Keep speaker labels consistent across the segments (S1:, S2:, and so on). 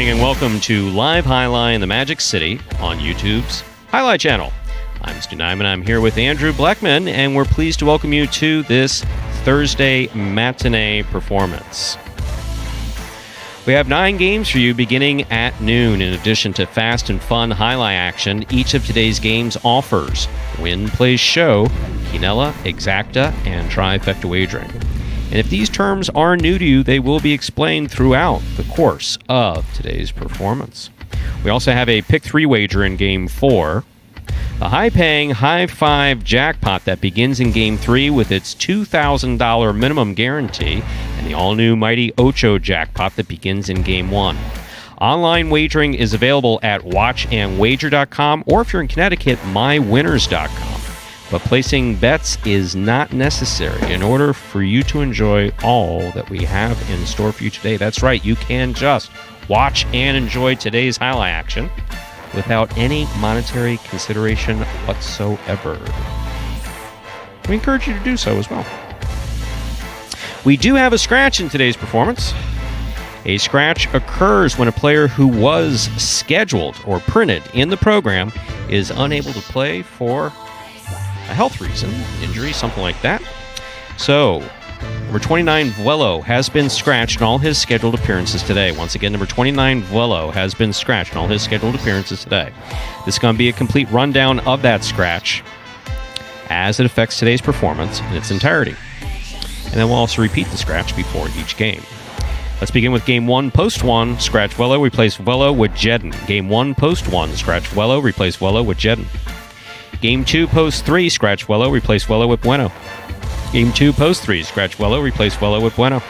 S1: morning and welcome to Live Jai-Alai in the Magic City on YouTube's Jai-Alai Channel. I'm Stu Nyman. I'm here with Andrew Blackman, and we're pleased to welcome you to this Thursday matinee performance. We have 9 games for you beginning at noon. In addition to fast and fun Jai-Alai action, each of today's games offers Win, Plays, Show, Quinella, Exacta, and Trifecta wagering. And if these terms are new to you, they will be explained throughout the course of today's performance. We also have a Pick 3 wager in Game 4, a high-paying High 5 jackpot that begins in Game 3 with its $2,000 minimum guarantee, and the all-new Mighty Ocho jackpot that begins in Game 1. Online wagering is available at watchandwager.com, or if you're in Connecticut, mywinners.com. But placing bets is not necessary in order for you to enjoy all that we have in store for you today. That's right, you can just watch and enjoy today's Jai-Alai action without any monetary consideration whatsoever. We encourage you to do so as well. We do have a scratch in today's performance. A scratch occurs when a player who was scheduled or printed in the program is unable to play for a health reason, injury, something like that. So, number 29, Vuelo, has been scratched in all his scheduled appearances today. Once again, number 29, Vuelo, has been scratched in all his scheduled appearances today. This is going to be a complete rundown of that scratch as it affects today's performance in its entirety. And then we'll also repeat the scratch before each game. Let's begin with Game 1, Post 1, scratch Vuelo, replace Vuelo with Jedden. Game 1, Post 1, scratch Vuelo, replace Vuelo with Jedden. Game 2, Post 3, scratch Vuelo, replace Vuelo with Bueno. Game 2, Post 3, scratch Vuelo, replace Vuelo with Bueno.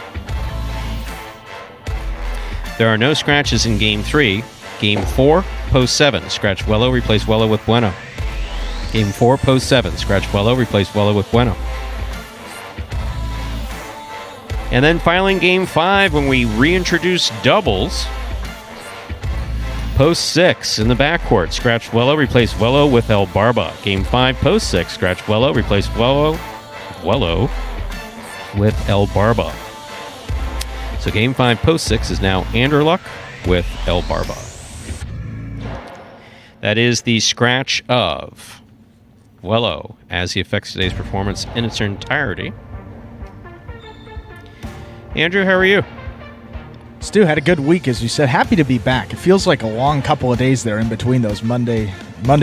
S1: There are no scratches in Game 3. Game 4, Post 7, scratch Vuelo, replace Vuelo with Bueno. Game 4, Post 7, scratch Vuelo, replace Vuelo with Bueno. And then finally in Game 5, when we reintroduce doubles, Post 6 in the backcourt, scratch Vuelo, replace Vuelo with El Barba. Game 5, Post 6, scratch Vuelo, replace Vuelo with El Barba. So Game 5, Post 6 is now Anderluck with El Barba. That is the scratch of Vuelo as he affects today's performance in its entirety. Andrew, how are you?
S2: Stu, had a good week, as you said. Happy to be back. It feels like a long couple of days there in between those Monday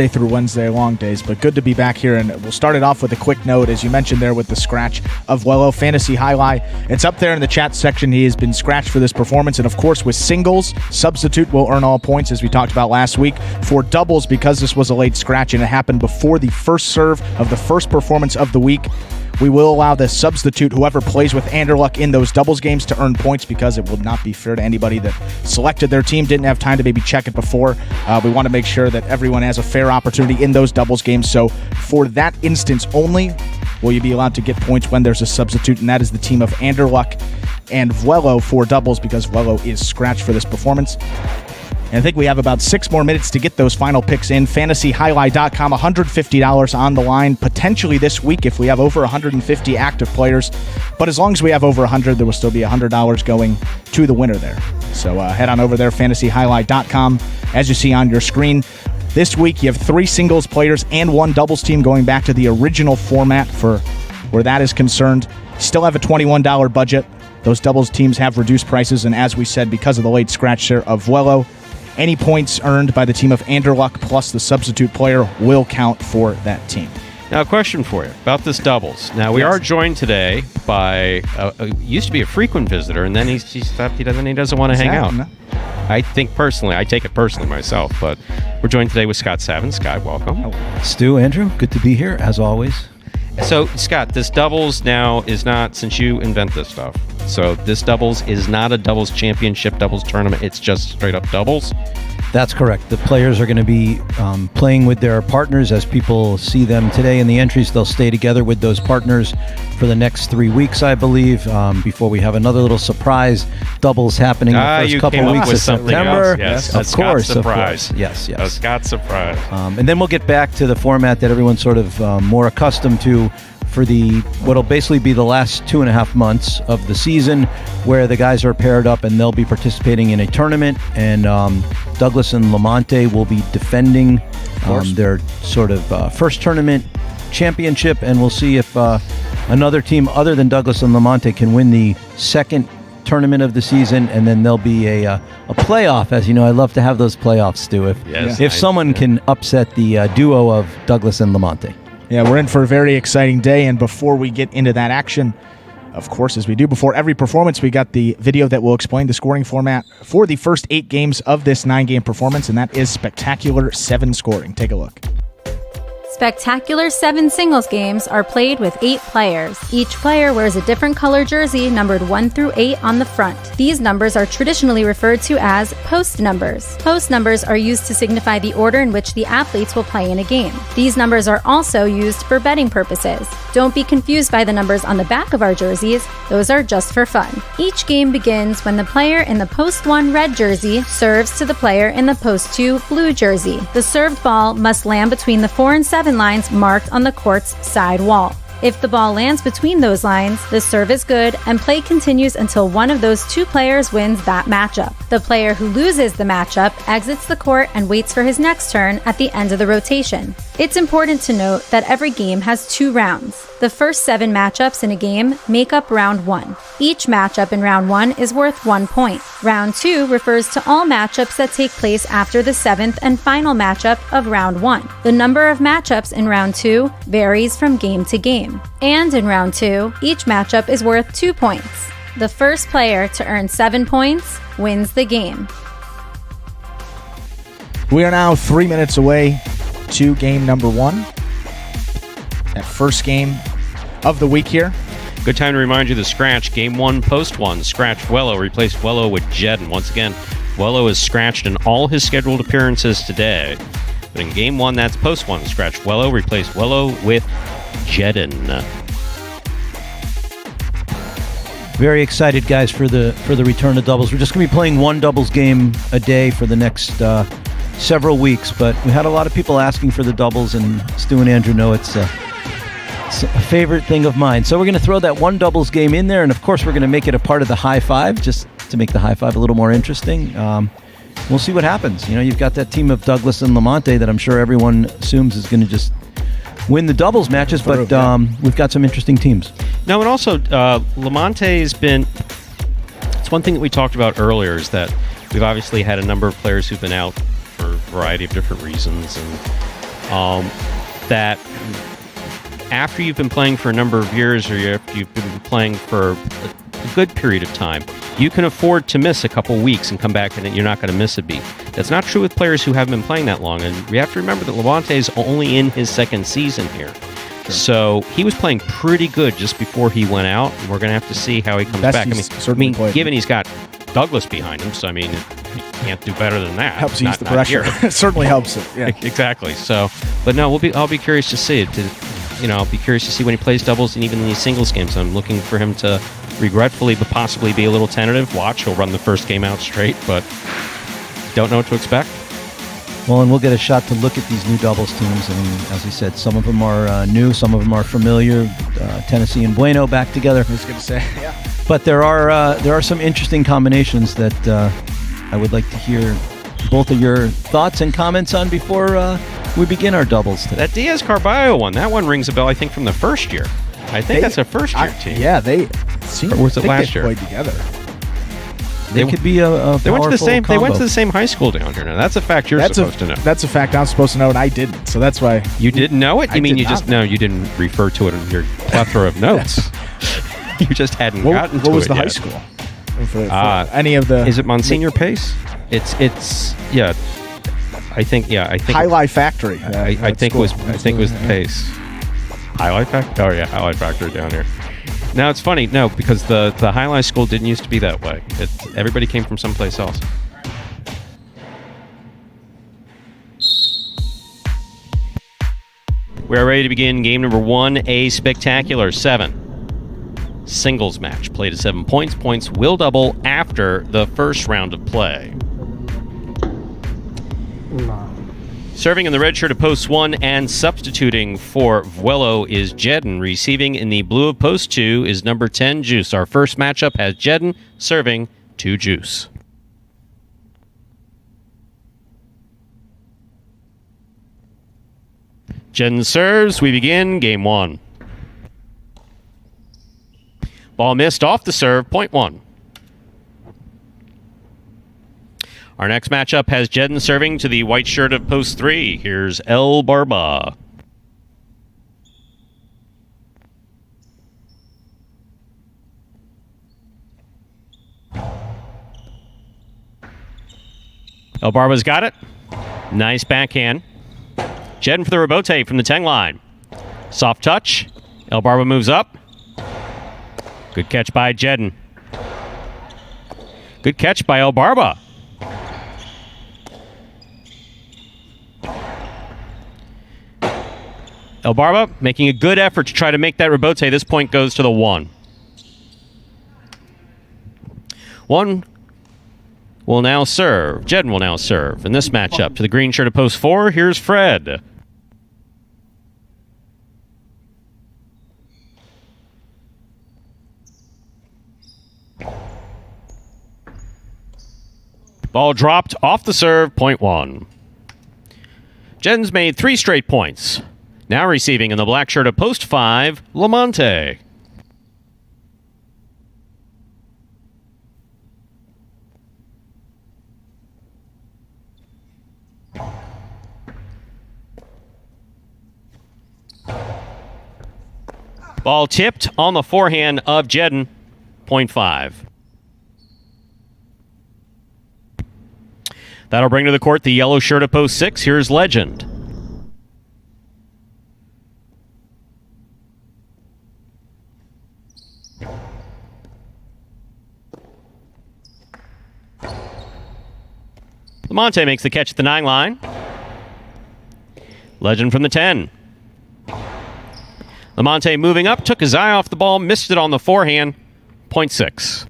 S2: through Wednesday long days, but good to be back here. And we'll start it off with a quick note, as you mentioned there, with the scratch of Vuelo, Fantasy Jai-Alai. It's up there in the chat section. He has been scratched for this performance. And of course, with singles, substitute will earn all points, as we talked about last week. For doubles, because this was a late scratch and it happened before the first serve of the first performance of the week, we will allow the substitute, whoever plays with Anderluck in those doubles games, to earn points, because it would not be fair to anybody that selected their team, didn't have time to maybe check it before. We want to make sure that everyone has a fair opportunity in those doubles games. So for that instance only, will you be allowed to get points when there's a substitute, and that is the team of Anderluck and Vuelo for doubles, because Vuelo is scratched for this performance. And I think we have about 6 more minutes to get those final picks in. FantasyJai-Alai.com, $150 on the line, potentially this week if we have over 150 active players. But as long as we have over 100, there will still be $100 going to the winner there. So head on over there, FantasyJai-Alai.com, as you see on your screen. This week, you have 3 singles players and 1 doubles team, going back to the original format for where that is concerned. Still have a $21 budget. Those doubles teams have reduced prices, and as we said, because of the late scratch there of Vuelo, any points earned by the team of Anderluck plus the substitute player will count for that team.
S1: Now, a question for you about this doubles. Now, we are joined today by used to be a frequent visitor, and then he stopped. He doesn't want to hang out. No. I think personally, I take it personally myself, but we're joined today with Scott Savin. Scott, welcome.
S3: Hello. Stu, Andrew, good to be here as always.
S1: So, Scott, this doubles now is not, since you invent this stuff, so this doubles is not a doubles championship doubles tournament. It's just straight up doubles.
S3: That's correct. The players are going to be playing with their partners as people see them today in the entries. They'll stay together with those partners for the next 3 weeks, I believe, before we have another little surprise doubles happening the first couple of weeks of September.
S1: Yes,
S3: of course. Yes.
S1: A Scott surprise.
S3: And then we'll get back to the format that everyone's sort of more accustomed to for what'll basically be the last 2.5 months of the season, where the guys are paired up and they'll be participating in a tournament. And Douglas and Lamonte will be defending their sort of first tournament championship, and we'll see if another team other than Douglas and Lamonte can win the second tournament of the season, and then there'll be a playoff. As you know, I love to have those playoffs, Stu. If someone can upset the duo of Douglas and Lamonte.
S2: Yeah, we're in for a very exciting day, and before we get into that action, of course, as we do before every performance, we got the video that will explain the scoring format for the first 8 games of this 9-game performance, and that is Spectacular 7 scoring. Take a look.
S4: Spectacular 7 singles games are played with 8 players. Each player wears a different color jersey numbered 1 through 8 on the front. These numbers are traditionally referred to as post numbers. Post numbers are used to signify the order in which the athletes will play in a game. These numbers are also used for betting purposes. Don't be confused by the numbers on the back of our jerseys. Those are just for fun. Each game begins when the player in the post 1 red jersey serves to the player in the post 2 blue jersey. The served ball must land between the 4 and 7 lines marked on the court's side wall. If the ball lands between those lines, the serve is good and play continues until one of those 2 players wins that matchup. The player who loses the matchup exits the court and waits for his next turn at the end of the rotation. It's important to note that every game has 2 rounds. The first 7 matchups in a game make up round 1. Each matchup in round 1 is worth 1 point. Round 2 refers to all matchups that take place after the 7th and final matchup of round 1. The number of matchups in round 2 varies from game to game. And in round 2, each matchup is worth 2 points. The first player to earn 7 points wins the game.
S2: We are now 3 minutes away to game number 1. That first game of the week here.
S1: Good time to remind you the scratch. Game 1, post 1. Scratch Wello. Replace Wello with Jedden. Once again, Wello is scratched in all his scheduled appearances today. But in game 1, that's post 1. Scratch Wello. Replace Wello with Jedden.
S3: Very excited, guys, for the return of doubles. We're just going to be playing 1 doubles game a day for the next several weeks, but we had a lot of people asking for the doubles, and Stu and Andrew know it's a favorite thing of mine. So we're going to throw that 1 doubles game in there, and of course we're going to make it a part of the high five, just to make the high five a little more interesting. We'll see what happens. You know, you've got that team of Douglas and Lamonte that I'm sure everyone assumes is going to just win the doubles matches, but we've got some interesting teams.
S1: No, and also Lamonte's been... It's one thing that we talked about earlier is that we've obviously had a number of players who've been out for a variety of different reasons, and that after you've been playing for a number of years, or you've been playing for a good period of time, you can afford to miss a couple weeks and come back and you're not going to miss a beat. That's not true with players who haven't been playing that long, and we have to remember that Lamonte's only in his 2nd season here. Sure. So he was playing pretty good just before he went out, and we're going to have to see how he comes back. Given he's got Douglas behind him, so I mean, he can't do better than that.
S2: Helps ease the pressure. It certainly helps it. Yeah.
S1: Exactly. So, but no, I'll be curious to see it. I'll be curious to see when he plays doubles and even in these singles games. I'm looking for him to regretfully but possibly be a little tentative. Watch, he'll run the first game out straight, but don't know what to expect.
S3: Well, and we'll get a shot to look at these new doubles teams, and as I said, some of them are new, some of them are familiar. Tennessee and Bueno back together.
S2: I was going to say, yeah.
S3: But there are some interesting combinations that I would like to hear both of your thoughts and comments on before we begin our doubles today.
S1: That Diaz-Carballo one, that one rings a bell, I think, from the first year. I think that's a first-year team.
S2: Yeah, they seem
S1: or was it last year?
S2: Played together.
S3: They could be a
S1: they went to the same.
S3: combo.
S1: They went to the same high school down here. Now that's a fact you're supposed to know.
S2: That's a fact I'm supposed to know, and I didn't. So that's why
S1: you didn't know it. You mean you just
S2: know?
S1: You didn't refer to it in your plethora of notes. You just hadn't gotten to it.
S2: What was the
S1: yet.
S2: high school? For any of the?
S1: Is it Monsignor Pace? It's yeah. I think
S2: Jai-Alai Factory.
S1: I think it was the Pace. Jai-Alai Factory. Oh yeah, Jai-Alai Factory down here. Now it's funny, because the Jai-Alai school didn't used to be that way. Everybody came from someplace else. We are ready to begin game number 1, a spectacular 7 singles match. Played at 7 points. Points will double after the first round of play. Serving in the red shirt of post 1 and substituting for Vuelo is Jedden. Receiving in the blue of post 2 is number 10, Juice. Our first matchup has Jedden serving to Juice. Jedden serves. We begin game 1. Ball missed off the serve, point 1. Our next matchup has Jedden serving to the white shirt of post 3. Here's El Barba. El Barba's got it. Nice backhand. Jedden for the rebote from the 10 line. Soft touch. El Barba moves up. Good catch by Jedden. Good catch by El Barba. El Barba making a good effort to try to make that rebote. This point goes to the 1. 1 will now serve. Jedden will now serve in this matchup to the green shirt of post 4. Here's Fred. Ball dropped off the serve, point 1. Jedden's made 3 straight points. Now receiving in the black shirt of post 5, Lamonte. Ball tipped on the forehand of Jedden, point 5. That'll bring to the court the yellow shirt of post 6. Here's Legend. Lamonte makes the catch at the 9 line. Legend from the 10. Lamonte moving up, took his eye off the ball, missed it on the forehand, point 6.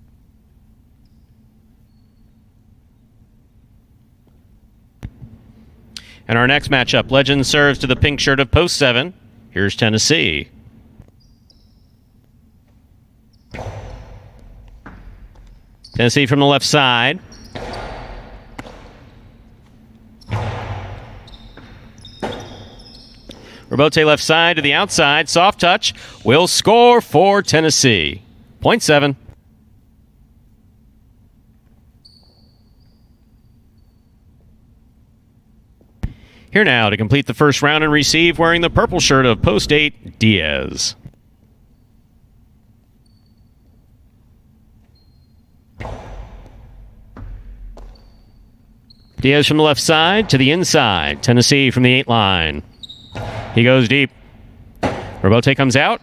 S1: And our next matchup, Legend serves to the pink shirt of post 7. Here's Tennessee. Tennessee from the left side. Rebote left side to the outside. Soft touch. Will score for Tennessee. Point 7. Here now to complete the first round and receive, wearing the purple shirt of post 8, Diaz. Diaz from the left side to the inside. Tennessee from the 8 line. He goes deep. Rebote comes out.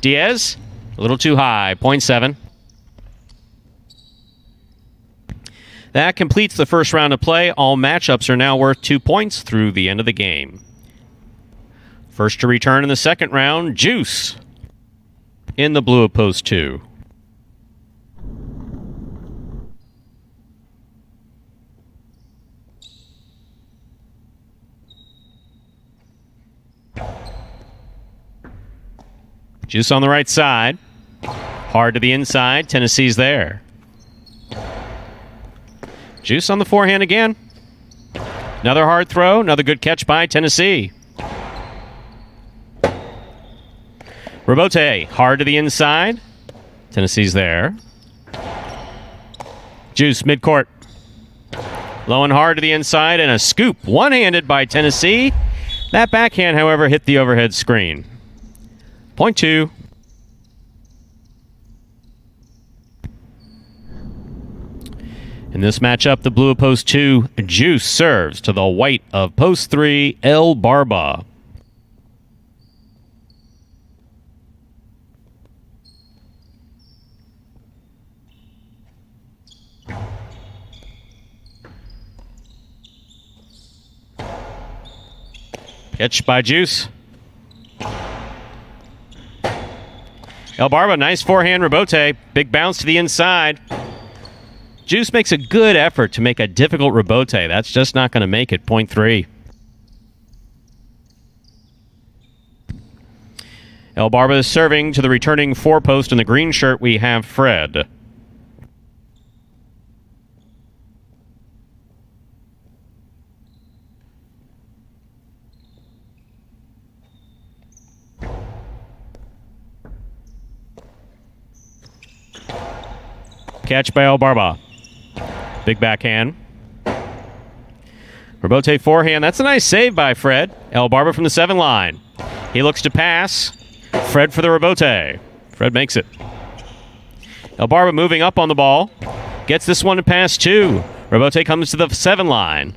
S1: Diaz, a little too high, point 7. That completes the first round of play. All matchups are now worth 2 points through the end of the game. First to return in the second round, Juice in the blue of post 2. Juice on the right side. Hard to the inside. Tennessee's there. Juice on the forehand again. Another hard throw. Another good catch by Tennessee. Rebote. Hard to the inside. Tennessee's there. Juice midcourt. Low and hard to the inside and a scoop. One-handed by Tennessee. That backhand, however, hit the overhead screen. Point 2. In this matchup, the blue of post 2, Juice serves to the white of post 3, El Barba. Catch by Juice. El Barba, nice forehand rebote. Big bounce to the inside. Juice makes a good effort to make a difficult rebote. That's just not going to make it. Point 3. El Barba is serving to the returning 4-post. In the green shirt, we have Fred. Catch by El Barba. Big backhand. Rebote forehand. That's a nice save by Fred. El Barba from the 7 line. He looks to pass. Fred for the rebote. Fred makes it. El Barba moving up on the ball. Gets this one to pass 2. Rebote comes to the 7 line.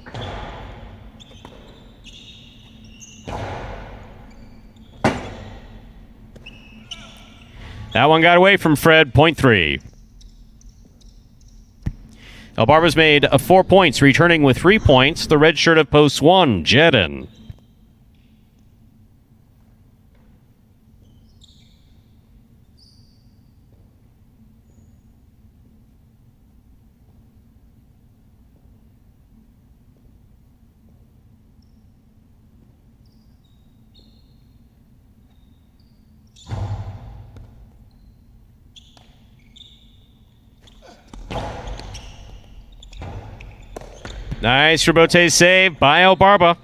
S1: That one got away from Fred. Point 3. El Barba's made 4 points, returning with 3 points. The red shirt of post 1, Jedin. Nice rebote save by El Barba.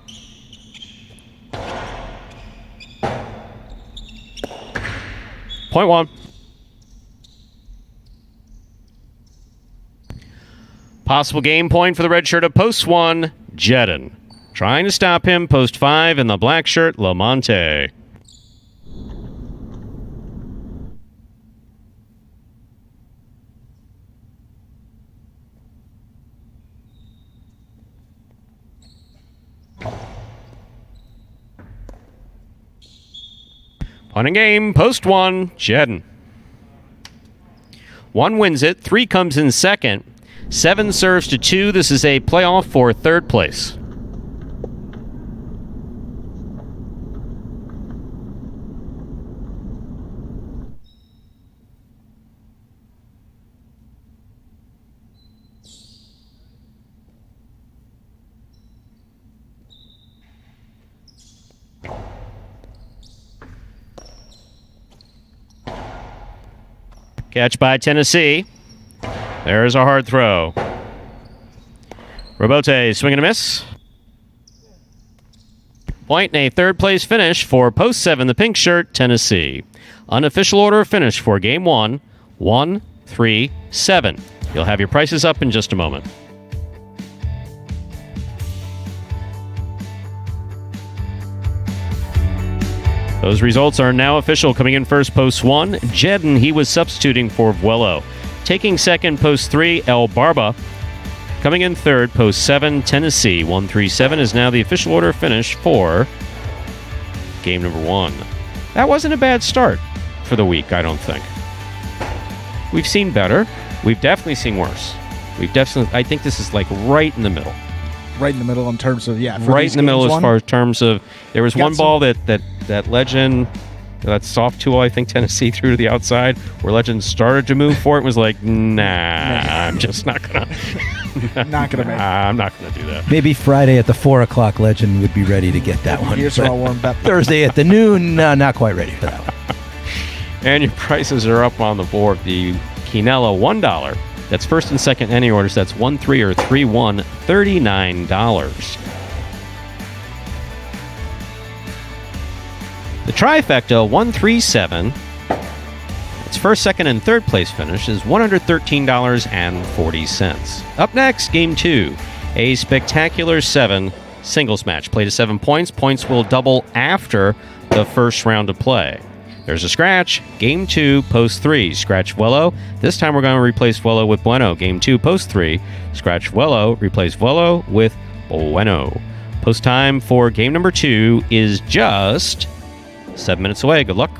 S1: Point 1. Possible game point for the red shirt of post 1, Jedin. Trying to stop him, post 5 in the black shirt, Lamonte. Punting game, post 1, Jedin. 1 wins it, 3 comes in second, 7 serves to 2. This is a playoff for 3rd place. Catch by Tennessee. There's a hard throw. Rebote, swing and a miss. Point and a 3rd place finish for post 7, the pink shirt, Tennessee. Unofficial order of finish for game 1, 1, 3, 7. You'll have your prices up in just a moment. Those results are now official. Coming in first, post 1, Jedin. He was substituting for Vuelo. Taking second, post 3, El Barba. Coming in third, post 7, Tennessee. 1-3-7 is now the official order finish for game number 1. That wasn't a bad start for the week, I don't think. We've seen better. We've definitely seen worse. I think this is like right in the middle.
S2: Right in the middle in terms of,
S1: right in the middle as far as terms of, there was one ball that Legend, that soft tool, I think Tennessee threw to the outside, where Legend started to move for it and was like, nah, I'm just not going to. I'm not going to do that.
S3: Maybe Friday at the 4 o'clock, Legend would be ready to get that one.
S2: Ears are all warmed up.
S3: Thursday at the noon, not quite ready for that one.
S1: And your prices are up on the board. The Quinella, $1. That's first and second any orders. That's 1-3 or 3-1, $39. The trifecta, 1-3-7. Its first, second, and third place finish is $113.40. Up next, game 2, a spectacular 7 singles match. Play to 7 points. Points will double after the first round of play. There's a scratch. Game 2, post 3. Scratch Vuelo. This time we're going to replace Vuelo with Bueno. Game 2, post 3. Scratch Vuelo. Replace Vuelo with Bueno. Post time for game number 2 is just 7 minutes away. Good luck.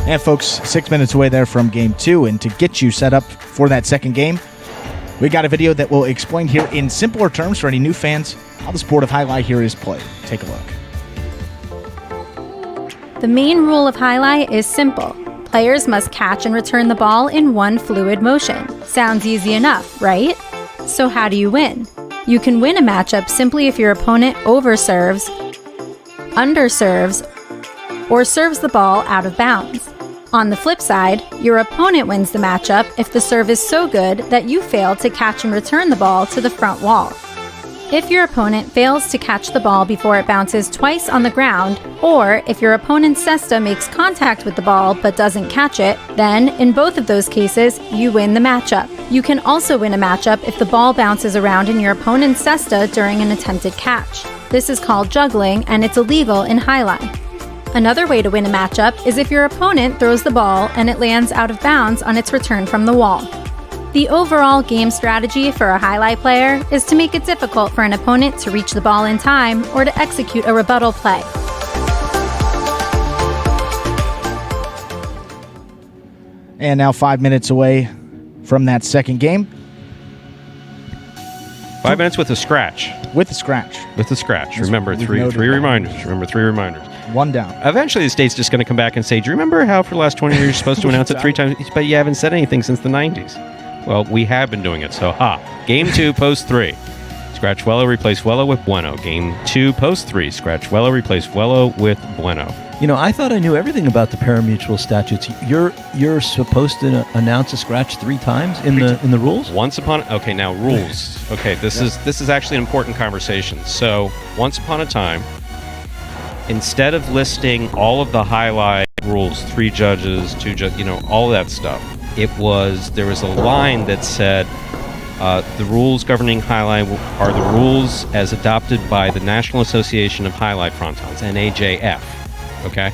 S2: And folks, 6 minutes away there from game 2. And to get you set up for that second game, we got a video that will explain here in simpler terms for any new fans how the sport of Jai-Alai here is played. Take a look.
S4: The main rule of Jai-Alai is simple. Players must catch and return the ball in one fluid motion. Sounds easy enough, right? So how do you win? You can win a matchup simply if your opponent overserves, underserves, or serves the ball out of bounds. On the flip side, your opponent wins the matchup if the serve is so good that you fail to catch and return the ball to the front wall. If your opponent fails to catch the ball before it bounces twice on the ground, or if your opponent's cesta makes contact with the ball but doesn't catch it, then, in both of those cases, you win the matchup. You can also win a matchup if the ball bounces around in your opponent's cesta during an attempted catch. This is called juggling, and it's illegal in Jai-Alai. Another way to win a matchup is if your opponent throws the ball and it lands out of bounds on its return from the wall. The overall game strategy for a Jai-Alai player is to make it difficult for an opponent to reach the ball in time or to execute a rebuttal play.
S2: And now 5 minutes away from that second game.
S1: 5 minutes with a scratch.
S2: With a scratch.
S1: With a scratch. Remember, three reminders. Remember, 3 reminders.
S2: One down.
S1: Eventually, the state's just going to come back and say, do you remember how for the last 20 years you're supposed to announce it 3 times, but you haven't said anything since the 90s? Well, we have been doing it, so Game 2, post 3. Scratch Wello, replace Wello with Bueno. Game 2, post 3. Scratch Wello, replace Wello with Bueno.
S3: You know, I thought I knew everything about the parimutuel statutes. You're supposed to announce a scratch 3 times in the rules?
S1: Once upon now rules. Okay, this is actually an important conversation. So, once upon a time, instead of listing all of the Jai-Alai rules, 3 judges, 2 judges, all of that stuff, there was a line that said the rules governing Jai-Alai are the rules as adopted by the National Association of Jai-Alai Frontons, NAJF. Okay?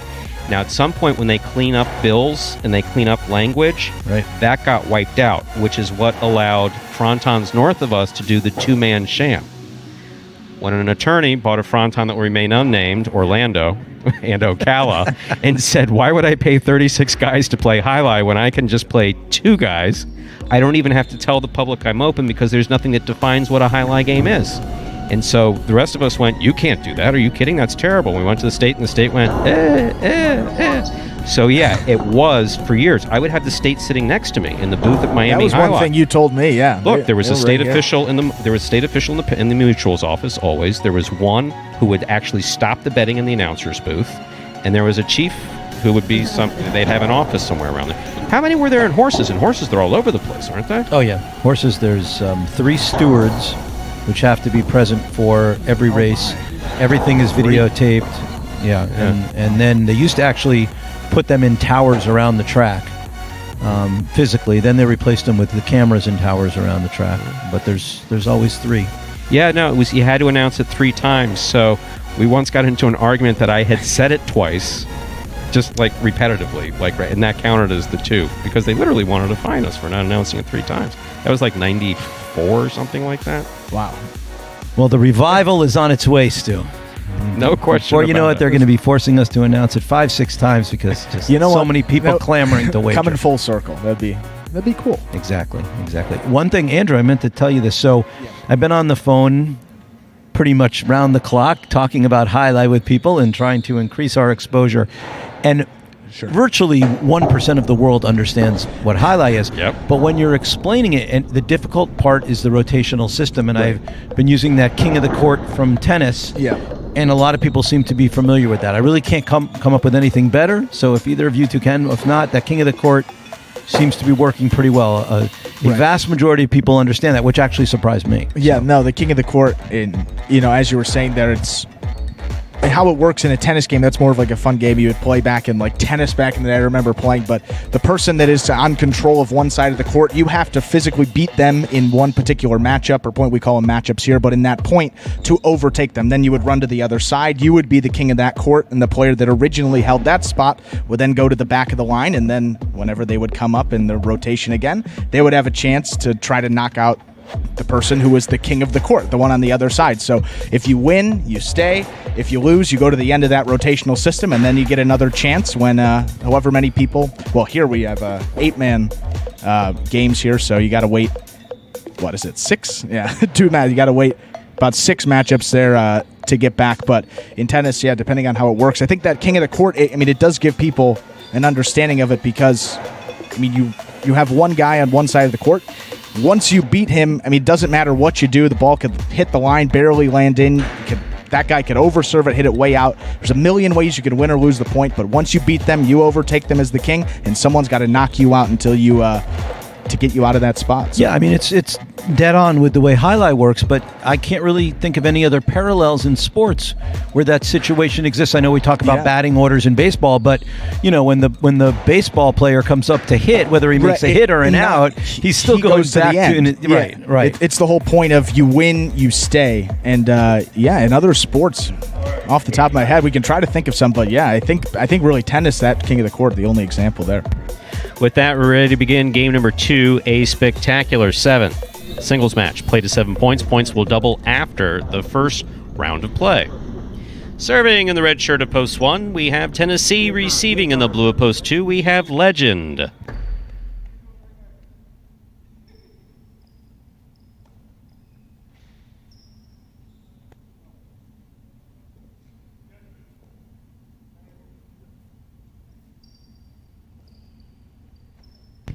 S1: Now, at some point when they clean up bills and they clean up language,
S3: right,
S1: that got wiped out, which is what allowed Frontons north of us to do the 2-man sham. When an attorney bought a Fronton that will remain unnamed, Orlando and Ocala, and said, why would I pay 36 guys to play Jai-Alai when I can just play 2 guys? I don't even have to tell the public I'm open because there's nothing that defines what a Jai-Alai game is. And so the rest of us went, you can't do that. Are you kidding? That's terrible. We went to the state, and the state went, So, yeah, it was for years. I would have the state sitting next to me in the booth at Miami Jai-Alai.
S2: That was one thing you told me, yeah.
S1: Look, there was a state official in the mutuals office always. There was one who would actually stop the betting in the announcer's booth, and there was a chief who would be they'd have an office somewhere around there. How many were there in horses? In horses, they're all over the place, aren't they?
S3: Oh, yeah. Horses, there's 3 stewards, which have to be present for every race. Everything is videotaped. Yeah. And then they used to actually put them in towers around the track physically. Then they replaced them with the cameras in towers around the track. But there's always 3.
S1: Yeah, no, it was you had to announce it 3 times. So we once got into an argument that I had said it twice, just like repetitively, and that counted as the 2 because they literally wanted to fine us for not announcing it 3 times. That was like 94 or something like that.
S2: Wow.
S3: Well, the revival is on its way, Stu.
S1: No question.
S3: Before you know it, they're going to be forcing us to announce it 5-6 times because just so many people clamoring to wager.
S2: Coming full circle. That'd be cool.
S3: Exactly. One thing, Andrew, I meant to tell you this. So I've been on the phone pretty much round the clock talking about Jai-Alai with people and trying to increase our exposure. And virtually 1% of the world understands what Jai-Alai is.
S1: Yep.
S3: But when you're explaining it, and the difficult part is the rotational system, and I've been using that king of the court from tennis.
S2: Yeah.
S3: And a lot of people seem to be familiar with that. I really can't come up with anything better. So if either of you 2 can, if not, that king of the court seems to be working pretty well. A vast majority of people understand that, which actually surprised me.
S2: Yeah, no, the king of the court, as you were saying there, it's how it works in a tennis game. That's more of like a fun game you would play back in like tennis back in the day. I remember playing, but the person that is on control of one side of the court, you have to physically beat them in one particular matchup or point. We call them matchups here, but in that point to overtake them. Then you would run to the other side. You would be the king of that court, and the player that originally held that spot would then go to the back of the line, and then whenever they would come up in the rotation again, they would have a chance to try to knock out the person who was the king of the court, the one on the other side. So if you win, you stay. If you lose, you go to the end of that rotational system, and then you get another chance when however many people. Well, here we have 8-man games here, so you got to wait. What is it? 6? Yeah, do math. You got to wait about 6 matchups there to get back. But in tennis, yeah, depending on how it works, I think that king of the court, it does give people an understanding of it because, you have one guy on one side of the court. Once you beat him, it doesn't matter what you do. The ball could hit the line, barely land in. That guy could overserve it, hit it way out. There's a million ways you can win or lose the point, but once you beat them, you overtake them as the king, and someone's got to knock you out until you to get you out of that spot. So.
S3: Yeah, it's dead on with the way highlight works, but I can't really think of any other parallels in sports where that situation exists. I know we talk about batting orders in baseball, but when the baseball player comes up to hit, whether he makes a hit or an out, he still goes back
S2: to the end. Right. It's the whole point of you win, you stay, and in other sports, off the top of my head, we can try to think of some, but I think really tennis, that king of the court, the only example there.
S1: With that, we're ready to begin game number 2, a spectacular 7 singles match. Played to 7 points. Points will double after the first round of play. Serving in the red shirt of post 1, we have Tennessee. Receiving in the blue of post 2, we have Legend.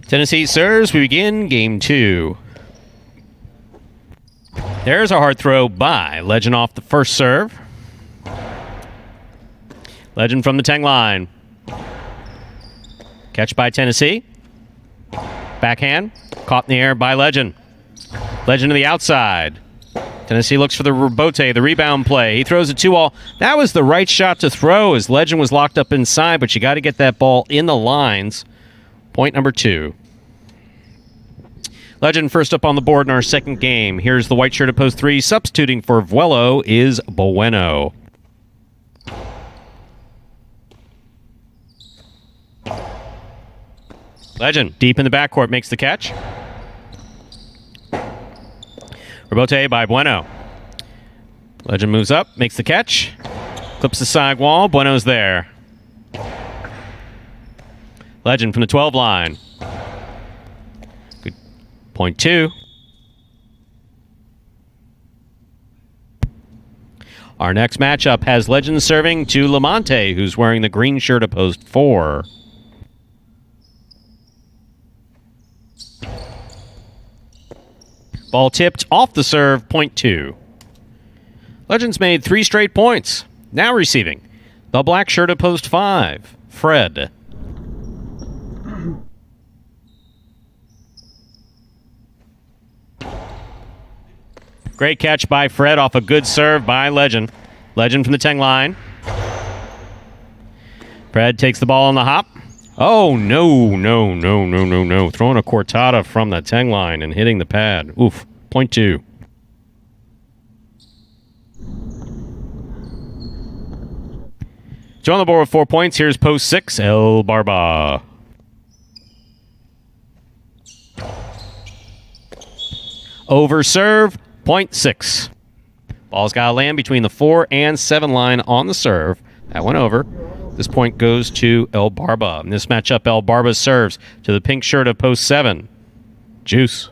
S1: Tennessee serves. We begin game 2. There's a hard throw by Legend off the first serve. Legend from the 10 line. Catch by Tennessee. Backhand. Caught in the air by Legend. Legend to the outside. Tennessee looks for the rebote, the rebound play. He throws a 2-all. That was the right shot to throw as Legend was locked up inside, but you got to get that ball in the lines. Point number 2. Legend first up on the board in our second game. Here's the white shirt at post 3. Substituting for Vuelo is Bueno. Legend deep in the backcourt makes the catch. Rebote by Bueno. Legend moves up, makes the catch. Clips the side wall. Bueno's there. Legend from the 12 line. Good. Point 2. Our next matchup has Legend serving to Lamonte, who's wearing the green shirt at post 4. Ball tipped off the serve, point 2. Legends made 3 straight points. Now receiving the black shirt at post 5, Fred. Great catch by Fred off a good serve by Legend. Legend from the 10 line. Fred takes the ball on the hop. Oh, no. Throwing a cortada from the 10 line and hitting the pad. Oof. Point 2. So on the board with 4 points, here's post 6, El Barba. Over serve, point 6. Ball's got to land between the 4 and 7 line on the serve. That went over. This point goes to El Barba. In this matchup, El Barba serves to the pink shirt of post 7. Juice.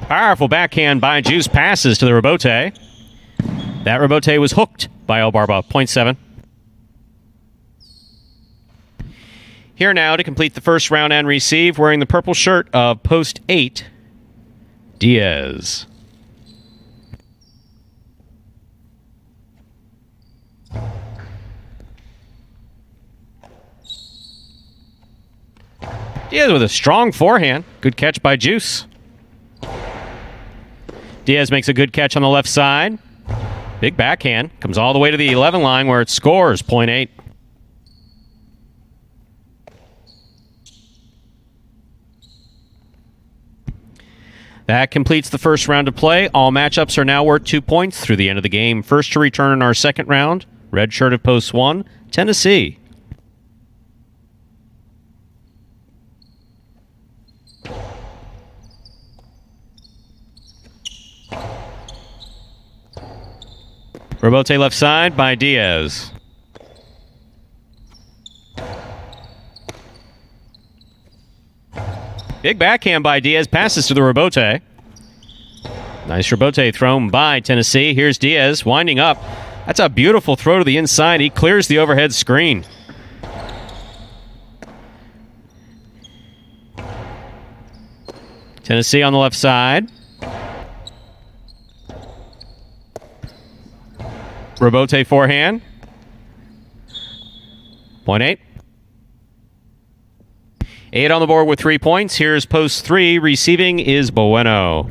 S1: Powerful backhand by Juice, passes to the rebote. That rebote was hooked by El Barba. Point 7. Here now to complete the first round and receive, wearing the purple shirt of post 8, Diaz. Diaz with a strong forehand. Good catch by Juice. Diaz makes a good catch on the left side. Big backhand. Comes all the way to the 11 line where it scores. Point 8. That completes the first round of play. All matchups are now worth 2 points through the end of the game. First to return in our second round, red shirt of post 1, Tennessee. Rebote left side by Diaz. Big backhand by Diaz. Passes to the rebote. Nice rebote thrown by Tennessee. Here's Diaz winding up. That's a beautiful throw to the inside. He clears the overhead screen. Tennessee on the left side. Rebote forehand. Point 8. 8 on the board with 3 points. Here's post 3. Receiving is Bueno.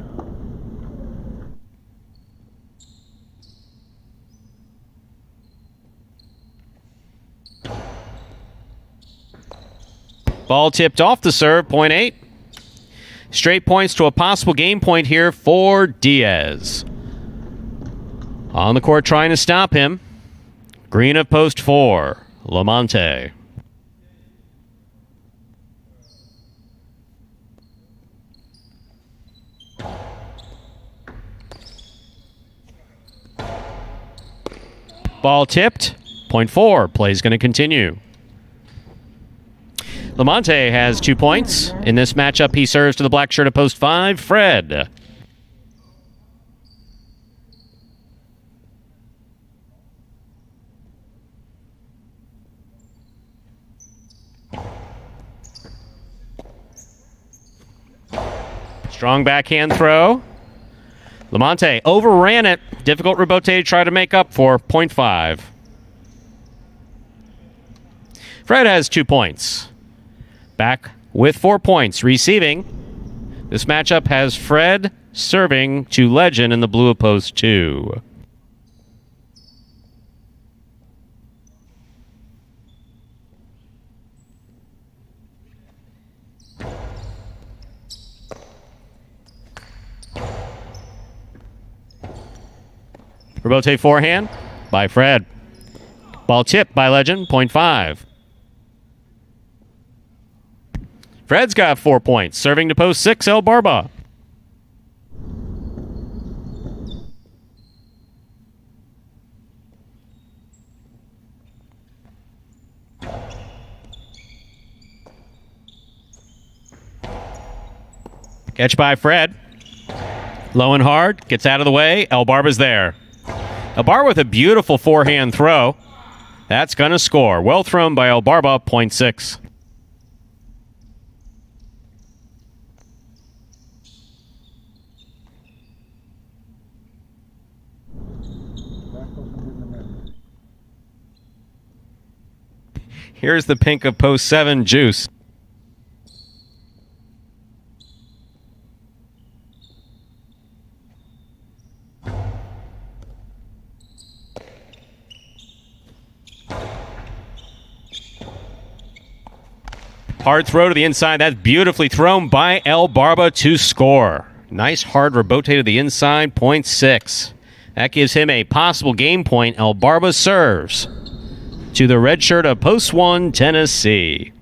S1: Ball tipped off the serve. Point 8. Straight points to a possible game point here for Diaz. On the court trying to stop him. Green of post 4. Lamonte. Ball tipped. Point 4. Play's going to continue. Lamonte has 2 points. In this matchup, he serves to the black shirt of post 5, Fred. Strong backhand throw. Lamonte overran it. Difficult rebote to try to make up for. Point 5. Fred has 2 points. Back with 4 points. Receiving. This matchup has Fred serving to Legend in the blue of post 2. Rebote forehand by Fred. Ball tipped by Legend. Point 5. Fred's got 4 points. Serving to post 6, El Barba. Catch by Fred. Low and hard. Gets out of the way. El Barba's there. El Barba with a beautiful forehand throw. That's going to score. Well thrown by El Barba. Point 6. Here's the pink of post 7, Juice. Hard throw to the inside. That's beautifully thrown by El Barba to score. Nice hard rebote to the inside. Point 6. That gives him a possible game point. El Barba serves to the red shirt of post 1, Tennessee.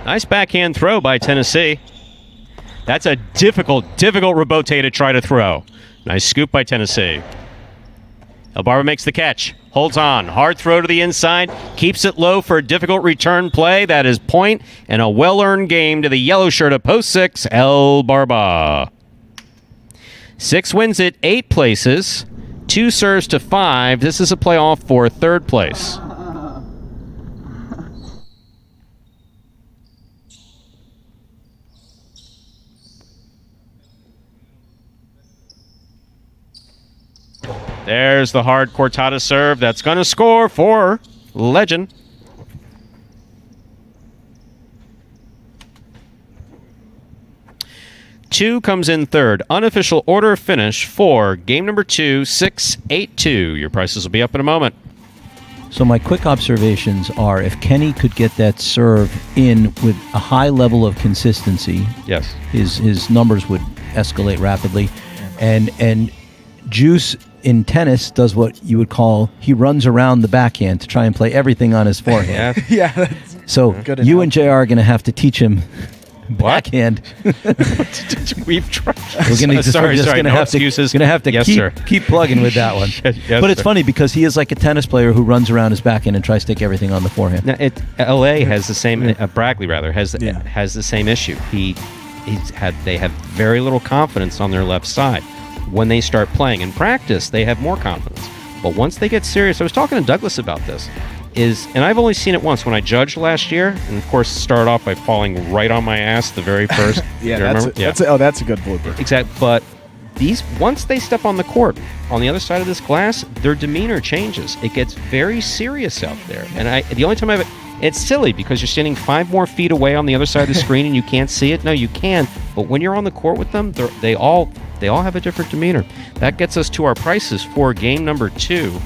S1: Nice backhand throw by Tennessee. That's a difficult rebote to try to throw. Nice scoop by Tennessee. El Barba makes the catch. Holds on. Hard throw to the inside. Keeps it low for a difficult return play. That is point and a well-earned game to the yellow shirt of post 6, El Barba. 6 wins it 8 places. 2 serves to 5. This is a playoff for 3rd place. There's the hard Cortada serve. That's going to score for Legend. Two comes in third. Unofficial order finish for game number 2, 6-8-2. Your prices will be up in a moment.
S3: So my quick observations are, if Kenny could get that serve in with a high level of consistency,
S1: yes,
S3: his numbers would escalate rapidly. And Juice in tennis does what you would call, he runs around the backhand to try and play everything on his forehand.
S2: Yeah.
S3: So
S2: Good
S3: you
S2: enough.
S3: and JR are going to have to teach him backhand.
S1: We've tried.
S3: We're going to
S1: no excuses. Yes, sir.
S3: keep plugging with that one.
S1: Yes,
S3: but it's
S1: sir.
S3: funny because he is like a tennis player who runs around his backhand and tries to take everything on the forehand.
S1: Now, LA has the same. Brackley rather has
S2: Yeah.
S1: has the same issue. They have very little confidence on their left side. When they start playing in practice, they have more confidence. But once they get serious, I was talking to Douglas about this. And I've only seen it once when I judged last year, and of course started off by falling right on my ass the very first.
S2: Yeah,
S1: Do you remember?
S2: that's a good blooper.
S1: Exactly. But once they step on the court, on the other side of this glass, their demeanor changes. It gets very serious out there. And the only time it's silly because you're standing 5 more feet away on the other side of the screen and you can't see it. No, you can. But when you're on the court with them, they all have a different demeanor. That gets us to our prices for game number 2.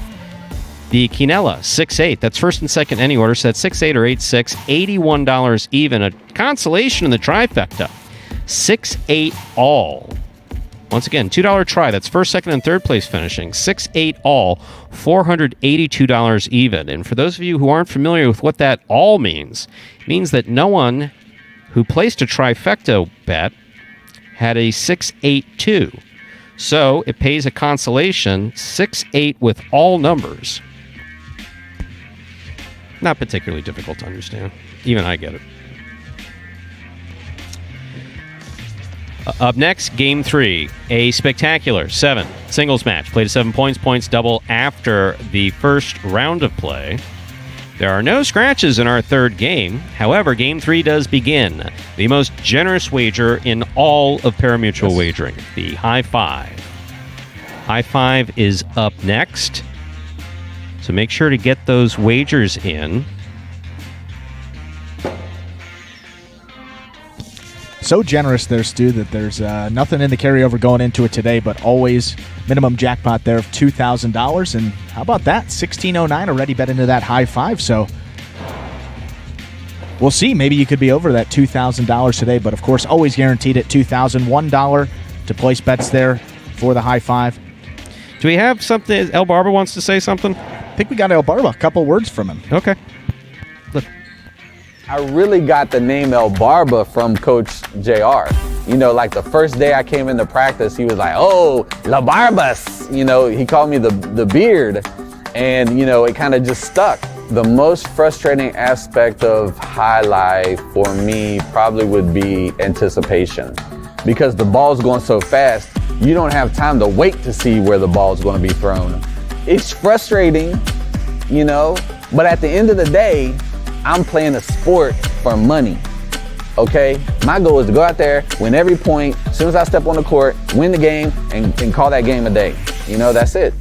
S1: The Quinella 6-8. That's first and second any order. So that's 6-8 or 8-6. $81 even. A consolation in the trifecta. 6-8 all. Once again, $2 try. That's first, second, and third place finishing. 6-8 all. $482 even. And for those of you who aren't familiar with what that all means, it means that no one who placed a trifecta bet had a 6-8-2. So it pays a consolation 6-8 with all numbers. Not particularly difficult to understand. Even I get it. Up next, Game 3. A spectacular 7 singles match. Played to 7 points. Points double after the first round of play. There are no scratches in our third game. However, Game 3 does begin. The most generous wager in all of parimutuel wagering. The High Five. High Five is up next. So make sure to get those wagers in.
S2: So generous there, Stu, that there's nothing in the carryover going into it today, but always minimum jackpot there of $2,000. And how about that? 1609 already bet into that High Five. So we'll see. Maybe you could be over that $2,000 today, but of course, always guaranteed at $2,001 to place bets there for the High Five.
S1: Do we have something? El Barba wants to say something?
S2: I think we got El Barba, a couple words from him.
S1: Okay.
S5: I really got the name El Barba from Coach JR. You know, like the first day I came into practice, he was like, "Oh, La Barbas." You know, he called me the beard. And, you know, it kind of just stuck. The most frustrating aspect of highlight for me probably would be anticipation. Because the ball's going so fast, you don't have time to wait to see where the ball's going to be thrown. It's frustrating, you know, but at the end of the day, I'm playing a sport for money, okay? My goal is to go out there, win every point, as soon as I step on the court, win the game, and call that game a day. You know, that's it.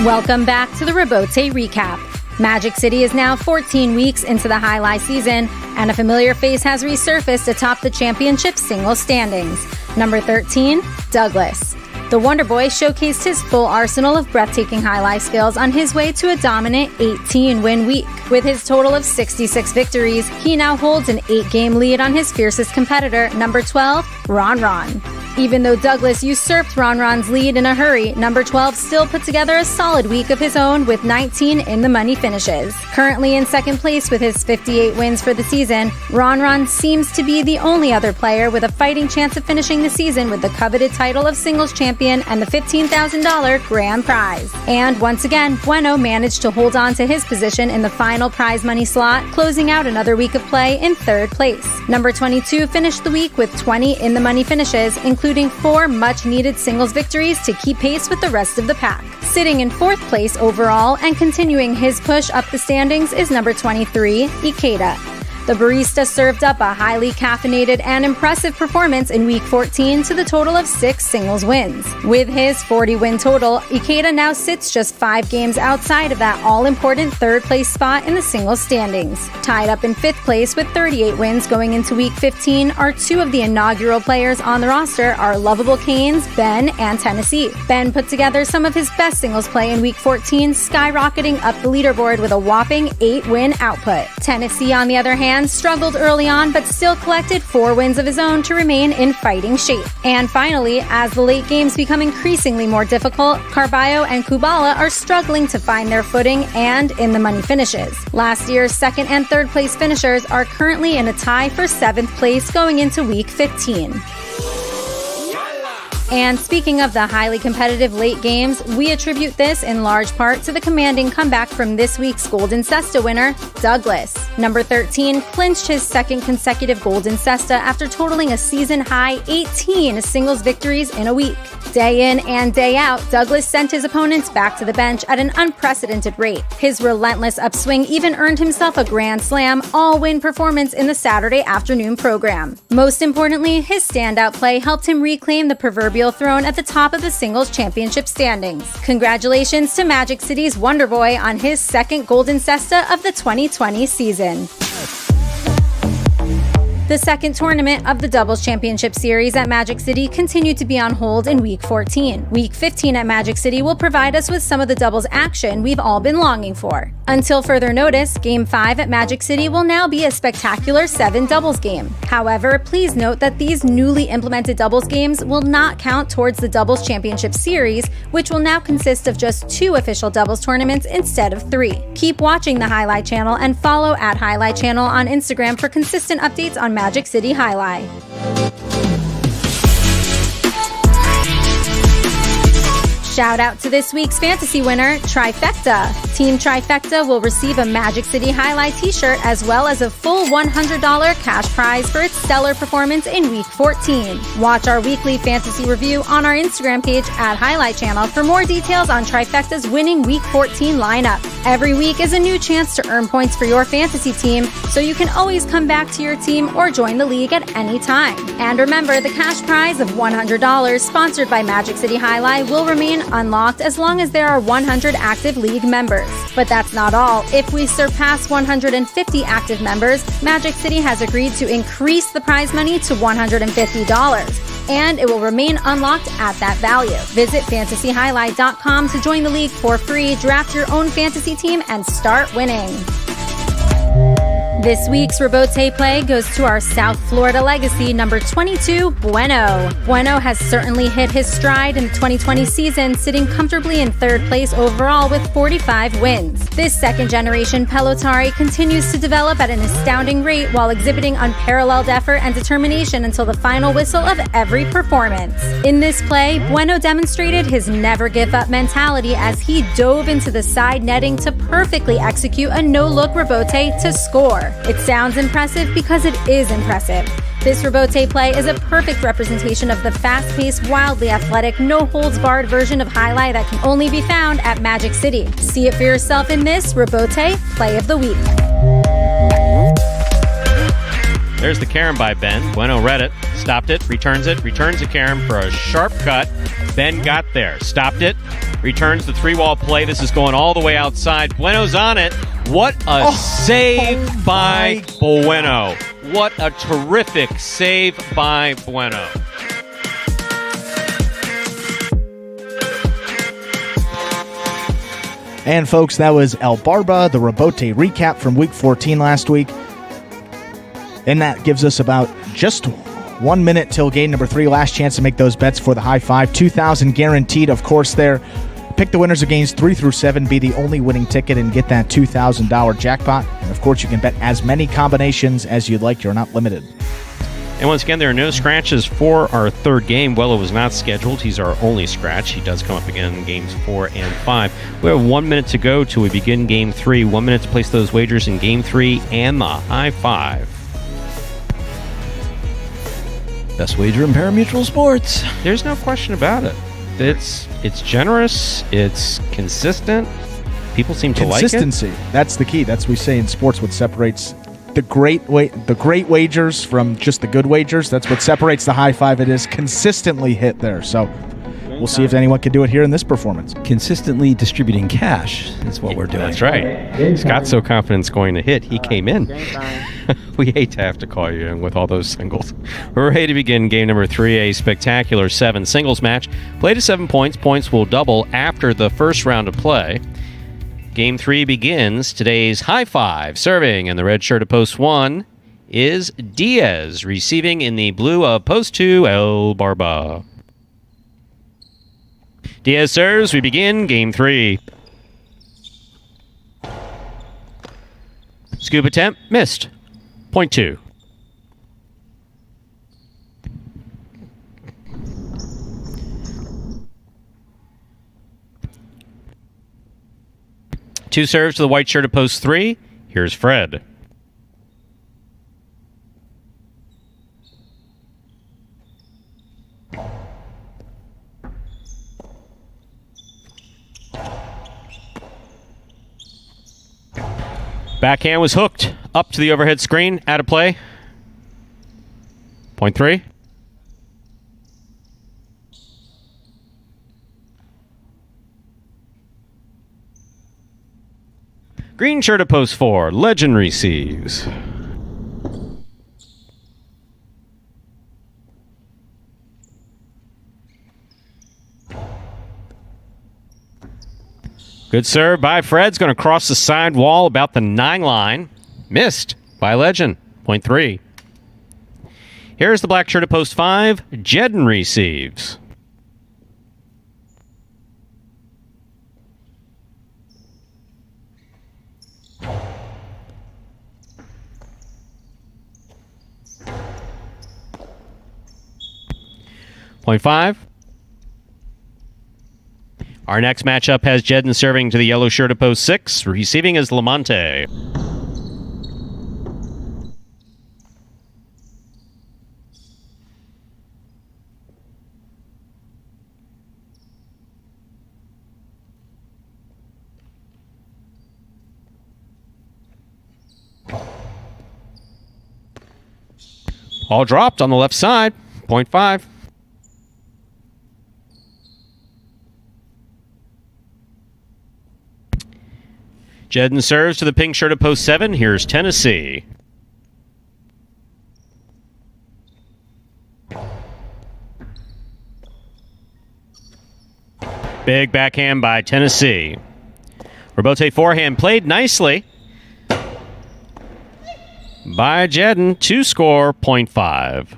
S4: Welcome back to the Rabote Recap. Magic City is now 14 weeks into the Jai-Alai season, and a familiar face has resurfaced atop the championship singles standings. Number 13, Douglas. The Wonder Boy showcased his full arsenal of breathtaking Jai-Alai skills on his way to a dominant 18-win week. With his total of 66 victories, he now holds an 8-game lead on his fiercest competitor, number 12, Ron. Even though Douglas usurped Ron's lead in a hurry, number 12 still put together a solid week of his own with 19 in-the-money finishes. Currently in second place with his 58 wins for the season, Ron seems to be the only other player with a fighting chance of finishing the season with the coveted title of singles champion and the $15,000 grand prize. And once again, Bueno managed to hold on to his position in the final prize money slot, closing out another week of play in third place. Number 22 finished the week with 20 in-the-money finishes, including 4 much-needed singles victories to keep pace with the rest of the pack. Sitting in 4th place overall and continuing his push up the standings is number 23, Ikeda. The barista served up a highly caffeinated and impressive performance in Week 14 to the total of 6 singles wins. With his 40-win total, Ikeda now sits just 5 games outside of that all-important third-place spot in the singles standings. Tied up in 5th place with 38 wins going into Week 15 are 2 of the inaugural players on the roster are lovable Canes, Ben and Tennessee. Ben put together some of his best singles play in Week 14, skyrocketing up the leaderboard with a whopping 8-win output. Tennessee, on the other hand, struggled early on but still collected 4 wins of his own to remain in fighting shape. And finally, as the late games become increasingly more difficult, Carballo and Kubala are struggling to find their footing and in the money finishes. Last year's 2nd and 3rd place finishers are currently in a tie for 7th place going into Week 15. And speaking of the highly competitive late games, we attribute this in large part to the commanding comeback from this week's Golden Cesta winner, Douglas. Number 13 clinched his 2nd consecutive Golden Cesta after totaling a season-high 18 singles victories in a week. Day in and day out, Douglas sent his opponents back to the bench at an unprecedented rate. His relentless upswing even earned himself a Grand Slam all-win performance in the Saturday afternoon program. Most importantly, his standout play helped him reclaim the proverbial throne at the top of the singles championship standings. Congratulations to Magic City's Wonder Boy on his 2nd Golden Cesta of the 2020 season. The 2nd tournament of the Doubles Championship Series at Magic City continued to be on hold in Week 14. Week 15 at Magic City will provide us with some of the doubles action we've all been longing for. Until further notice, Game 5 at Magic City will now be a spectacular 7 doubles game. However, please note that these newly implemented doubles games will not count towards the Doubles Championship Series, which will now consist of just 2 official doubles tournaments instead of 3. Keep watching the Jai-Alai Channel and follow at Jai-Alai Channel on Instagram for consistent updates on Magic City Jai-Alai. Shout out to this week's fantasy winner, Trifecta. Team Trifecta will receive a Magic City Jai-Alai t-shirt as well as a full $100 cash prize for its stellar performance in Week 14. Watch our weekly fantasy review on our Instagram page at Jai-Alai Channel for more details on Trifecta's winning Week 14 lineup. Every week is a new chance to earn points for your fantasy team, so you can always come back to your team or join the league at any time. And remember, the cash prize of $100 sponsored by Magic City Jai-Alai will remain unlocked as long as there are 100 active league members. But that's not all. If we surpass 150 active members, Magic City has agreed to increase the prize money to $150. And it will remain unlocked at that value. Visit fantasyhighlight.com to join the league for free, draft your own fantasy team, and start winning. This week's Rebote play goes to our South Florida legacy, number 22, Bueno. Bueno has certainly hit his stride in the 2020 season, sitting comfortably in 3rd place overall with 45 wins. This second-generation Pelotari continues to develop at an astounding rate while exhibiting unparalleled effort and determination until the final whistle of every performance. In this play, Bueno demonstrated his never-give-up mentality as he dove into the side netting to perfectly execute a no-look Rebote to score. It sounds impressive because it is impressive. This Rebote play is a perfect representation of the fast-paced, wildly athletic, no-holds-barred version of Jai-Alai that can only be found at Magic City. See it for yourself in this Rebote Play of the Week.
S1: There's the carom by Ben. Bueno read it, stopped it, returns the carom for a sharp cut. Ben got there, stopped it, returns the 3-wall play. This is going all the way outside. Bueno's on it. What a save by Bueno. What a terrific save by Bueno.
S2: And folks, that was El Barba, the Rebote recap from Week 14 last week. And that gives us about just 1 minute till game number 3. Last chance to make those bets for the high five. $2,000 guaranteed, of course, there. Pick the winners of games 3 through 7, be the only winning ticket, and get that $2,000 jackpot. And of course, you can bet as many combinations as you'd like. You're not limited.
S1: And once again, there are no scratches for our 3rd game. Wello was not scheduled. He's our only scratch. He does come up again in games 4 and 5. We have 1 minute to go till we begin game 3. 1 minute to place those wagers in game 3 and the high five.
S3: Best wager in parimutuel sports.
S1: There's no question about it. It's generous. It's consistent. People seem to like it.
S2: Consistency. That's the key. That's what we say in sports. What separates the great wagers from just the good wagers. That's what separates the high five. It is consistently hit there. So we'll see if anyone can do it here in this performance.
S3: Consistently distributing cash is what we're doing.
S1: That's right. Scott's so confident it's going to hit, he came in. We hate to have to call you in with all those singles. We're ready to begin game number 3, a spectacular 7 singles match. Play to 7 points. Points will double after the first round of play. Game 3 begins. Today's high five. Serving in the red shirt of post 1 is Diaz. Receiving in the blue of post 2, El Barba. Diaz serves. We begin game 3. Scoop attempt. Missed. Point 2. Two serves to the white shirt of post 3. Here's Fred. Backhand was hooked up to the overhead screen. Out of play. Point 3. Green shirt of post 4. Legend receives. Good serve by Fred's going to cross the side wall about the 9 line. Missed by Legend. Point 3. Here's the black shirt of post 5. Jedden receives. Point 5. Our next matchup has Jedden serving to the yellow shirt of post 6. Receiving is Lamonte. All dropped on the left side. Point 5. Jedden serves to the pink shirt of post 7. Here's Tennessee. Big backhand by Tennessee. Robote forehand played nicely by Jedden to score point 5.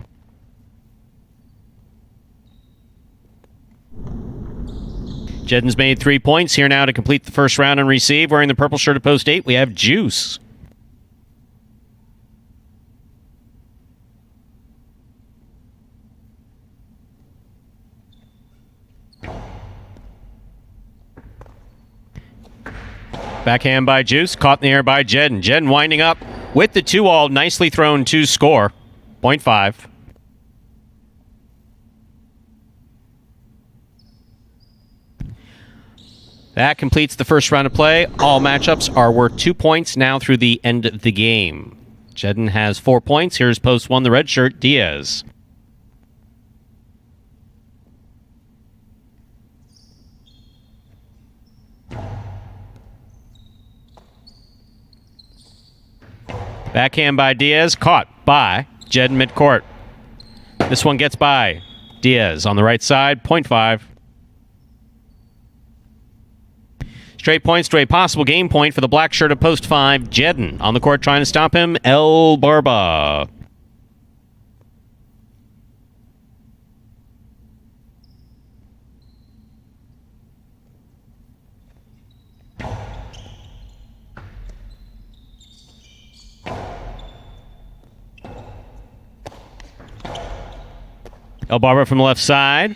S1: Jedden's made 3 points here now to complete the first round and receive. Wearing the purple shirt of post 8, we have Juice. Backhand by Juice, caught in the air by Jedden. Jedden winding up with the 2-all, nicely thrown to score. Point 5. That completes the first round of play. All matchups are worth 2 points now through the end of the game. Jedden has 4 points. Here's post 1, the red shirt, Diaz. Backhand by Diaz, caught by Jedden midcourt. This one gets by Diaz on the right side, point 5. Straight points to a possible game point for the black shirt of post 5, Jedden. On the court trying to stop him, El Barba. El Barba from the left side.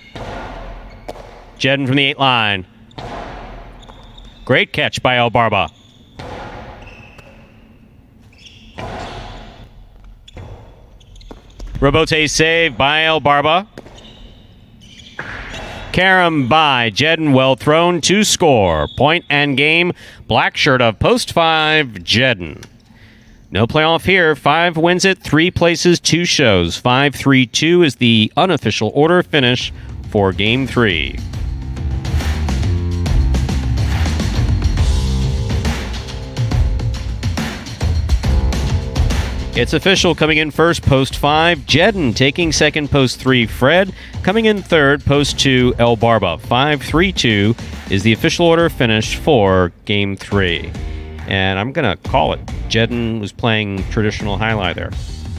S1: Jedden from the 8 line. Great catch by El Barba. Robote save by El Barba. Carom by Jedden, well thrown to score. Point and game. Black shirt of post 5, Jedden. No playoff here. 5 wins it, 3 places, 2 shows. 5-3-2 is the unofficial order finish for Game 3. It's official. Coming in first, post 5, Jedden. Taking second, post 3, Fred. Coming in third, post 2, El Barba. 5-3-2 is the official order finish for Game 3. And I'm going to call it. Jedden was playing traditional highlight there.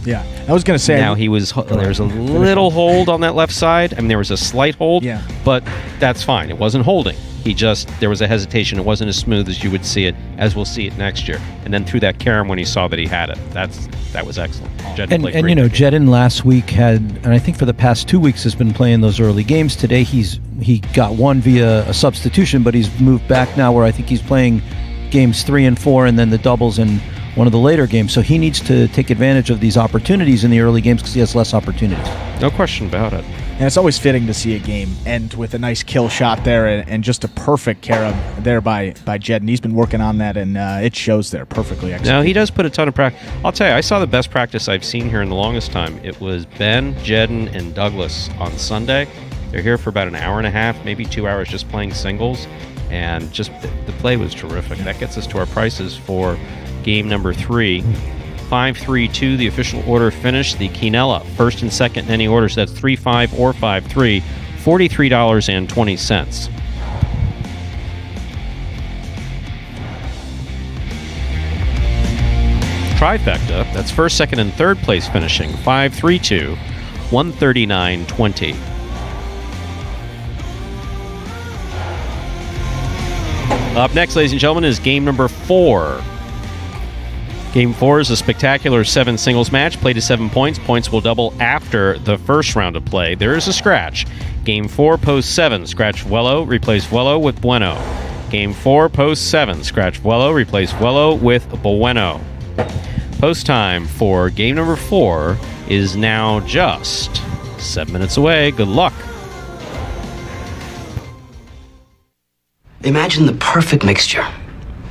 S2: Yeah, I was going to say...
S1: Now, there was a little hold on that left side. I mean, there was a slight hold, but that's fine. It wasn't holding. There was a hesitation. It wasn't as smooth as you would see it, as we'll see it next year. And then threw that carom when he saw that he had it. That was excellent. Jedden played great.
S3: Jedden last week and I think for the past 2 weeks has been playing those early games. Today he got one via a substitution, but he's moved back now where I think he's playing games 3 and 4 and then the doubles in one of the later games. So he needs to take advantage of these opportunities in the early games because he has less opportunities.
S1: No question about it.
S2: And it's always fitting to see a game end with a nice kill shot there and just a perfect carom there by Jedden. He's been working on that, and it shows there perfectly.
S1: No, he does put a ton of practice. I'll tell you, I saw the best practice I've seen here in the longest time. It was Ben, Jedden, and Douglas on Sunday. They're here for about an hour and a half, maybe 2 hours, just playing singles, and just the play was terrific. That gets us to our prices for game number 3. 5-3-2, the official order finish. The Quinella, first and second in any order, so that's 3-5 or 5-3, $43.20. Trifecta, that's first, second, and third place finishing. 5-3-2, $139.20. Up next, ladies and gentlemen, is game number 4. Game 4 is a spectacular 7 singles match, played to 7 points. Points will double after the first round of play. There is a scratch. Game 4, post 7, scratch Vuelo, replace Vuelo with Bueno. Game 4, post 7, scratch Vuelo, replace Vuelo with Bueno. Post time for game number 4 is now just 7 minutes away. Good luck.
S6: Imagine the perfect mixture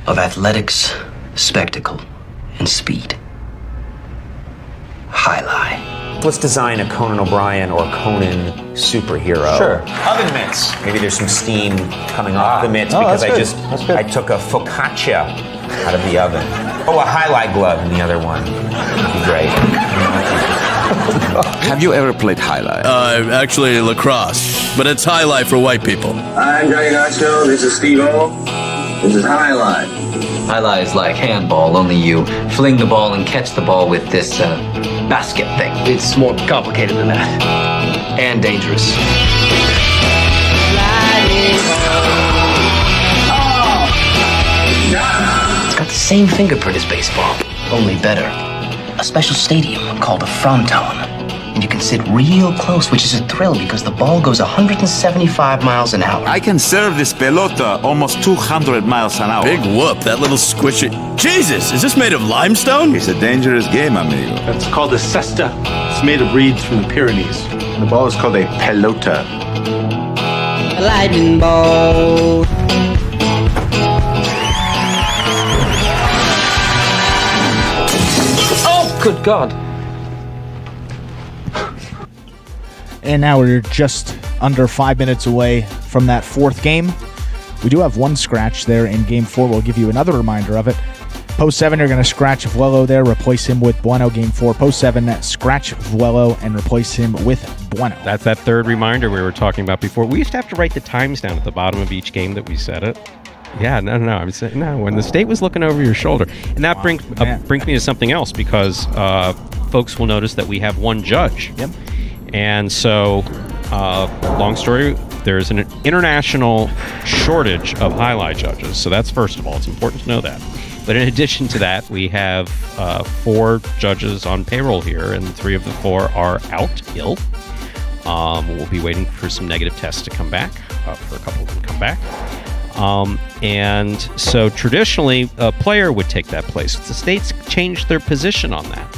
S6: of athletics, spectacle, and speed. Jai-Alai.
S7: Let's design a Conan O'Brien or Conan superhero.
S5: Sure.
S7: Oven mitts. Maybe there's some steam coming off the mitts because I took a focaccia out of the oven. Oh, a highlight glove in the other one. That'd be great.
S8: Have you ever played Jai-Alai?
S9: Actually lacrosse, but it's Jai-Alai for white people.
S10: I'm Johnny Nacho, this is Steve-O, this is Jai-Alai.
S6: Jai-Alai is like handball, only you fling the ball and catch the ball with this basket thing. It's more complicated than that. And dangerous. It's got the same fingerprint as baseball, only better. A special stadium called a fronton. And you can sit real close, which is a thrill because the ball goes 175 miles an hour.
S8: I can serve this pelota almost 200 miles an hour.
S9: Big whoop, that little squishy. Jesus, is this made of limestone?
S8: It's a dangerous game, amigo.
S11: It's called a cesta. It's made of reeds from the Pyrenees. And the ball is called a pelota.
S12: A lightning ball.
S6: Oh, good God.
S2: And now we're just under 5 minutes away from that 4th game. We do have one scratch there in Game 4. We'll give you another reminder of it. Post 7, you're going to scratch Vuelo there, replace him with Bueno. Game 4, post 7, scratch Vuelo and replace him with Bueno.
S1: That's that third reminder we were talking about before. We used to have to write the times down at the bottom of each game that we said it. Yeah, no. I'm saying no. When the state was looking over your shoulder, and that brings me to something else because folks will notice that we have one judge.
S2: Yep.
S1: And so, long story, there's an international shortage of Jai-Alai judges. So that's first of all, it's important to know that. But in addition to that, we have 4 judges on payroll here, and 3 of the 4 are out ill. We'll be waiting for some negative tests to come back, for a couple of them to come back. And so traditionally, a player would take that place. The states changed their position on that.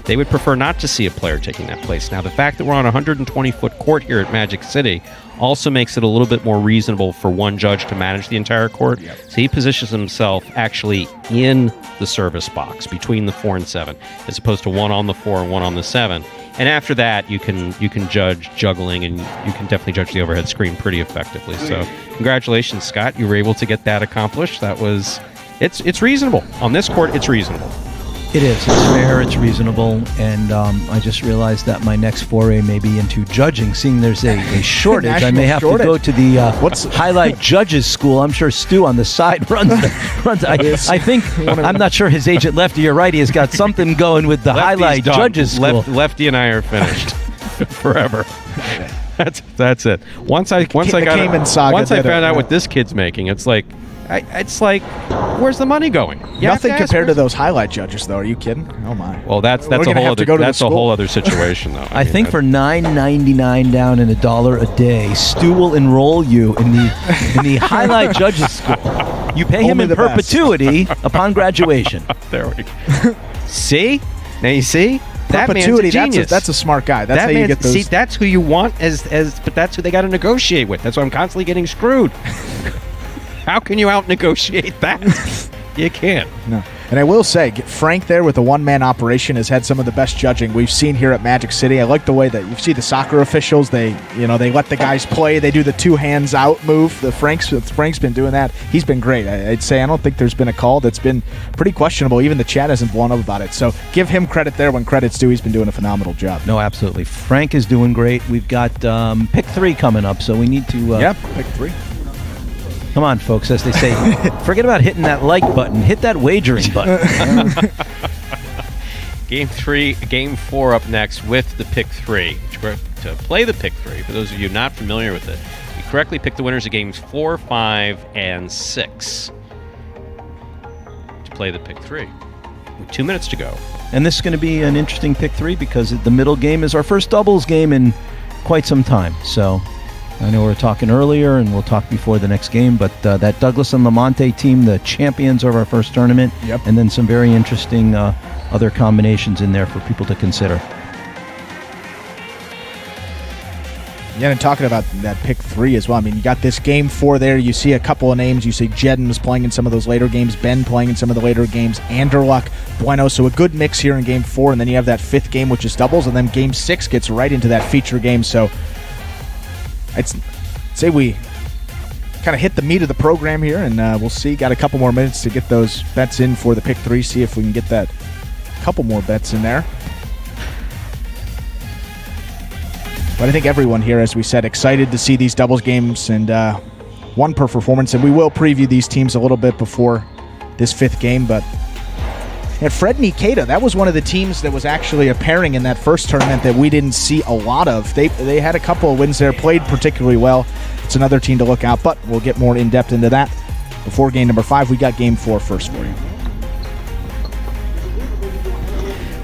S1: They would prefer not to see a player taking that place. Now, the fact that we're on a 120-foot court here at Magic City also makes it a little bit more reasonable for one judge to manage the entire court.
S2: Yep.
S1: So he positions himself actually in the service box between the 4 and 7, as opposed to one on the 4 and one on the 7. And after that, you can judge juggling, and you can definitely judge the overhead screen pretty effectively. So congratulations, Scott. You were able to get that accomplished. It's reasonable. On this court, it's reasonable.
S3: It is. It's fair. It's reasonable. And I just realized that my next foray may be into judging. Seeing there's a shortage, I may have to go to the highlight judges school. I'm sure Stu on the side runs. I think, I'm not sure his agent, lefty or righty, has got something going with the highlight judges school.
S1: Lefty and I are finished forever. That's it. Once I found out what this kid's making, it's like, where's the money going?
S2: Nothing compared to those highlight judges, though. Are you kidding? Oh my!
S1: Well, that's a whole other situation, though.
S3: I think for $9.99 down and $1 a day, Stu will enroll you in the highlight judges school. You pay him in perpetuity upon graduation.
S1: There we go. See? Now you see. That man's a genius.
S2: That's a smart guy. That's how you get those.
S1: See, that's who you want but that's who they got to negotiate with. That's why I'm constantly getting screwed. How can you out-negotiate that? You can't.
S2: No. And I will say, Frank there with the one-man operation has had some of the best judging we've seen here at Magic City. I like the way that you see the soccer officials. They let the guys play. They do the two hands out move. Frank's been doing that. He's been great. I'd say I don't think there's been a call that's been pretty questionable. Even the chat hasn't blown up about it. So give him credit there when credit's due. He's been doing a phenomenal job.
S3: No, absolutely. Frank is doing great. We've got pick 3 coming up, so we need to...
S2: pick 3.
S3: Come on, folks, as they say, forget about hitting that like button. Hit that wagering button.
S1: Game 4 up next with the pick 3. To play the pick 3, for those of you not familiar with it, you correctly pick the winners of games 4, 5, and 6 to play the pick 3. With 2 minutes to go.
S3: And this is going to be an interesting pick 3 because the middle game is our first doubles game in quite some time. So... I know we were talking earlier, and we'll talk before the next game, but that Douglas and Lamonte team, the champions of our first tournament, and then some very interesting other combinations in there for people to consider.
S2: Yeah, and talking about that pick 3 as well. I mean, you got this game 4 there. You see a couple of names. You see Jedden was playing in some of those later games, Ben playing in some of the later games, Anderluck, Bueno. So a good mix here in game 4, and then you have that 5th game, which is doubles, and then game 6 gets right into that feature game. So I'd say we kind of hit the meat of the program here, and we'll see. Got a couple more minutes to get those bets in for the pick 3, see if we can get that couple more bets in there. But I think everyone here, as we said, excited to see these doubles games and one per performance, and we will preview these teams a little bit before this 5th game, but and Fred and Ikeda, that was one of the teams that was actually a pairing in that first tournament that we didn't see a lot of. They had a couple of wins there, played particularly well. It's another team to look out, but we'll get more in-depth into that. Before game number 5, we got game 4 first for you.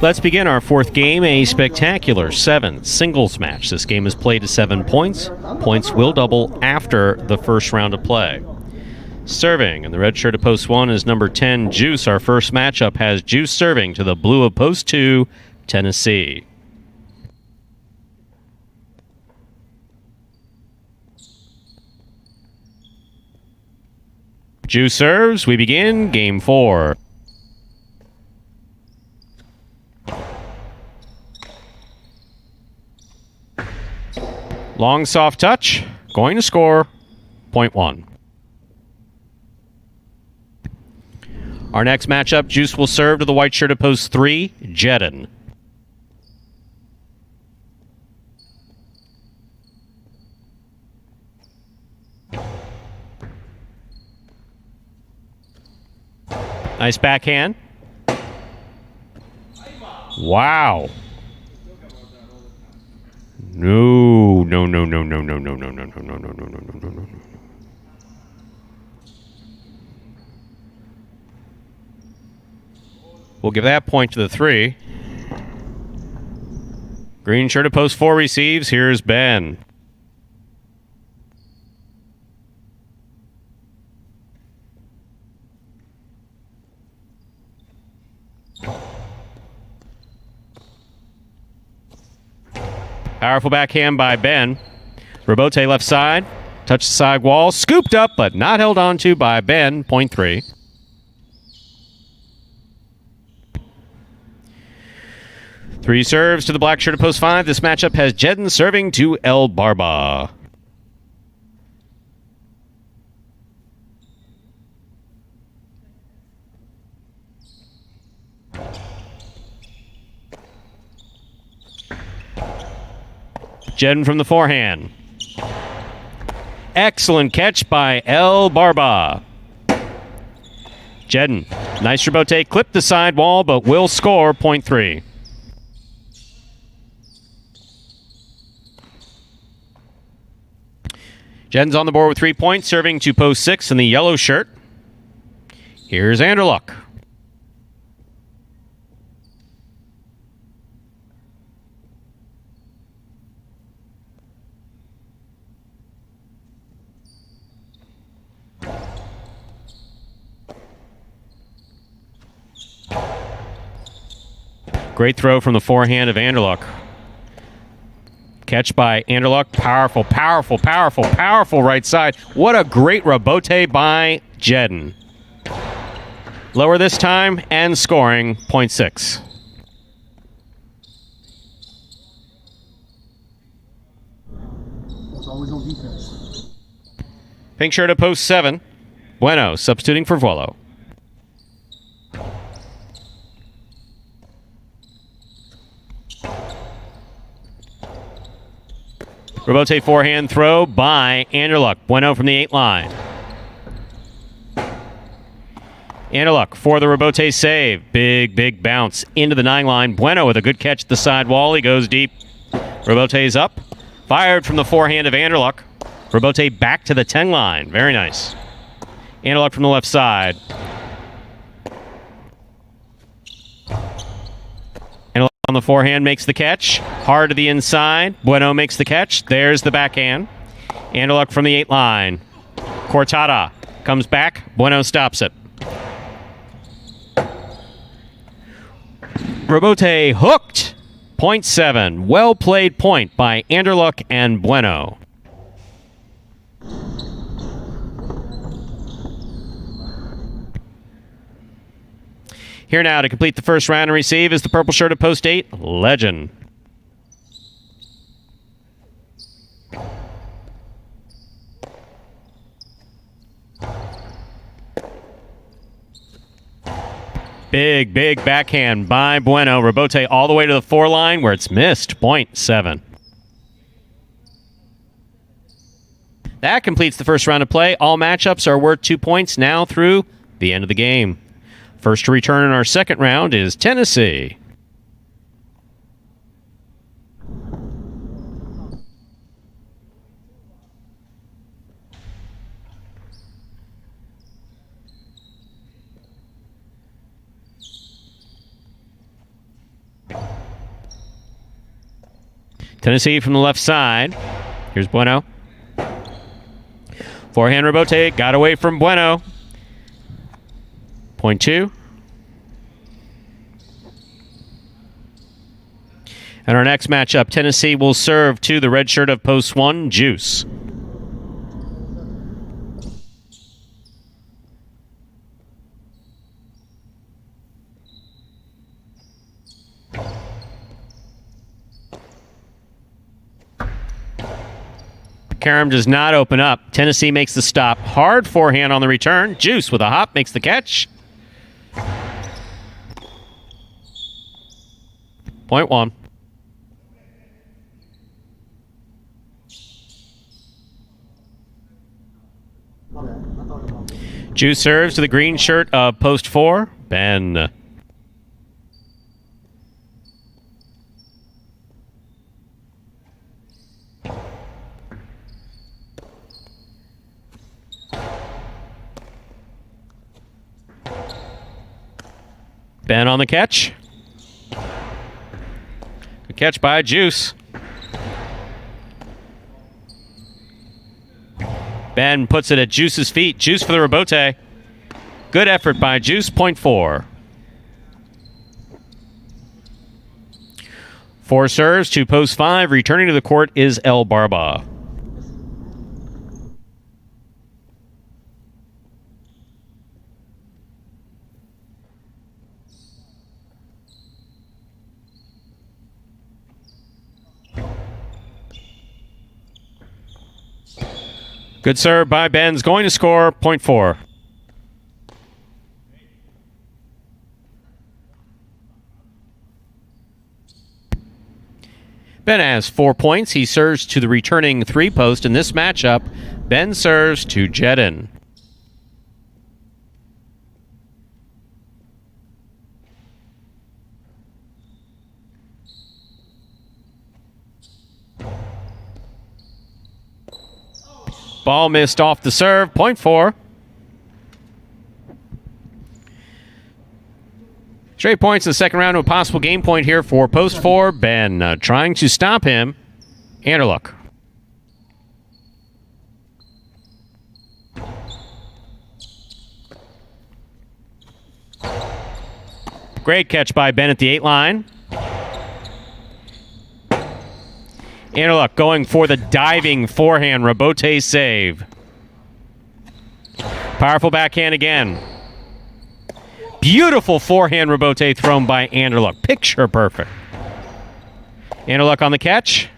S1: Let's begin our 4th game, a spectacular 7 singles match. This game is played to 7 points. Points will double after the first round of play. Serving in the red shirt of post 1 is number 10, Juice. Our first matchup has Juice serving to the blue of post 2, Tennessee. Juice serves. We begin game 4. Long soft touch. Going to score. Point 1. Our next matchup, Juice will serve to the white shirt of post 3, Jedden. Nice backhand. Wow. No. We'll give that point to the 3. Green shirt of post 4 receives. Here's Ben. Powerful backhand by Ben. Robote left side. Touch the side wall. Scooped up, but not held on to by Ben. Point 3. Three serves to the black shirt at post 5. This matchup has Jedden serving to El Barba. Jedden from the forehand. Excellent catch by El Barba. Jedden, nice rebote, clipped the sidewall, but will score. Point 3. Jedden's on the board with 3 points, serving to post 6 in the yellow shirt. Here's Anderluck. Great throw from the forehand of Anderluck. Catch by Anderluck. Powerful, powerful, powerful, powerful right side. What a great rebote by Jedden. Lower this time and scoring. Point 6.
S13: It's always on defense.
S1: Pink shirt at post 7. Bueno substituting for Vuolo. Rebote forehand throw by Anderluck. Bueno from the 8 line. Anderluck for the rebote save. Big, big bounce into the 9 line. Bueno with a good catch at the side wall. He goes deep. Rebote's up. Fired from the forehand of Anderluck. Rebote back to the 10 line. Very nice. Anderluck from the left side. Anderluck on the forehand makes the catch. Hard to the inside. Bueno makes the catch. There's the backhand. Anderluck from the 8 line. Cortada comes back. Bueno stops it. Rebote hooked. Point 7. Well played point by Anderluck and Bueno. Here now to complete the first round and receive is the purple shirt at post 8, Legend. Big, big backhand by Bueno. Rebote all the way to the 4 line where it's missed. Point 7. That completes the first round of play. All matchups are worth 2 points now through the end of the game. First to return in our second round is Tennessee. Tennessee from the left side. Here's Bueno. Forehand rebote, got away from Bueno. Point 2. And our next matchup, Tennessee will serve to the red shirt of post 1, Juice. Karam does not open up. Tennessee makes the stop. Hard forehand on the return. Juice with a hop makes the catch. Point 1. Juice serves to the green shirt of post 4, Ben. Ben on the catch. Good catch by Juice. Ben puts it at Juice's feet. Juice for the rebote. Good effort by Juice. Point 4. 4 serves to post 5. Returning to the court is El Barba. Good serve by Ben's going to score, point 4. Ben has 4 points. He serves to the returning 3 post in this matchup. Ben serves to Jedin. Ball missed off the serve, point 4. Straight points in the second round to a possible game point here for post 4. Ben trying to stop him. Anderluck. Great catch by Ben at the 8 line. Anderluck going for the diving forehand rebote save. Powerful backhand again. Beautiful forehand rebote thrown by Anderluck. Picture perfect. Anderluck on the catch.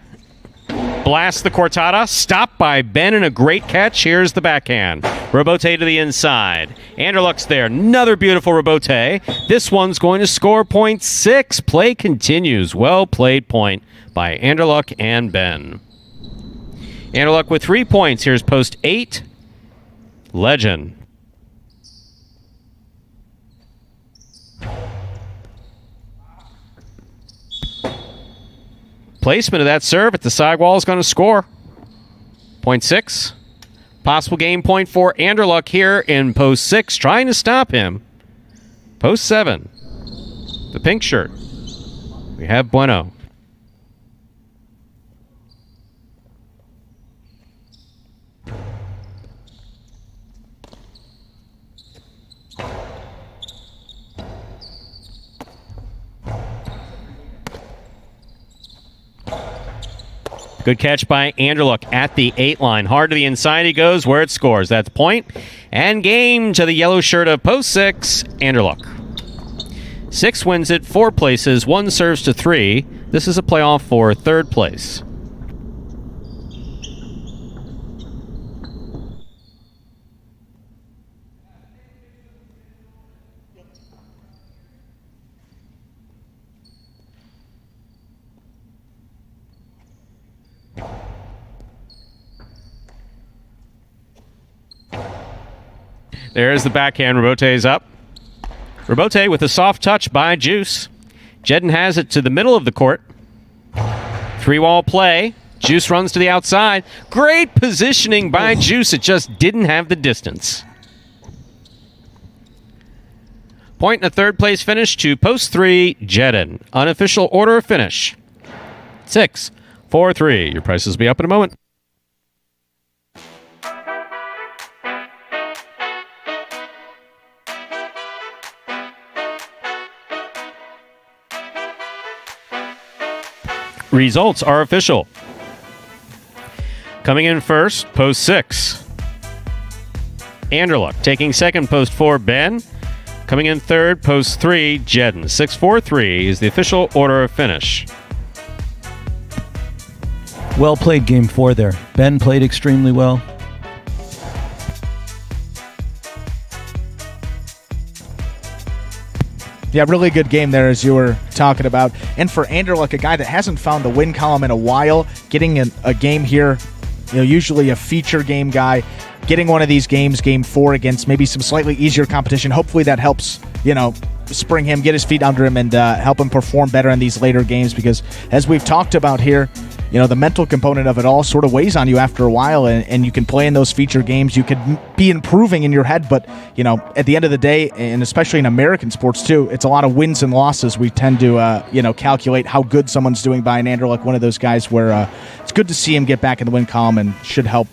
S1: Blasts the cortada. Stopped by Ben and a great catch. Here's the backhand. Rebote to the inside. Anderluck's there. Another beautiful rebote. This one's going to score point 6. Play continues. Well played point by Anderluck and Ben. Anderluck with 3 points. Here's post 8. Legend. Placement of that serve at the sidewall is going to score. Point 6. Possible game point for Anderluck here in post 6, trying to stop him. Post 7. The pink shirt. We have Bueno. Good catch by Anderluck at the 8 line. Hard to the inside he goes where it scores. That's point. And game to the yellow shirt of post 6, Anderluck. 6 wins it, 4 places, 1 serves to 3. This is a playoff for 3rd place. There's the backhand. Rebote's up. Rebote with a soft touch by Juice. Jedin has it to the middle of the court. 3-wall play. Juice runs to the outside. Great positioning by Juice. It just didn't have the distance. Point and a 3rd place finish to post 3, Jedin. Unofficial order of finish. 6, 4, 3. Your prices will be up in a moment. Results are official. Coming in first, post 6. Anderluck. Taking second, post 4, Ben. Coming in third, post 3, Jedin. 6-4-3 is the official order of finish.
S3: Well played game 4 there. Ben played extremely well.
S2: Yeah, really good game there, as you were talking about. And for Anderluck, a guy that hasn't found the win column in a while, getting a game here, usually a feature game guy, getting one of these games, game 4, against maybe some slightly easier competition. Hopefully that helps, spring him, get his feet under him, and help him perform better in these later games, because as we've talked about here, the mental component of it all sort of weighs on you after a while, and you can play in those feature games. You could be improving in your head, but, at the end of the day, and especially in American sports too, it's a lot of wins and losses. We tend to, calculate how good someone's doing by an Anderluck, one of those guys where it's good to see him get back in the win column and should help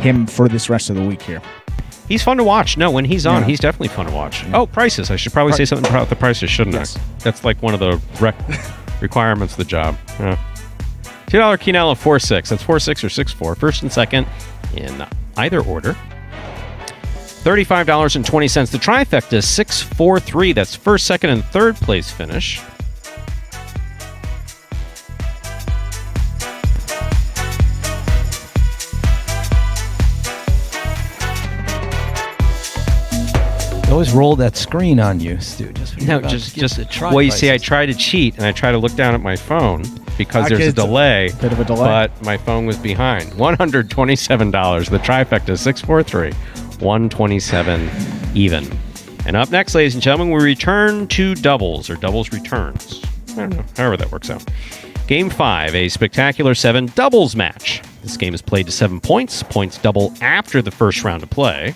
S2: him for this rest of the week here.
S1: He's fun to watch. No, when he's on, he's definitely fun to watch. Oh, prices. I should probably say something about the prices, shouldn't I? That's like one of the requirements of the job. Yeah. $2 Quinella 4-6. That's 4-6 or 6-4. First and second in either order. $35.20. The trifecta is 6-4-3. That's first, second, and third place finish.
S3: always roll that screen on you, Stu.
S1: Well, you see, I try to cheat, and I try to look down at my phone because there's a delay.
S2: Bit of a delay.
S1: But my phone was behind. $127. The trifecta, 643. 127 even. And up next, ladies and gentlemen, we return to doubles, or doubles returns. I don't know, however that works out. Game 5, a spectacular 7 doubles match. This game is played to 7 points. Points double after the first round of play.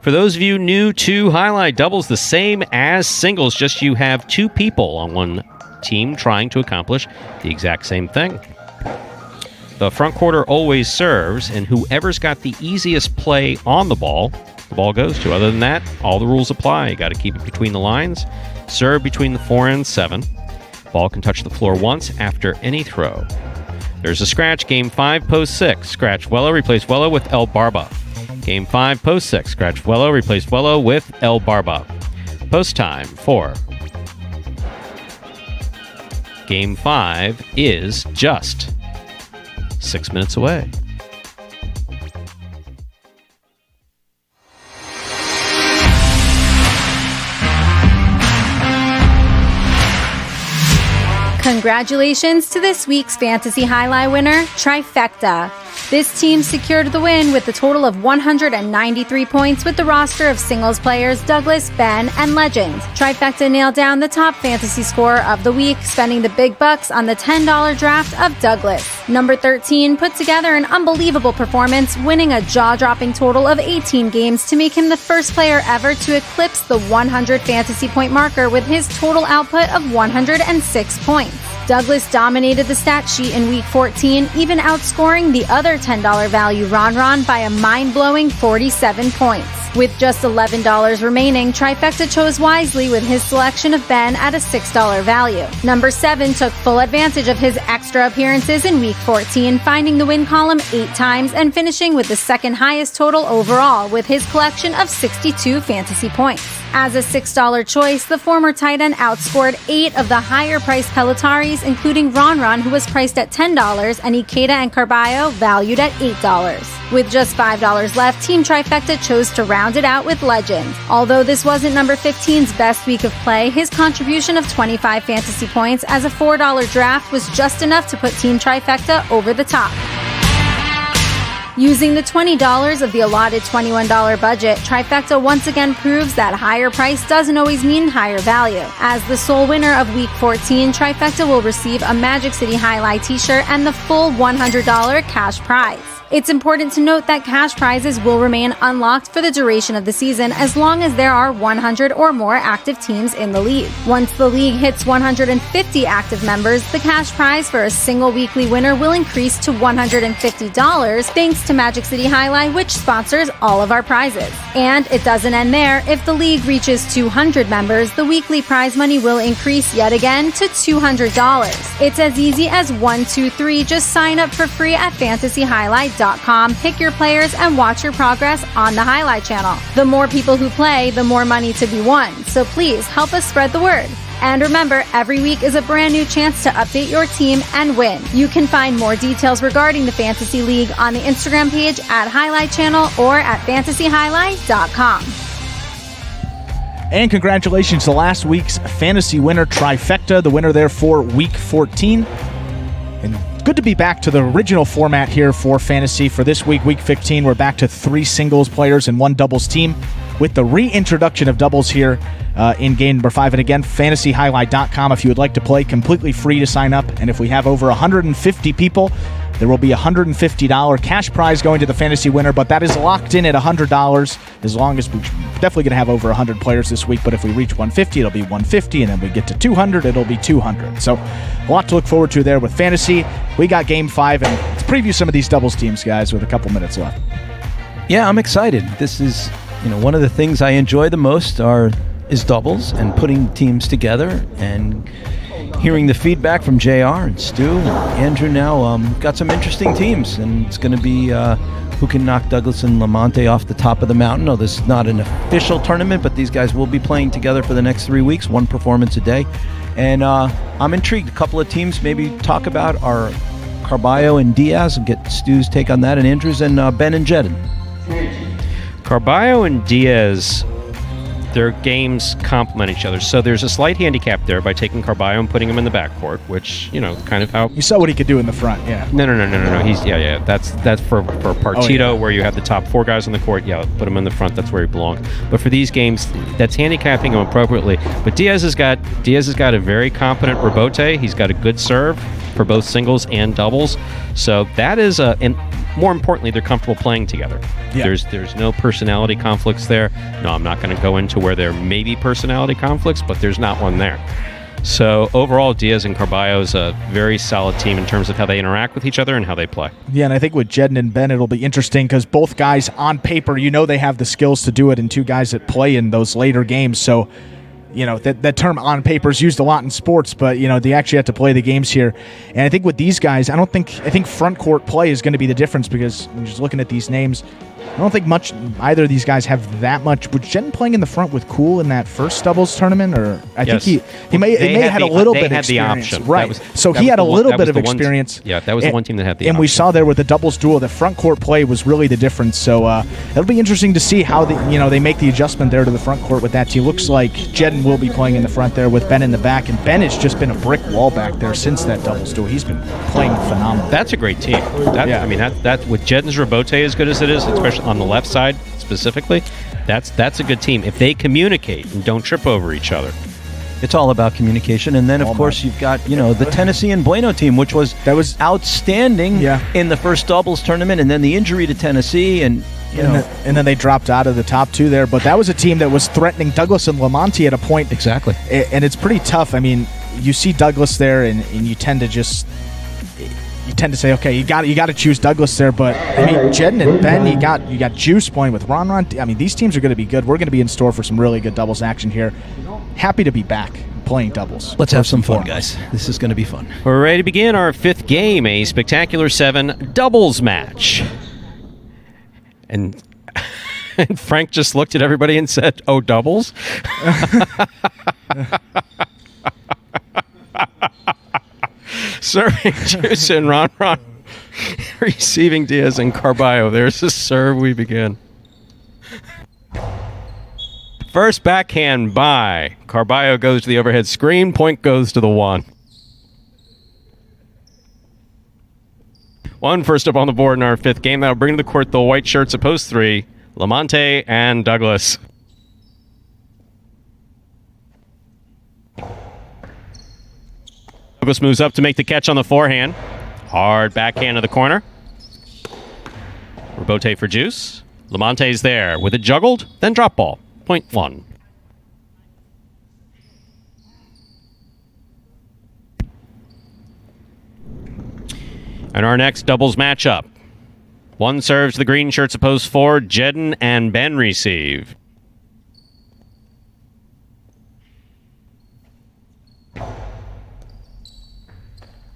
S1: For those of you new to Highlight, doubles the same as singles, just you have 2 people on one team trying to accomplish the exact same thing. The front quarter always serves, and whoever's got the easiest play on the ball goes to. Other than that, all the rules apply. You got to keep it between the lines, serve between the 4 and 7. Ball can touch the floor once after any throw. There's a scratch. Game 5, post 6. Scratch Wello, replace Wello with El Barba. Game 5, post 6. Scratch Wello, replace Wello with El Barba. Post time 4. Game 5 is just 6 minutes away.
S4: Congratulations to this week's Fantasy Highlight winner, Trifecta. This team secured the win with a total of 193 points with the roster of singles players Douglas, Ben, and Legend. Trifecta nailed down the top fantasy scorer of the week, spending the big bucks on the $10 draft of Douglas. Number 13 put together an unbelievable performance, winning a jaw-dropping total of 18 games to make him the first player ever to eclipse the 100 fantasy point marker with his total output of 106 points. Douglas dominated the stat sheet in Week 14, even outscoring the other $10 value Ron by a mind-blowing 47 points. With just $11 remaining, Trifecta chose wisely with his selection of Ben at a $6 value. Number 7 took full advantage of his extra appearances in Week 14, finding the win column 8 times and finishing with the second highest total overall with his collection of 62 fantasy points. As a $6 choice, the former tight end outscored 8 of the higher-priced Pelotari's, including Ron, who was priced at $10, and Ikeda and Carballo, valued at $8. With just $5 left, Team Trifecta chose to round it out with Legend. Although this wasn't number 15's best week of play, his contribution of 25 fantasy points as a $4 draft was just enough to put Team Trifecta over the top. Using the $20 of the allotted $21 budget, Trifecta once again proves that higher price doesn't always mean higher value. As the sole winner of Week 14, Trifecta will receive a Magic City Jai-Alai t-shirt and the full $100 cash prize. It's important to note that cash prizes will remain unlocked for the duration of the season as long as there are 100 or more active teams in the league. Once the league hits 150 active members, the cash prize for a single weekly winner will increase to $150 thanks to Magic City Jai-Alai, which sponsors all of our prizes. And it doesn't end there. If the league reaches 200 members, the weekly prize money will increase yet again to $200. It's as easy as 1, 2, 3. Just sign up for free at fantasyhighlight.com. Pick your players and watch your progress on the Highlight Channel. The more people who play, the more money to be won. So please help us spread the word. And remember, every week is a brand new chance to update your team and win. You can find more details regarding the Fantasy League on the Instagram page at Highlight Channel or at fantasyhighlight.com.
S2: And congratulations to last week's fantasy winner, Trifecta, the winner there for Week 14. And good to be back to the original format here for fantasy. For this week, Week 15, we're back to 3 singles players and 1 doubles team with the reintroduction of doubles here in game number 5. And again, fantasyhighlight.com if you would like to play, completely free to sign up. And if we have over 150 people, there will be a $150 cash prize going to the fantasy winner, but that is locked in at $100 as long as we're definitely going to have over 100 players this week. But if we reach 150, it'll be 150, and then we get to 200, it'll be 200. So a lot to look forward to there with fantasy. We got game 5, and let's preview some of these doubles teams, guys, with a couple minutes left.
S3: Yeah, I'm excited. This is, one of the things I enjoy the most is doubles and putting teams together and hearing the feedback from JR and Stu and Andrew now. Got some interesting teams, and it's going to be who can knock Douglas and Lamonte off the top of the mountain. No, this is not an official tournament, but these guys will be playing together for the next 3 weeks, 1 performance a day. And I'm intrigued. A couple of teams maybe talk about are Carballo and Diaz, and get Stu's take on that, and Andrews and Ben and Jedin.
S1: Carballo and Diaz, their games complement each other. So there's a slight handicap there by taking Carballo and putting him in the backcourt, which, kind of how...
S2: You saw what he could do in the front, yeah.
S1: No. He's That's for Partido, where you have the top 4 guys on the court. Yeah, put him in the front. That's where he belongs. But for these games, that's handicapping him appropriately. But Diaz has got a very competent rebote. He's got a good serve for both singles and doubles. So that is and more importantly, they're comfortable playing together. Yeah. There's no personality conflicts there. No, I'm not going to go into where there may be personality conflicts, but there's not one there. So overall, Diaz and Carballo is a very solid team in terms of how they interact with each other and how they play. Yeah,
S2: and I think with Jedden and Ben, it'll be interesting because both guys on paper, they have the skills to do it, and 2 guys that play in those later games. So, that term on paper is used a lot in sports, but, they actually have to play the games here. And I think with these guys, I think front court play is going to be the difference because just looking at these names, I don't think either of these guys have that much. Was Jen playing in the front with Cool in that first doubles tournament? Or I think he may have had a little bit of experience.
S1: The option.
S2: Right. He had a little bit of experience.
S1: That was the one team that had the option.
S2: And we saw there with the doubles duel, the front court play was really the difference. So it'll be interesting to see how they make the adjustment there to the front court with that team. Looks like Jedden will be playing in the front there with Ben in the back. And Ben has just been a brick wall back there since that doubles duel. He's been playing phenomenal.
S1: That's a great team. That with Jedden's rebote as good as it is, especially on the left side specifically, that's a good team if they communicate and don't trip over each other.
S3: It's all about communication. And then of course you've got the Tennessee and Bueno team, which was outstanding in the first doubles tournament, and then the injury to Tennessee and
S2: then they dropped out of the top 2 there. But that was a team that was threatening Douglas and Lamonti at a point.
S3: Exactly.
S2: And it's pretty tough. I mean, you see Douglas there and you tend to say, okay, you got to choose Douglas there, but I mean, Jedden and Ben, you got Juice playing with Ron. I mean, these teams are going to be good. We're going to be in store for some really good doubles action here. Happy to be back playing doubles.
S3: Let's have some fun, guys. This is going to be fun.
S1: We're ready to begin our 5th game, a spectacular 7 doubles match. And Frank just looked at everybody and said, "Oh, doubles." Serving Juice and Ron. Receiving Diaz and Carballo. There's the serve. We begin. First backhand by Carballo goes to the overhead screen. Point goes to the 1. 1 first up on the board in our 5th game. That'll bring to the court the white shirts of post 3, Lamonte and Douglas. Douglas moves up to make the catch on the forehand. Hard backhand to the corner. Rebote for Juice. Lamonte's there with it juggled, then drop ball. Point 1. And our next doubles matchup. 1 serves the green shirts opposed 4. Jedden and Ben receive.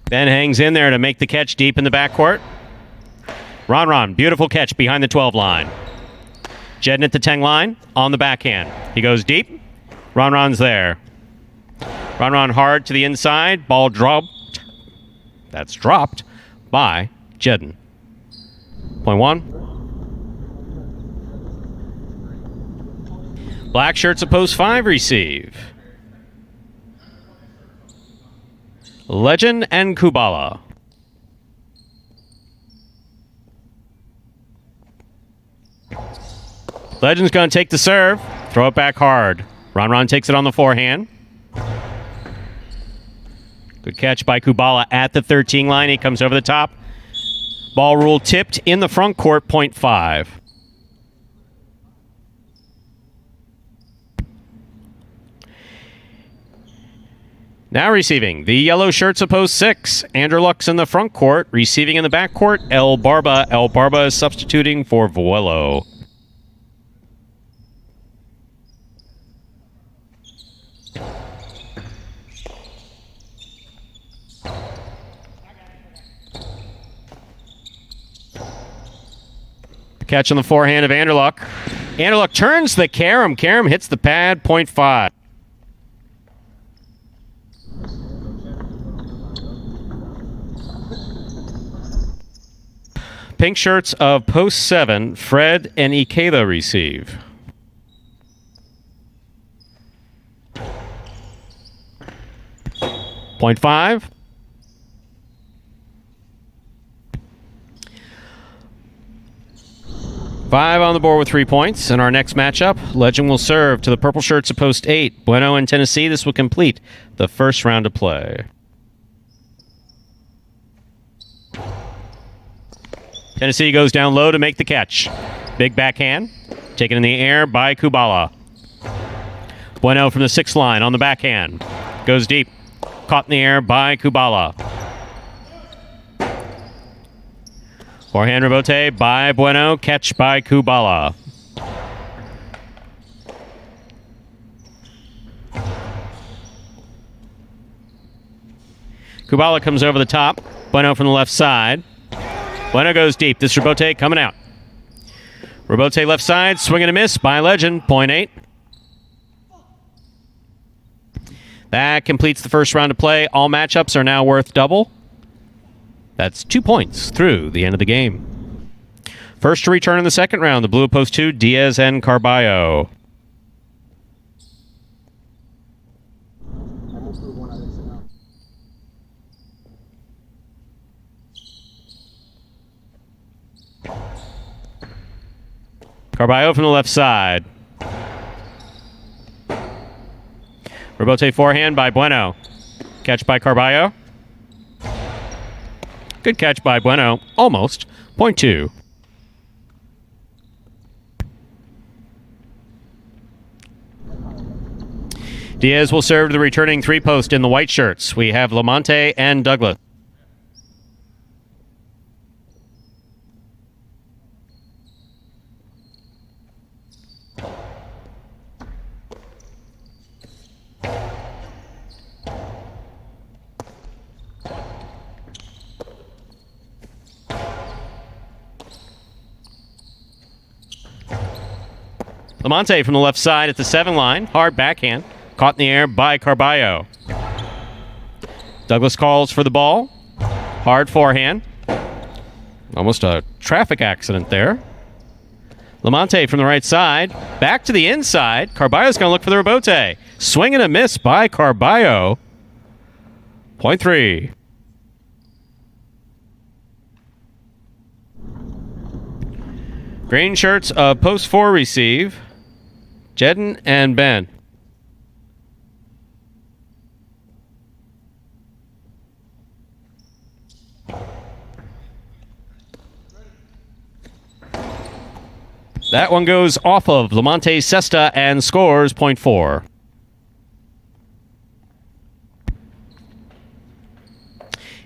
S1: Ben hangs in there to make the catch deep in the backcourt. Ron, beautiful catch behind the 12 line. Jedden at the 10 line on the backhand. He goes deep. Ron's there. Ron hard to the inside. Ball dropped. That's dropped by Jedden. Point 1. Black shirts opposed 5 receive. Legend and Kubala. Legend's going to take the serve. Throw it back hard. Ron takes it on the forehand. Good catch by Kubala at the 13 line. He comes over the top. Ball rule tipped in the front court, point 5. Now receiving the yellow shirts of post 6. Andrew Lux in the front court. Receiving in the back court, El Barba. El Barba is substituting for Vuelo. Catch on the forehand of Anderluck. Anderluck turns the carom. Carom hits the pad, point 5. pink shirts of post 7, Fred and Ikeda receive. Point 5. Five on the board with 3 points. In our next matchup, Legend will serve to the purple shirts of post 8. Bueno and Tennessee. This will complete the first round of play. Tennessee goes down low to make the catch. Big backhand. Taken in the air by Kubala. Bueno from the 6th line on the backhand. Goes deep. Caught in the air by Kubala. Forehand rebote by Bueno. Catch by Kubala. Kubala comes over the top. Bueno from the left side. Bueno goes deep. This rebote coming out. Rebote left side. Swing and a miss by Legend. Point 8. That completes the first round of play. All matchups are now worth double. That's 2 points through the end of the game. First to return in the second round, the blue of post 2, Diaz and Carballo. Carballo from the left side. Rebote forehand by Bueno. Catch by Carballo. Good catch by Bueno. Almost. Point 2. Diaz will serve to the returning 3-post in the white shirts. We have Lamonte and Douglas. Lamonte from the left side at the 7 line. Hard backhand. Caught in the air by Carballo. Douglas calls for the ball. Hard forehand. Almost a traffic accident there. Lamonte from the right side. Back to the inside. Carballo's going to look for the rebote. Swing and a miss by Carballo. Point 3. Green shirts of post 4 receive. Jedden and Ben. That one goes off of Lamonte's cesta and scores point 4.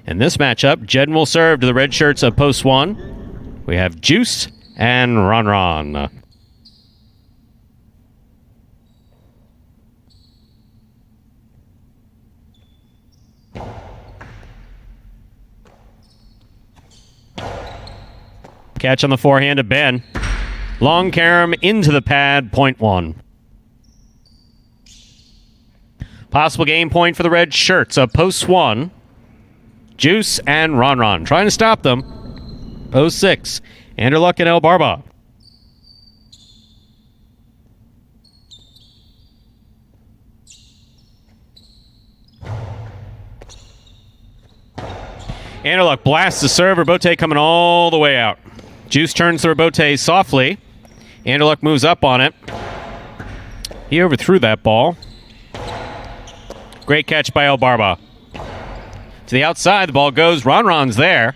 S1: In this matchup, Jedden will serve to the red shirts of post 1. We have Juice and Ron. Catch on the forehand of Ben. Long carom into the pad, point 1. Possible game point for the red shirts of post 1. Juice and Ron. Trying to stop them. Post 6. Anderluck and El Barba. Anderluck blasts the serve. Rebote coming all the way out. Juice turns the rebote softly. Anderluck moves up on it. He overthrew that ball. Great catch by El Barba. To the outside, the ball goes. Ron's there.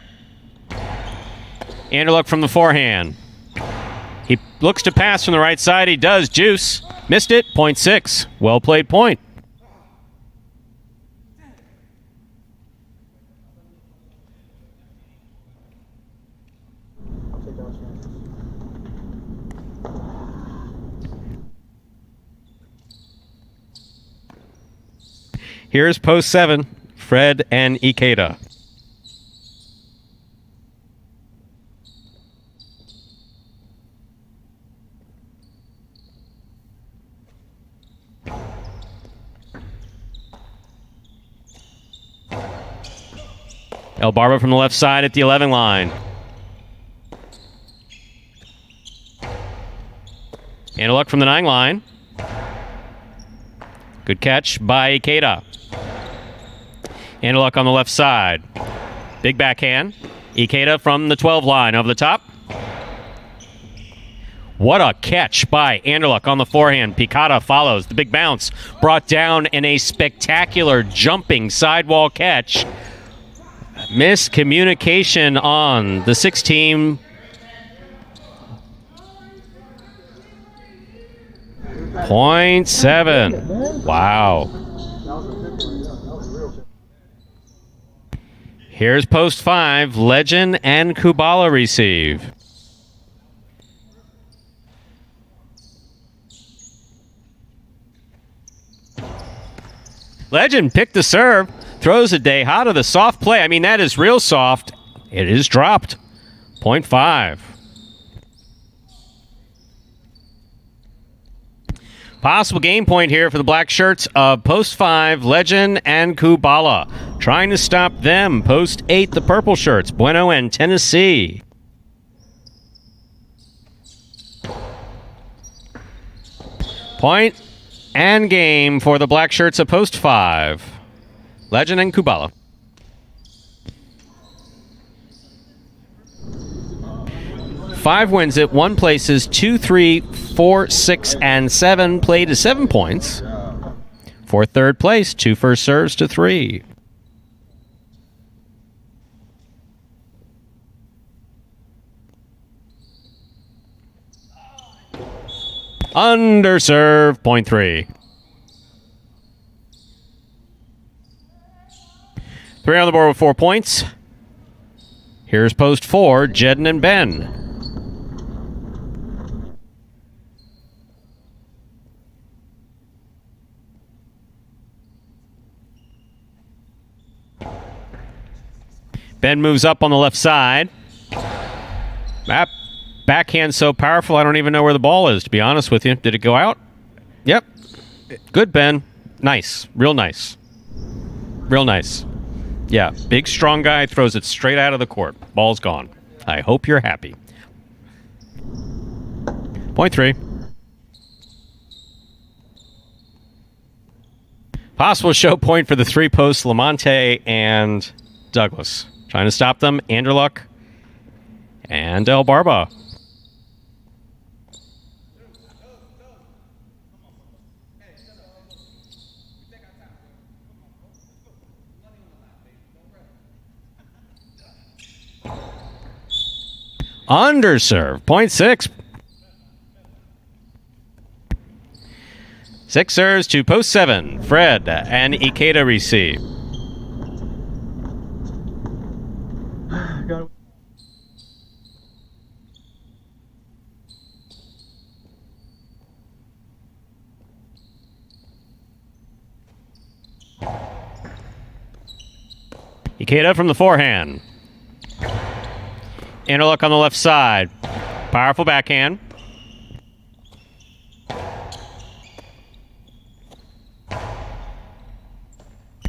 S1: Anderluck from the forehand. He looks to pass from the right side. He does. Juice missed it. Point 6. Well played point. Here's post 7, Fred and Ikeda. El Barba from the left side at the 11 line. And a look from the 9 line. Good catch by Ikeda. And a look on the left side. Big backhand. Ikeda from the 12 line over the top. What a catch by Anderluck on the forehand. Picata follows. The big bounce brought down in a spectacular jumping sidewall catch. Miscommunication on the 6-team. .7. Wow. Here's post 5. Legend and Kubala receive. Legend picked the serve, throws a day hot of the soft play. I mean, that is real soft. It is dropped. .5. Possible game point here for the black shirts of post 5, Legend and Kubala. Trying to stop them. Post 8, the purple shirts, Bueno and Tennessee. Point and game for the black shirts of post 5, Legend and Kubala. Five wins it. 1 places 2, 3, 4, 6, and 7. Played to 7 points. For third place, 2 first serves to 3. Underserve, .3. 3 on the board with 4 points. Here's post 4, Jedden and Ben. Ben moves up on the left side. That backhand so powerful, I don't even know where the ball is, to be honest with you. Did it go out? Yep. Good, Ben. Nice. Real nice. Real nice. Yeah, big, strong guy throws it straight out of the court. Ball's gone. I hope you're happy. .3. Possible show point for the 3 posts, Lamonte and Douglas. Trying to stop them, Anderluck and Del Barba. Underserve, .6. 6 serves to post 7. Fred and Ikeda receive. Ikeda from the forehand. Interlock on the left side. Powerful backhand.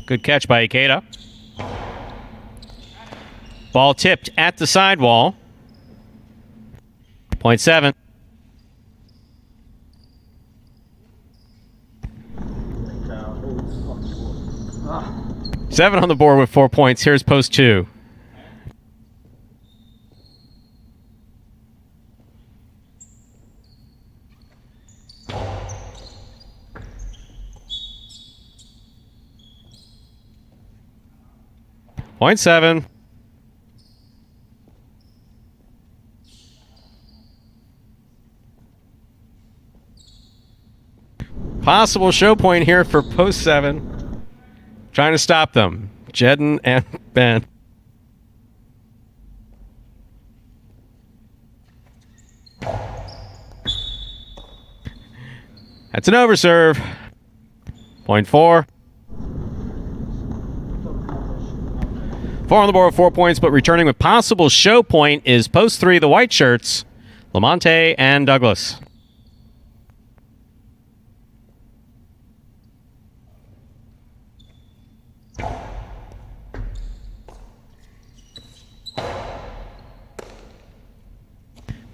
S1: Good catch by Ikeda. Ball tipped at the sidewall. .7. Seven on the board with 4 points. Here's post 2. .7. Possible show point here for post 7. Trying to stop them. Jedden and Ben. That's an overserve. .4. 4 on the board with 4 points, but returning with possible show point is post 3, the white shirts, Lamonte and Douglas.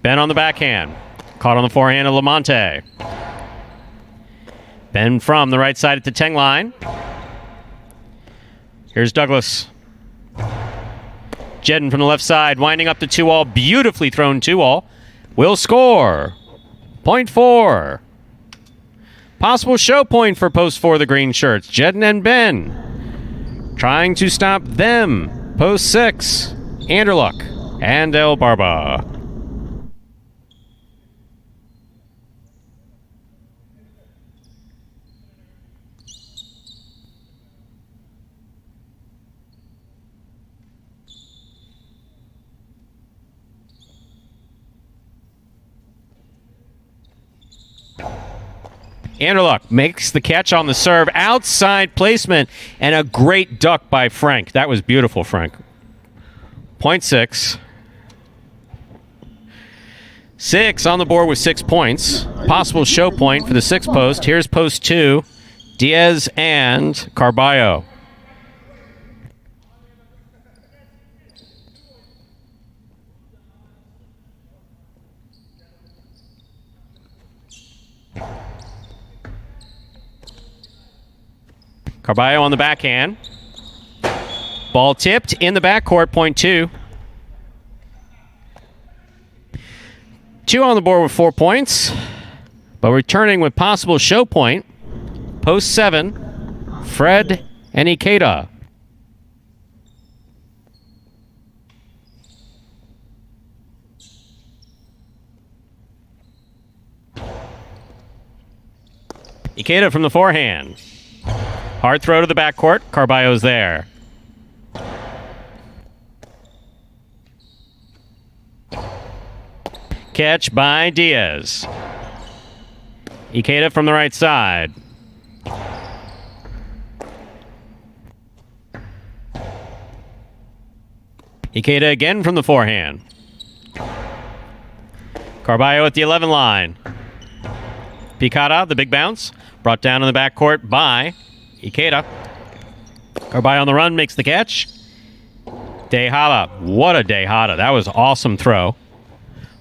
S1: Ben on the backhand. Caught on the forehand of Lamonte. Ben from the right side at the 10 line. Here's Douglas. Jedden from the left side, winding up the 2-all. Beautifully thrown 2-all. Will score. Point 4. Possible show point for post 4, the green shirts. Jedden and Ben trying to stop them. Post 6, Anderluck and El Barba. Anderluck makes the catch on the serve. Outside placement and a great duck by Frank. That was beautiful, Frank. Point 6. 6 on the board with 6 points. Possible show point for the 6th post. Here's post 2. Diaz and Carballo. Carballo on the backhand. Ball tipped in the backcourt, point 2. 2 on the board with 4 points. But returning with possible show point, post 7, Fred and Ikeda. Ikeda from the forehand. Hard throw to the backcourt. Carballo's there. Catch by Diaz. Ikeda from the right side. Ikeda again from the forehand. Carballo at the 11 line. Picada, the big bounce. Brought down in the backcourt by Ikeda. Carballo on the run, makes the catch. Dejada. What a Dejada. That was an awesome throw.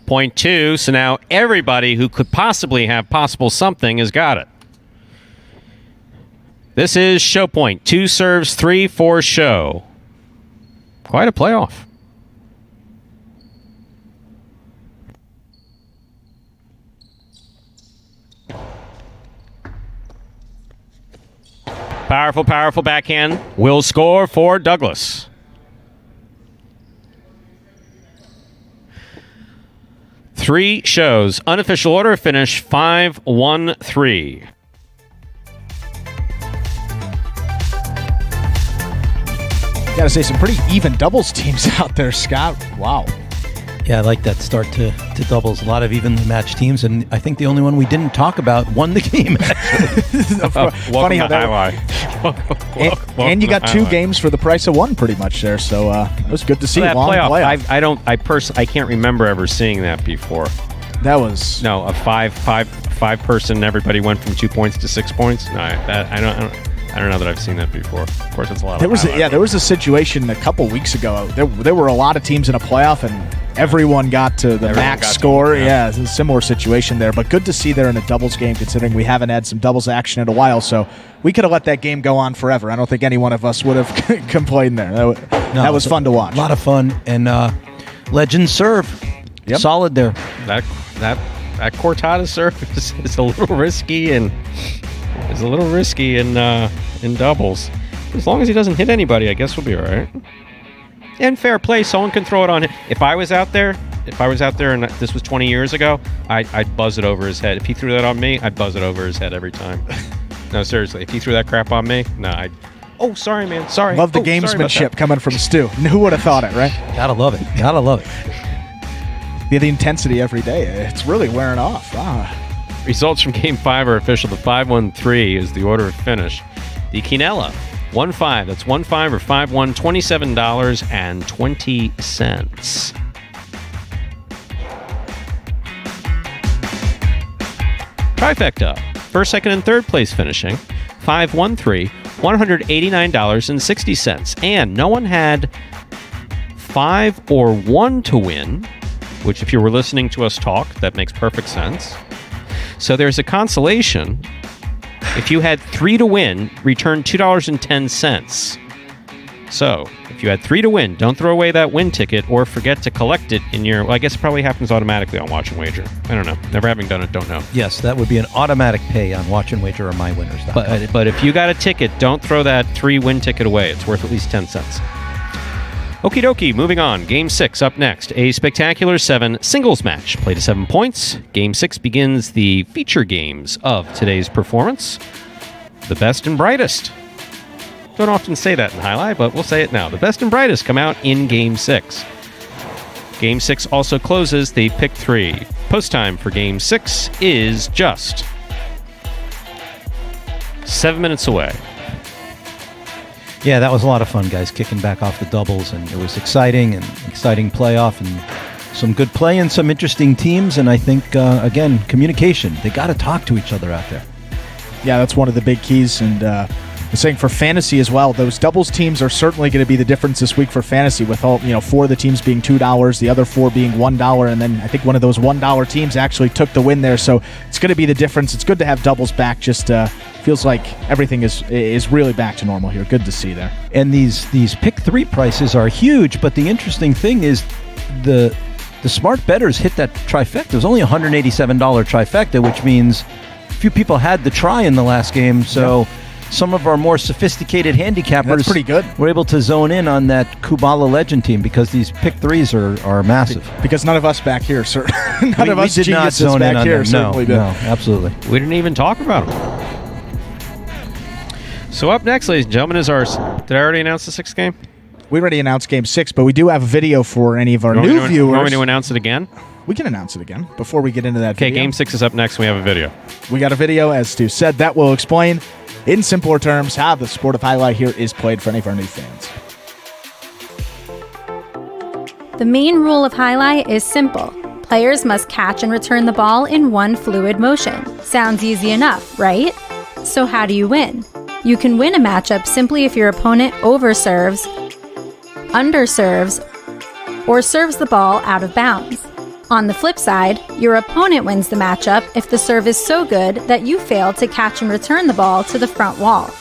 S1: Point 2, so now everybody who could possibly have possible something has got it. This is show point. 2 serves, 3 for show. Quite a playoff. Powerful, powerful backhand. Will score for Douglas. Three shows. Unofficial order of finish 5-1-3.
S2: Gotta say, some pretty even doubles teams out there, Scott. Wow.
S3: Yeah, I like that start to doubles. A lot of evenly matched teams, and I think the only one we didn't talk about won the game.
S2: Funny how that. And you got 2 games for the price of 1, pretty much there. So it was good to see.
S1: That
S2: long
S1: playoff. I can't remember ever seeing that before.
S2: That was
S1: a five person. Everybody went from 2 points to 6 points. No, I don't know that I've seen that before. Of course, it's a lot.
S2: There was a situation a couple weeks ago. There were a lot of teams in a playoff, and everyone got to the max score. Yeah, it's a similar situation there. But good to see there in a doubles game, considering we haven't had some doubles action in a while. So we could have let that game go on forever. I don't think any one of us would have complained there. That was fun to watch.
S3: A lot of fun, and legend serve.
S2: Yep.
S3: Solid there.
S1: That Cortada serve is a little risky and. Is a little risky in doubles. As long as he doesn't hit anybody, I guess we'll be all right. And fair play, someone can throw it on him. If I was out there and this was 20 years ago, I'd buzz it over his head. If he threw that on me, I'd buzz it over his head every time. No, seriously, if he threw that crap on me, no, oh, sorry, man, sorry.
S2: Love the gamesmanship coming from Stu. Who would have thought it, right?
S3: Gotta love it. Gotta love it.
S2: The intensity every day. It's really wearing off.
S1: Results from Game 5 are official. The 5-1-3 is the order of finish. The Quinella, 1-5. That's 1-5 or 5-1, $27.20. Trifecta. First, second, and third place finishing. 5-1-3, $189.60. And no one had 5 or 1 to win. which if you were listening to us talk, that makes perfect sense. So there's a consolation. If you had 3 to win, return $2.10. So if you had 3 to win, don't throw away that win ticket or forget to collect it in your... Well, I guess it probably happens automatically on Watch and Wager. I don't know. Never having done it, don't know.
S3: Yes, that would be an automatic pay on Watch and Wager or MyWinners.com.
S1: But if you got a ticket, don't throw that 3 win ticket away. It's worth at least 10 cents. Okie dokie, moving on. Game 6 up next. A spectacular 7 singles match. Play to 7 points. Game 6 begins the feature games of today's performance. The best and brightest. Don't often say that in Jai-Alai, but we'll say it now. The best and brightest come out in Game 6. Game 6 also closes the Pick 3. Post time for Game 6 is just 7 minutes away.
S3: Yeah, that was a lot of fun, guys, kicking back off the doubles, and it was exciting playoff, and some good play and some interesting teams, and I think, again, communication. They got to talk to each other out there.
S2: Yeah, that's one of the big keys, and I'm saying for fantasy as well, those doubles teams are certainly going to be the difference this week for fantasy, with all 4 of the teams being $2, the other 4 being $1, and then I think one of those $1 teams actually took the win there, so it's going to be the difference. It's good to have doubles back. Just feels like everything is really back to normal here. Good to see there.
S3: And these Pick 3 prices are huge, but the interesting thing is the smart bettors hit that trifecta. It was only a $187 trifecta, which means few people had the try in the last game, so some of our more sophisticated handicappers
S2: That's pretty good.
S3: were able to zone in on that Kubala Legend team because these Pick 3s are massive.
S2: Because none of us back here, sir. None of
S3: we
S2: us
S3: did not
S2: geniuses
S3: zone in
S2: back
S3: on
S2: here
S3: them.
S2: certainly did.
S3: No, absolutely.
S1: We didn't even talk about them. So up next, ladies and gentlemen, is our... Did I already announce the 6th game?
S2: We already announced Game 6, but we do have a video for any of our new viewers.
S1: You want me to announce it again?
S2: We can announce it again before we get into that
S1: Okay,
S2: video.
S1: Game 6 is up next. We have a video.
S2: We got a video, as Stu said, that will explain in simpler terms how the sport of Jai-Alai here is played for any of our new fans.
S4: The main rule of Jai-Alai is simple. Players must catch and return the ball in one fluid motion. Sounds easy enough, right? So how do you win? You can win a matchup simply if your opponent overserves, underserves, or serves the ball out of bounds. On the flip side, your opponent wins the matchup if the serve is so good that you fail to catch and return the ball to the front wall.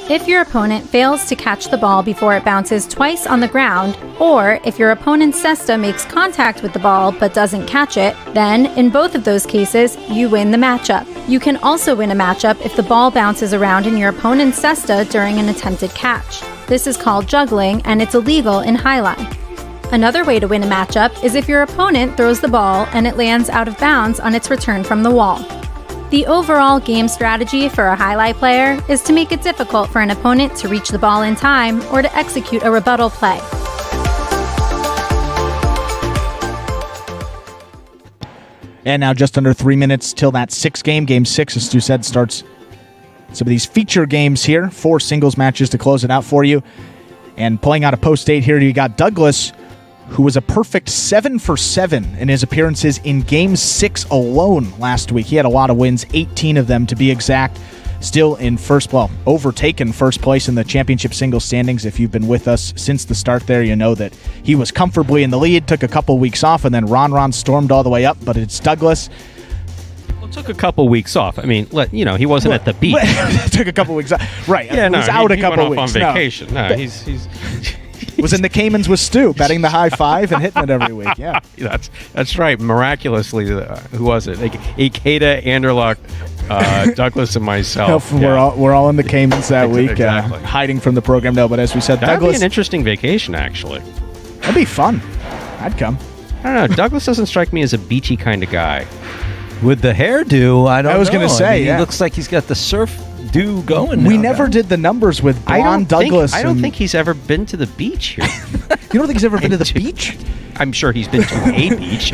S4: If your opponent fails to catch the ball before it bounces twice on the ground, or if your opponent's cesta makes contact with the ball but doesn't catch it, then, in both of those cases, you win the matchup. You can also win a matchup if the ball bounces around in your opponent's cesta during an attempted catch. This is called juggling, and it's illegal in Jai-Alai. Another way to win a matchup is if your opponent throws the ball and it lands out of bounds on its return from the wall. The overall game strategy for a Jai-Alai player is to make it difficult for an opponent to reach the ball in time or to execute a rebuttal play.
S2: And now just under 3 minutes till that 6th game. Game 6, as Stu said, starts some of these feature games here. 4 singles matches to close it out for you. And playing out a post-8 here, you got Douglas, who was a perfect 7 for 7 in his appearances in Game 6 alone last week. He had a lot of wins, 18 of them to be exact. Still in overtaken first place in the championship singles standings. If you've been with us since the start there, you know that he was comfortably in the lead, took a couple weeks off, and then Ron stormed all the way up, but it's Douglas.
S1: Well, took a couple weeks off. I mean, he wasn't at the beach.
S2: Took a couple weeks off. Right.
S1: Yeah,
S2: he was out a couple
S1: went off
S2: weeks.
S1: on vacation. No, he's
S2: was in the Caymans with Stu, betting the high 5 and hitting it every week. Yeah,
S1: that's right. Miraculously, who was it? Ikeda, Anderlock, Douglas, and myself.
S2: We're all in the Caymans that week,
S1: exactly.
S2: Hiding from the program. No, but as we said,
S1: that'd
S2: Douglas,
S1: be an interesting vacation. Actually,
S2: that'd be fun. I'd come.
S1: I don't know. Douglas doesn't strike me as a beachy kind of guy.
S3: With the hairdo, I was
S2: going to say,
S3: he looks like he's got the surf do going.
S2: We never did the numbers with blonde Douglas.
S1: I don't think he's ever been to the beach here.
S2: You don't think he's ever been to the beach?
S1: I'm sure he's been to a beach.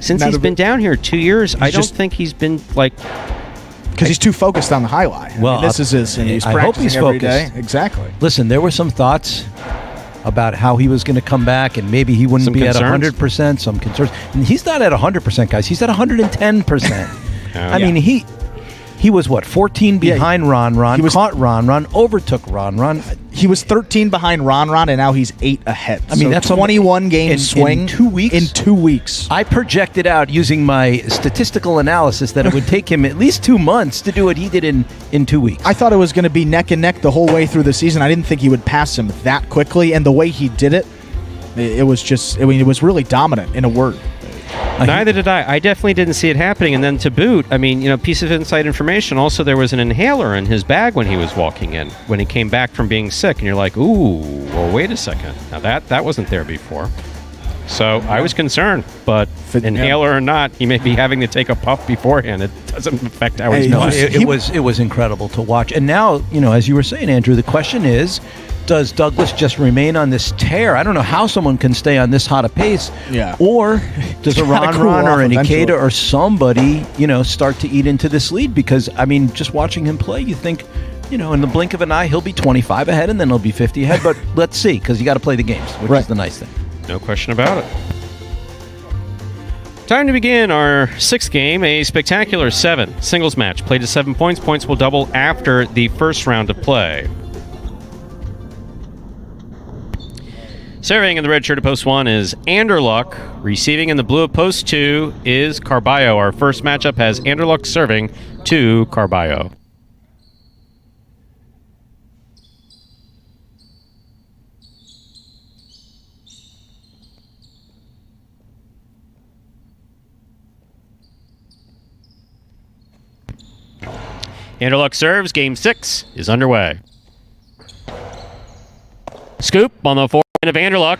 S1: Since he's been down here 2 years, I don't think he's been
S2: because he's too focused on the Jai-Alai.
S3: Well,
S2: this is his, and he's
S3: I hope
S2: practicing
S3: he's
S2: every
S3: focused.
S2: day. Exactly.
S3: Listen, there were some thoughts about how he was going to come back, and maybe he wouldn't be at 100%. Some concerns. And he's not at 100%, guys. He's at 110%. I mean, he He was, 14 behind Ron. He caught Ron, overtook Ron.
S2: He was 13 behind Ron, and now he's 8 ahead.
S3: I mean, that's
S2: 21 game swing.
S3: In 2 weeks?
S2: In 2 weeks.
S3: I projected out using my statistical analysis that it would take him at least 2 months to do what he did in 2 weeks.
S2: I thought it was going to be neck and neck the whole way through the season. I didn't think he would pass him that quickly, and the way he did it, it was really dominant, in a word.
S1: Neither did I. I definitely didn't see it happening. And then to boot, piece of inside information. Also, there was an inhaler in his bag when he was walking in, when he came back from being sick. And you're like, ooh, well, wait a second. Now, that wasn't there before. So I was concerned. But inhaler or not, he may be having to take a puff beforehand. It doesn't affect how he's playing.
S3: It was incredible to watch. And now, as you were saying, Andrew, the question is, does Douglas just remain on this tear? I don't know how someone can stay on this hot a pace.
S2: Yeah.
S3: Or does a Ron or an Ikeda or somebody, start to eat into this lead? Because, just watching him play, you think, in the blink of an eye, he'll be 25 ahead and then he'll be 50 ahead. But let's see, because you got to play the games, which is the nice thing.
S1: No question about it. Time to begin our 6th game, a spectacular 7 singles match. Played to 7 points. Points will double after the first round of play. Serving in the red shirt of post 1 is Anderluck. Receiving in the blue of post 2 is Carballo. Our first matchup has Anderluck serving to Carballo. Anderluck serves. Game 6 is underway. Scoop on the forehand of Anderluck.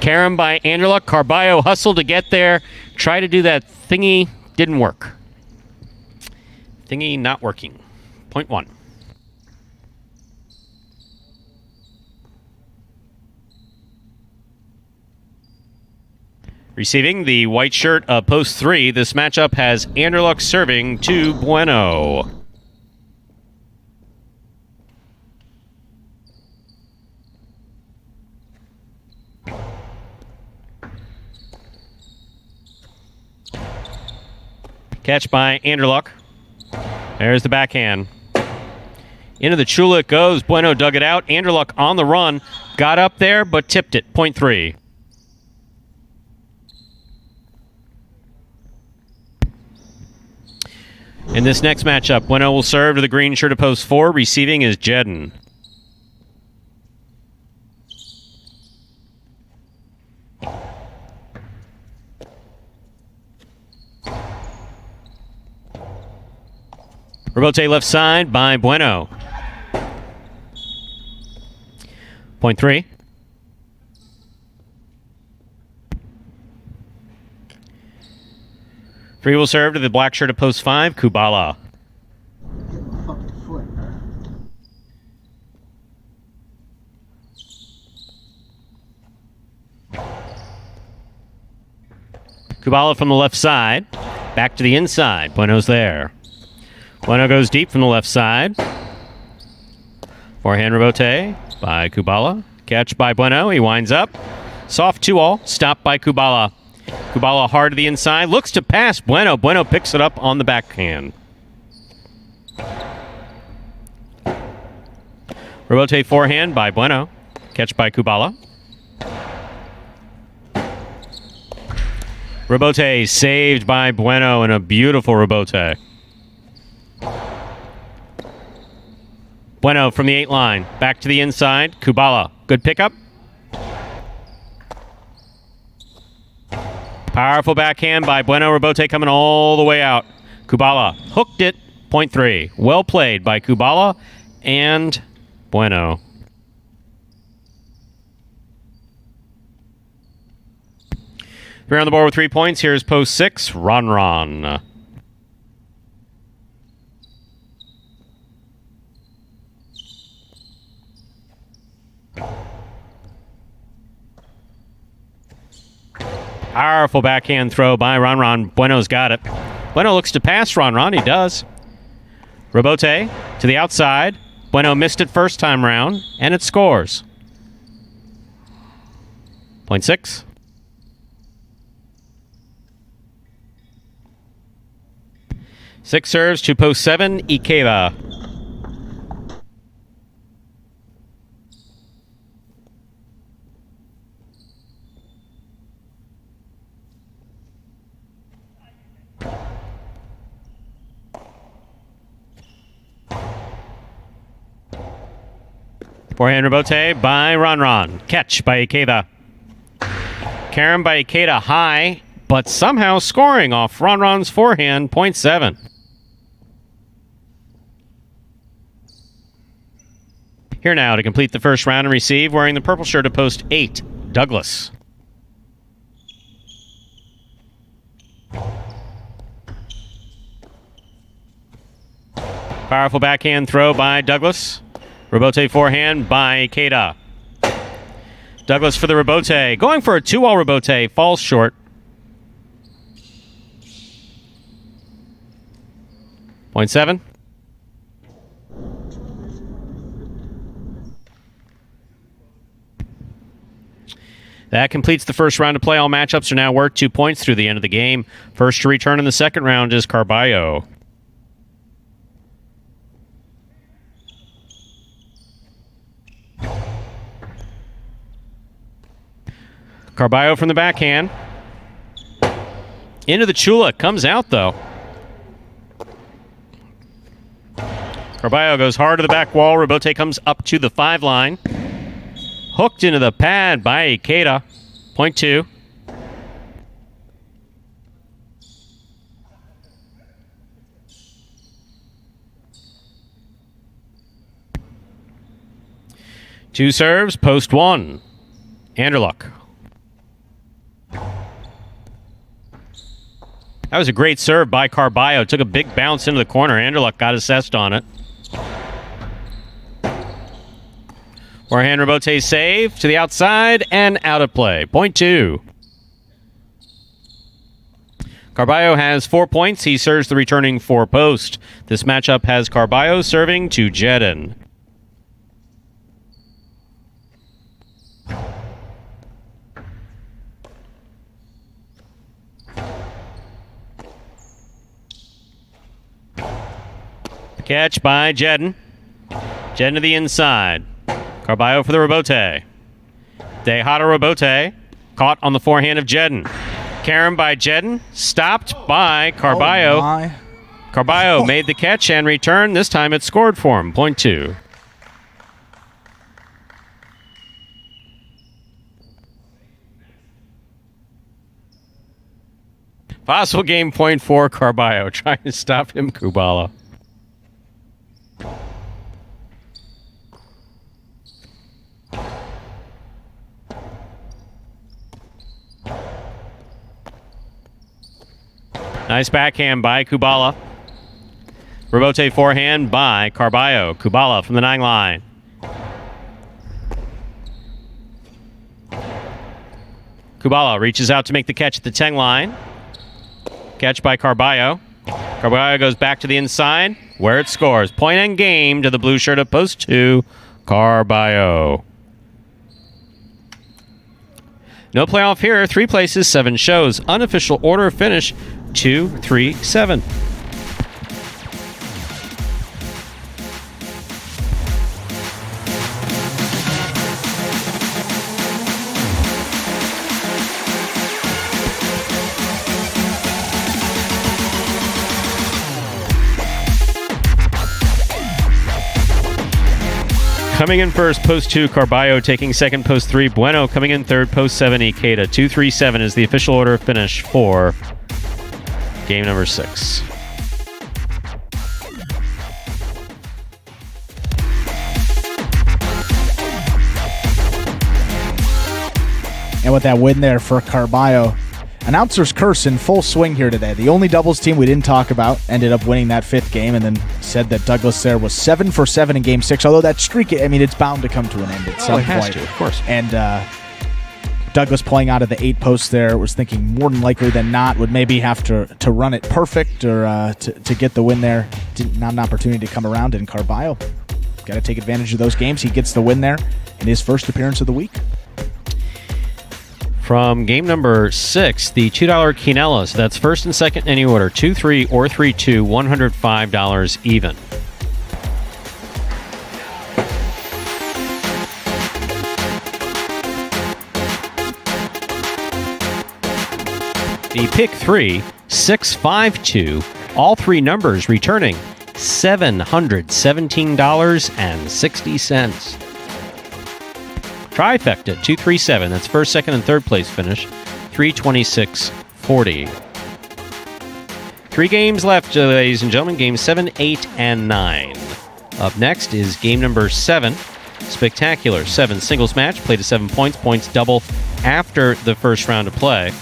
S1: Carom by Anderluck. Carballo hustled to get there. Try to do that thingy. Didn't work. Thingy not working. Point 1. Receiving the white shirt of post 3. This matchup has Anderluck serving to Bueno. Catch by Anderluck. There's the backhand. Into the Chula it goes. Bueno dug it out. Anderluck on the run. Got up there, but tipped it. Point 3. In this next matchup, Bueno will serve to the green shirt of post 4. Receiving is Jedden. Rebote left side by Bueno. Point 3. Free will serve to the black shirt of post 5, Kubala. Kubala from the left side. Back to the inside. Bueno's there. Bueno goes deep from the left side. Forehand rebote by Kubala. Catch by Bueno. He winds up. Soft 2-all. Stopped by Kubala. Kubala hard to the inside. Looks to pass Bueno. Bueno picks it up on the backhand. Rebote forehand by Bueno. Catch by Kubala. Rebote saved by Bueno in a beautiful rebote. Bueno from the 8 line. Back to the inside. Kubala. Good pickup. Powerful backhand by Bueno. Rebote coming all the way out. Kubala hooked it. Point 3. Well played by Kubala and Bueno. We're on the board with 3 points. Here's post 6, Ron. Powerful backhand throw by Ron. Bueno's got it. Bueno looks to pass Ron. He does. Rebote to the outside. Bueno missed it first time round, and it scores. Point 6. 6 serves to post 7, Ikeda. Forehand rebote by Ron. Catch by Ikeda. Karen by Ikeda high, but somehow scoring off Ron's forehand, 0.7. Here now to complete the first round and receive, wearing the purple shirt to post 8, Douglas. Powerful backhand throw by Douglas. Rebote forehand by Ikeda. Douglas for the rebote. Going for a 2-all rebote. Falls short. 0.7. That completes the first round of play. All matchups are now worth 2 points through the end of the game. First to return in the second round is Carballo. Carballo from the backhand. Into the Chula. Comes out, though. Carballo goes hard to the back wall. Rebote comes up to the 5 line. Hooked into the pad by Ikeda. 0.2. Two serves, post 1. Anderluck. That was a great serve by Carballo. Took a big bounce into the corner. Anderluck got assessed on it. Forehand rebote save to the outside and out of play. 0.2. Carballo has 4 points. He serves the returning 4 post. This matchup has Carballo serving to Jedin. Catch by Jedin. Jedin to the inside. Carballo for the rebote. Dejada rebote. Caught on the forehand of Jedin. Karen by Jedin. Stopped by Carballo.
S2: Oh my.
S1: Carballo made the catch and returned. This time it scored for him. 0.2. Possible game point for Carballo. Trying to stop him, Kubala. Nice backhand by Kubala. Rebote forehand by Carballo. Kubala from the 9 line. Kubala reaches out to make the catch at the 10 line. Catch by Carballo. Carballo goes back to the inside where it scores. Point and game to the blue shirt of post 2, Carballo. No playoff here. 3 places, 7 shows. Unofficial order of finish 2, 3, 7. Coming in first, post 2, Carballo. Taking second, post 3, Bueno. Coming in third, post 7, Ikeda. 2, 3, 7 is the official order of finish for game number 6.
S2: And with that win there for Carballo, announcer's curse in full swing here today. The only doubles team we didn't talk about ended up winning that 5th game, and then said that Douglas there was 7 for 7 in game 6. Although that streak, I mean, it's bound to come to an end at some
S1: it has
S2: point.
S1: to, of course.
S2: And Douglas playing out of the 8 posts there was thinking more than likely than not would maybe have to run it perfect or to get the win there. Didn't have an opportunity to come around, and Carballo got to take advantage of those games. He gets the win there in his first appearance of the week.
S1: From game number 6, the $2 quinella. So that's first and second in any order. 2-3 or 3-2, $105 even. The pick 3, 6-5-2, all three numbers returning $717.60. Trifecta, 2-3-7. That's first, second, and third place finish, $326.40. 3 games left, ladies and gentlemen. Games 7, 8, and 9. Up next is game number 7. Spectacular 7 singles match. Played to 7 points. Points double after the first round of play.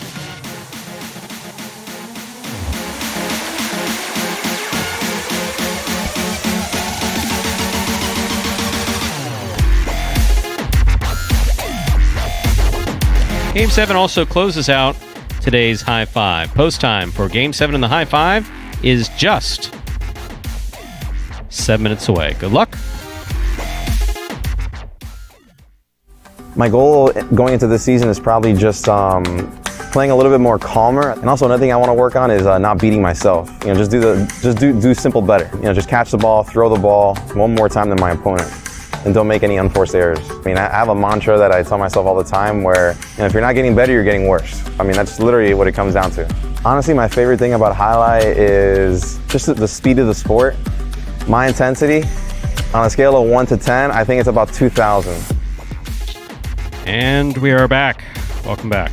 S1: Game 7 also closes out today's High Five. Post time for Game 7 in the High Five is just 7 minutes away. Good luck.
S13: My goal going into this season is probably just playing a little bit more calmer. And also another thing I want to work on is not beating myself. You know, just do simple better. You know, just catch the ball, throw the ball one more time than my opponent. And don't make any unforced errors. I mean, I have a mantra that I tell myself all the time where, you know, if you're not getting better, you're getting worse. I mean, that's literally what it comes down to. Honestly, my favorite thing about Jai-Alai is just the speed of the sport. My intensity, on a scale of 1 to 10, I think it's about 2,000.
S1: And we are back. Welcome back.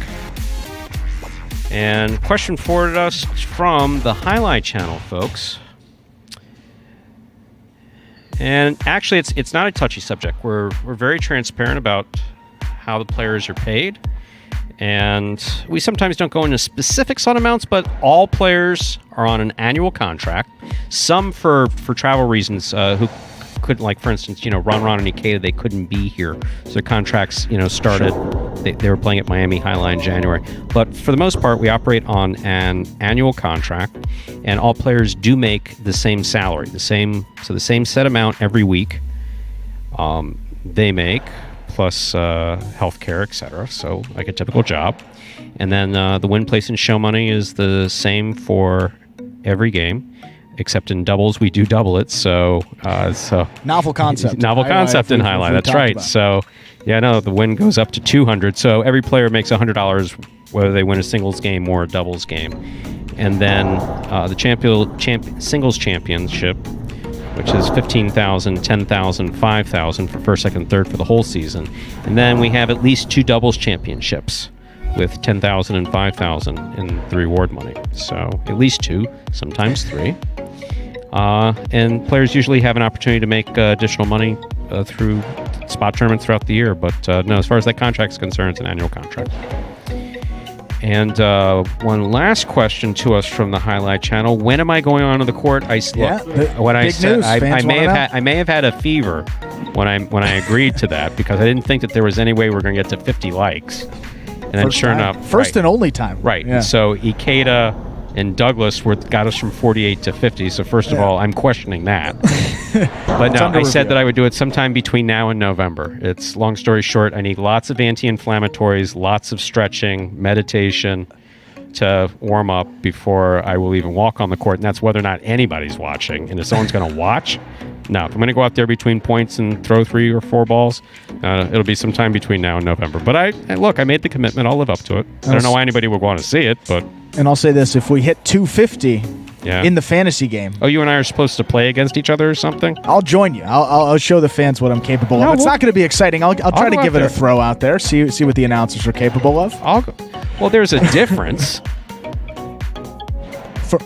S1: And question forwarded us from the Jai-Alai Channel, folks. And actually, it's not a touchy subject. We're very transparent about how the players are paid. And we sometimes don't go into specifics on amounts, but all players are on an annual contract. Some for travel reasons, who couldn't, like, for instance, you know, Ron and Ikeda, they couldn't be here. So their contracts, you know, started, they were playing at Miami Jai-Alai in January. But for the most part, we operate on an annual contract, and all players do make the same salary, the same set amount every week. They make, plus healthcare, etc. So like a typical job. And then the win, place, and show money is the same for every game. Except in doubles, we do double it. So
S2: novel concept.
S1: Novel concept in Jai-Alai. That's right.
S2: About.
S1: So the win goes up to $200. So every player makes $100 whether they win a singles game or a doubles game. And then the singles championship, which is $15,000, $10,000, $5,000 for first, second, third for the whole season. And then we have at least 2 doubles championships with $10,000 and $5,000 in the reward money. So at least 2, sometimes 3. And players usually have an opportunity to make additional money through spot tournaments throughout the year. But no, as far as that contract is concerned, it's an annual contract. And one last question to us from the Jai-Alai Channel: when am I going onto the court? I may have had a fever when I agreed to that, because I didn't think that there was any way we were going to get to 50 likes. And then sure enough,
S2: first and only time.
S1: Right.
S2: Yeah.
S1: So Ikeda and Douglas got us from 48 to 50. So first of all, I'm questioning that. But no, I said that I would do it sometime between now and November. It's, long story short, I need lots of anti-inflammatories, lots of stretching, meditation to warm up before I will even walk on the court. And that's whether or not anybody's watching. And if someone's going to watch, no. If I'm going to go out there between points and throw 3 or 4 balls, it'll be sometime between now and November. But I made the commitment. I'll live up to it. I don't know why anybody would want to see it, but...
S2: And I'll say this, if we hit 250 in the fantasy game...
S1: Oh, you and I are supposed to play against each other or something?
S2: I'll join you. I'll show the fans what I'm capable of. It's not going to be exciting. I'll try to give it a throw out there, see what the announcers are capable of.
S1: I'll go. Well, there's a difference.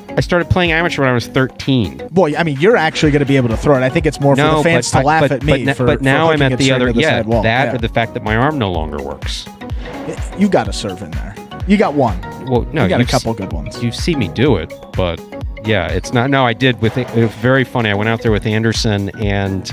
S1: I started playing amateur when I was 13.
S2: Well, I mean, you're actually going to be able to throw it. I think it's more for the fans to laugh at me.
S1: But now I'm at the other...
S2: Yeah,
S1: or the fact that my arm no longer works.
S2: You got to serve in there. You got one.
S1: Well, no,
S2: you got a couple good ones.
S1: You see me do it, but yeah, it's not. No, I did with it. It was very funny. I went out there with Anderson and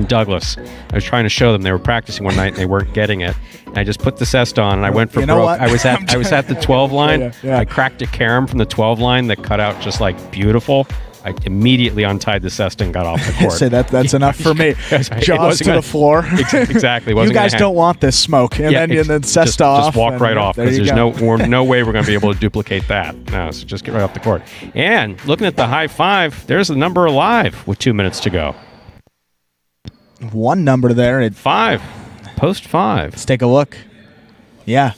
S1: Douglas. I was trying to show them. They were practicing one night and they weren't getting it. And I just put the cest on and I went for broke. I was at the 12 line.
S2: Yeah.
S1: I cracked a carom from the 12 line that cut out just like beautiful. I immediately untied the cesta and got off the court.
S2: Say that's enough for me. Jaws to the floor.
S1: Exactly.
S2: You guys don't want this smoke. And then cesta off.
S1: Just walk right off, because there's no way we're going to be able to duplicate that. No, so just get right off the court. And looking at the high five, there's the number alive with 2 minutes to go.
S2: One number there at
S1: 5. Post 5.
S2: Let's take a look. Yeah.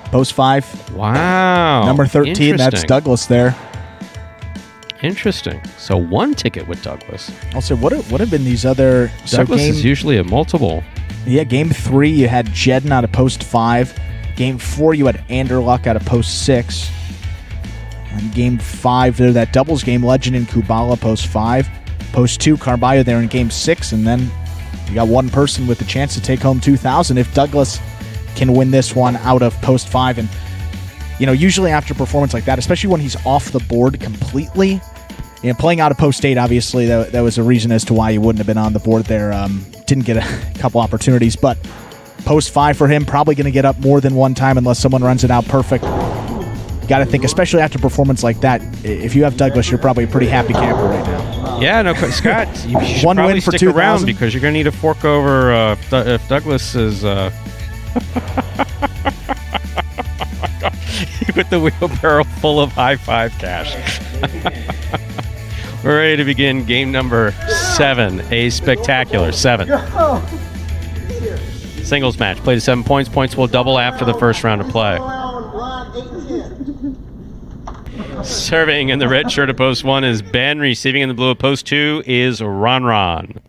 S2: Post 5.
S1: Wow.
S2: Number 13. That's Douglas there.
S1: Interesting. So 1 ticket with Douglas.
S2: Also, what have been these other...
S1: Douglas is usually a multiple.
S2: Yeah, game 3, you had Jedden out of post 5. Game 4, you had Anderluck out of post 6. And game 5, there that doubles game, Legend and Kubala post 5. Post 2, Carballo there in game 6. And then you got one person with the chance to take home 2,000 if Douglas can win this one out of post 5. And, usually after a performance like that, especially when he's off the board completely, playing out of post 8, obviously, that was a reason as to why he wouldn't have been on the board there. Didn't get a couple opportunities, but post 5 for him, probably going to get up more than one time unless someone runs it out perfect. You got to think, especially after a performance like that, if you have Douglas, you're probably a pretty happy camper right now.
S1: Yeah, no, Scott, you should
S2: one
S1: probably
S2: win for
S1: stick
S2: 2,000
S1: around, because you're going to need a fork over if Douglas is... with the wheelbarrow full of high five cash. We're ready to begin game number 7, a spectacular 7. Singles match, played to 7 points. Points will double after the first round of play. Serving in the red shirt of post 1 is Ben. Receiving in the blue of post 2 is Ron.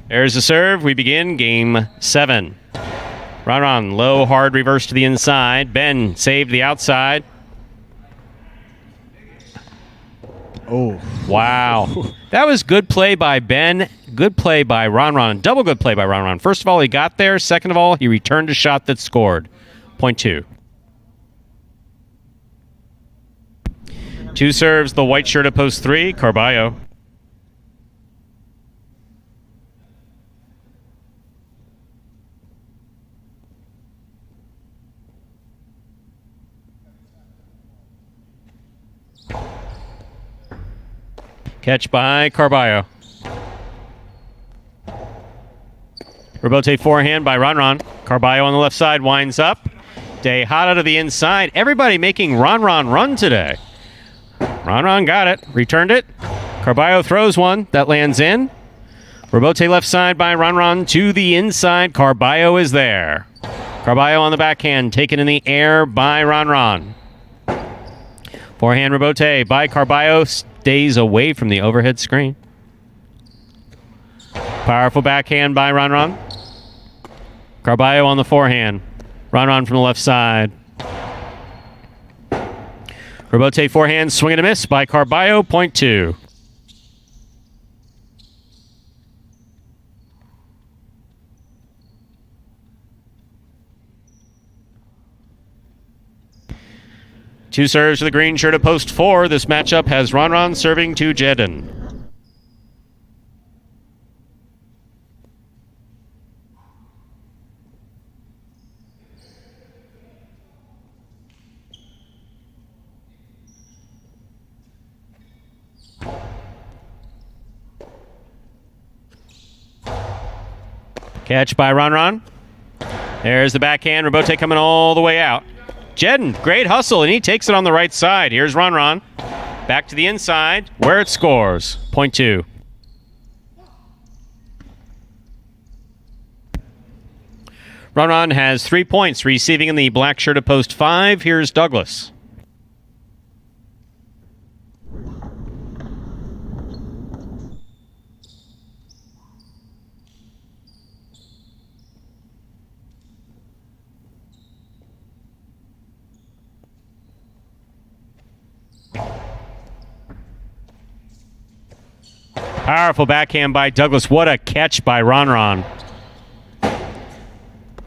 S1: There's the serve. We begin game 7. Ron, low, hard reverse to the inside. Ben saved the outside.
S2: Oh.
S1: Wow. That was good play by Ben. Good play by Ron. Double good play by Ron. First of all, he got there. Second of all, he returned a shot that scored. Point 2. 2 serves, the white shirt at post 3, Carballo. Catch by Carballo. Rebote forehand by Ron. Carballo on the left side winds up. Tejada to the inside. Everybody making Ron run today. Ron got it. Returned it. Carballo throws one. That lands in. Rebote left side by Ron to the inside. Carballo is there. Carballo on the backhand. Taken in the air by Ron. Forehand Rebote by Carballo. Stays away from the overhead screen. Powerful backhand by Ron. Carballo on the forehand. Ron from the left side. Rebote forehand, swing and a miss by Carballo, point 2. Two serves to the green shirt at post 4. This matchup has Ron serving to Jedden. Catch by Ron. There's the backhand. Rebote coming all the way out. Jedden, great hustle, and he takes it on the right side. Here's Ron. Back to the inside, where it scores. Point 2. Ron has 3 points, receiving in the black shirt at post 5. Here's Douglas. Powerful backhand by Douglas. What a catch by Ron.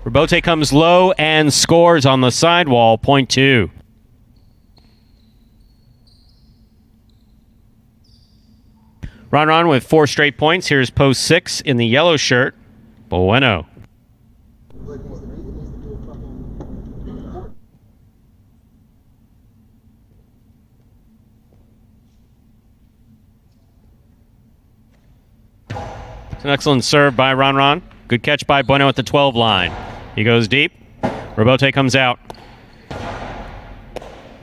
S1: Rebote comes low and scores on the sidewall. Point 2. Ron with 4 straight points. Here's post 6 in the yellow shirt. Bueno. An excellent serve by Ron. Good catch by Bueno at the 12 line. He goes deep. Robote comes out.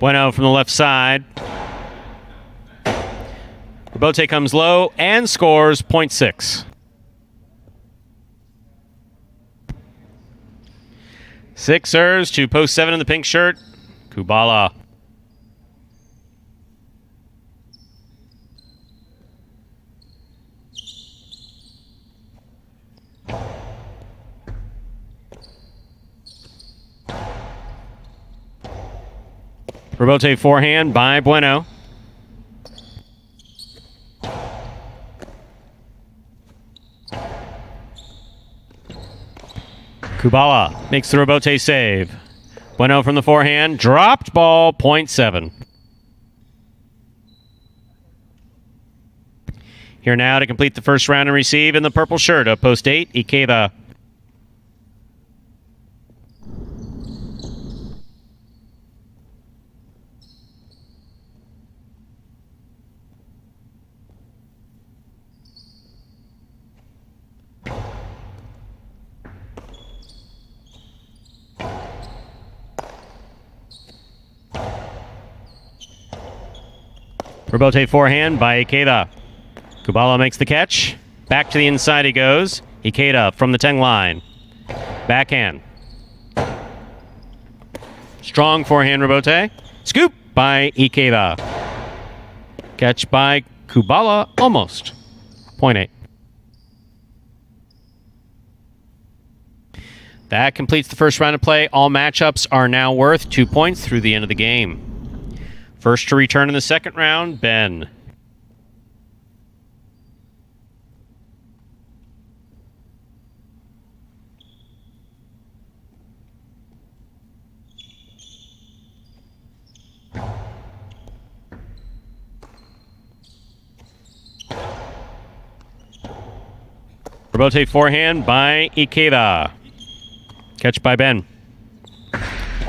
S1: Bueno from the left side. Robote comes low and scores .6. 6 serves to post 7 in the pink shirt. Kubala. Robote forehand by Bueno. Kubala makes the Robote save. Bueno from the forehand. Dropped ball, .7. Here now to complete the first round and receive in the purple shirt of post 8, Ikeda. Robote forehand by Ikeda. Kubala makes the catch. Back to the inside he goes. Ikeda from the 10 line. Backhand. Strong forehand Robote. Scoop by Ikeda. Catch by Kubala. Almost. .8. That completes the first round of play. All matchups are now worth 2 points through the end of the game. First to return in the second round, Ben. Robote forehand by Ikeda. Catch by Ben.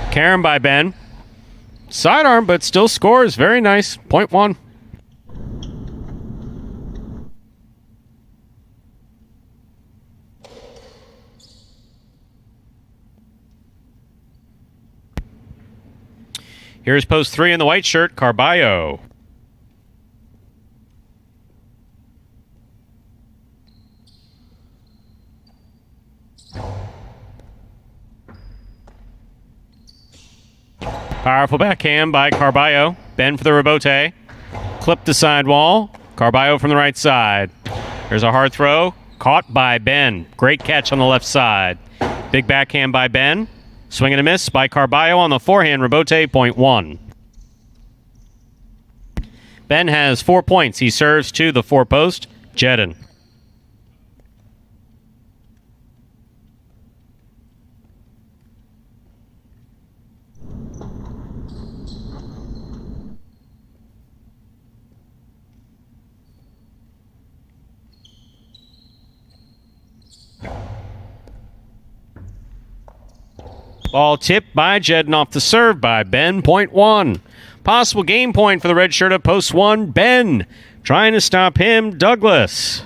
S1: Karen by Ben. Sidearm, but still scores. Very nice. .1. Here's post 3 in the white shirt, Carballo. Powerful backhand by Carballo. Ben for the Robote. Clip the sidewall. Carballo from the right side. There's a hard throw. Caught by Ben. Great catch on the left side. Big backhand by Ben. Swing and a miss by Carballo on the forehand. Robote, .1. Ben has 4 points. He serves to the 4-post. Jedin. Ball tipped by Jedin off the serve by Ben, .1. Possible game point for the red shirt of post 1, Ben. Trying to stop him, Douglas.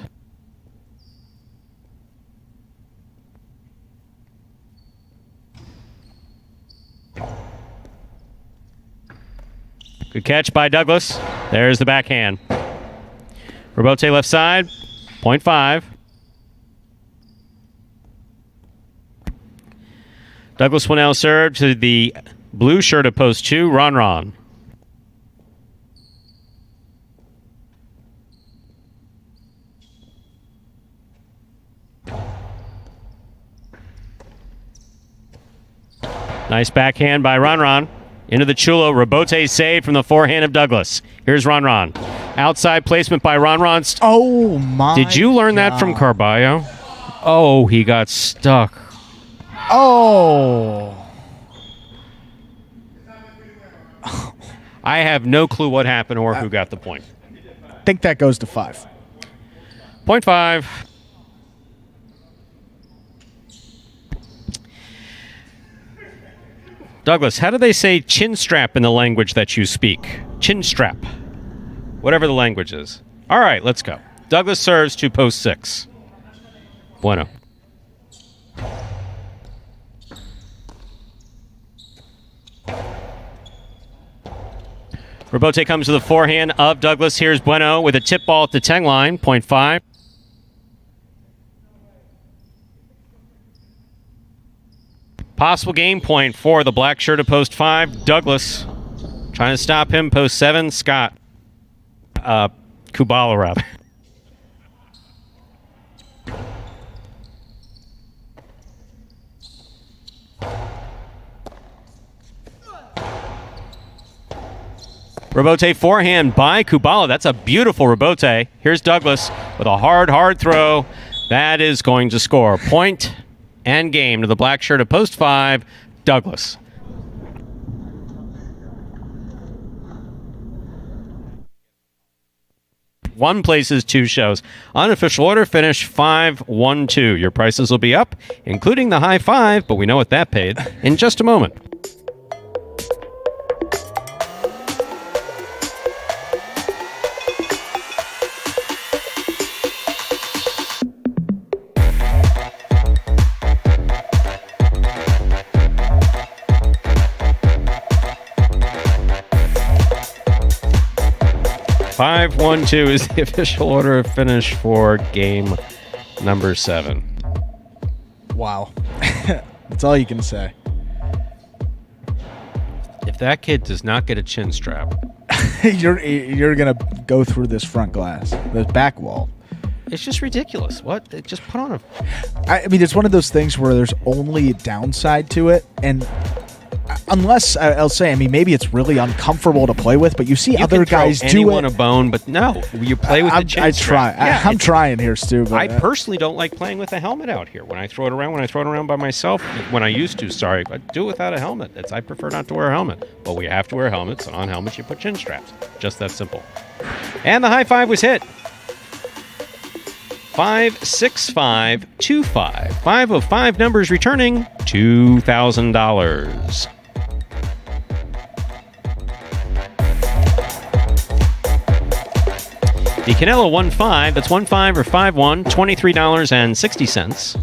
S1: Good catch by Douglas. There's the backhand. Robote left side, .5. Douglas will now serve to the blue shirt of post 2, Ron. Nice backhand by Ron. Into the Chulo. Robote save from the forehand of Douglas. Here's Ron. Outside placement by Ron.
S2: Oh, my
S1: Did you learn
S2: God.
S1: that from Carballo? Oh, he got stuck.
S2: Oh.
S1: I have no clue what happened or who got the point.
S2: I think that goes to 5.
S1: .5. Douglas, how do they say chin strap in the language that you speak? Chin strap. Whatever the language is. All right, let's go. Douglas serves to post 6. Bueno. Robote comes to the forehand of Douglas. Here's Bueno with a tip ball at the 10 line, 0.5. Possible game point for the black shirt at post 5. Douglas trying to stop him, post 7. Scott. Kubala, rather. Robote forehand by Kubala. That's a beautiful Robote. Here's Douglas with a hard throw. That is going to score. Point and game to the black shirt at post 5, Douglas. One places, 2 shows. Unofficial order finish 5-1-2. Your prices will be up, including the high 5, but we know what that paid in just a moment. (5-1-2) is the official order of finish for game number 7.
S2: Wow. That's all you can say.
S1: If that kid does not get a chin strap,
S2: you're gonna go through this front glass, the back wall.
S1: It's just ridiculous. What? Just put on a...
S2: I mean, it's one of those things where there's only a downside to it, and unless I'll say, I mean, maybe it's really uncomfortable to play with, but you see other guys do it.
S1: Anyone a bone, but no, you play with the chin
S2: I
S1: strap.
S2: try.
S1: Yeah,
S2: I'm trying here, Stu. But
S1: I personally don't like playing with a helmet out here. When I throw it around by myself, when I used to, sorry, I do it without a helmet. I prefer not to wear a helmet. But we have to wear helmets, and on helmets you put chin straps. Just that simple. And the high 5 was hit. 5-6-5-2-5. 5 of 5 numbers returning $2,000. The Canelo 1-5, that's 1-5 or 5-1, $23.60.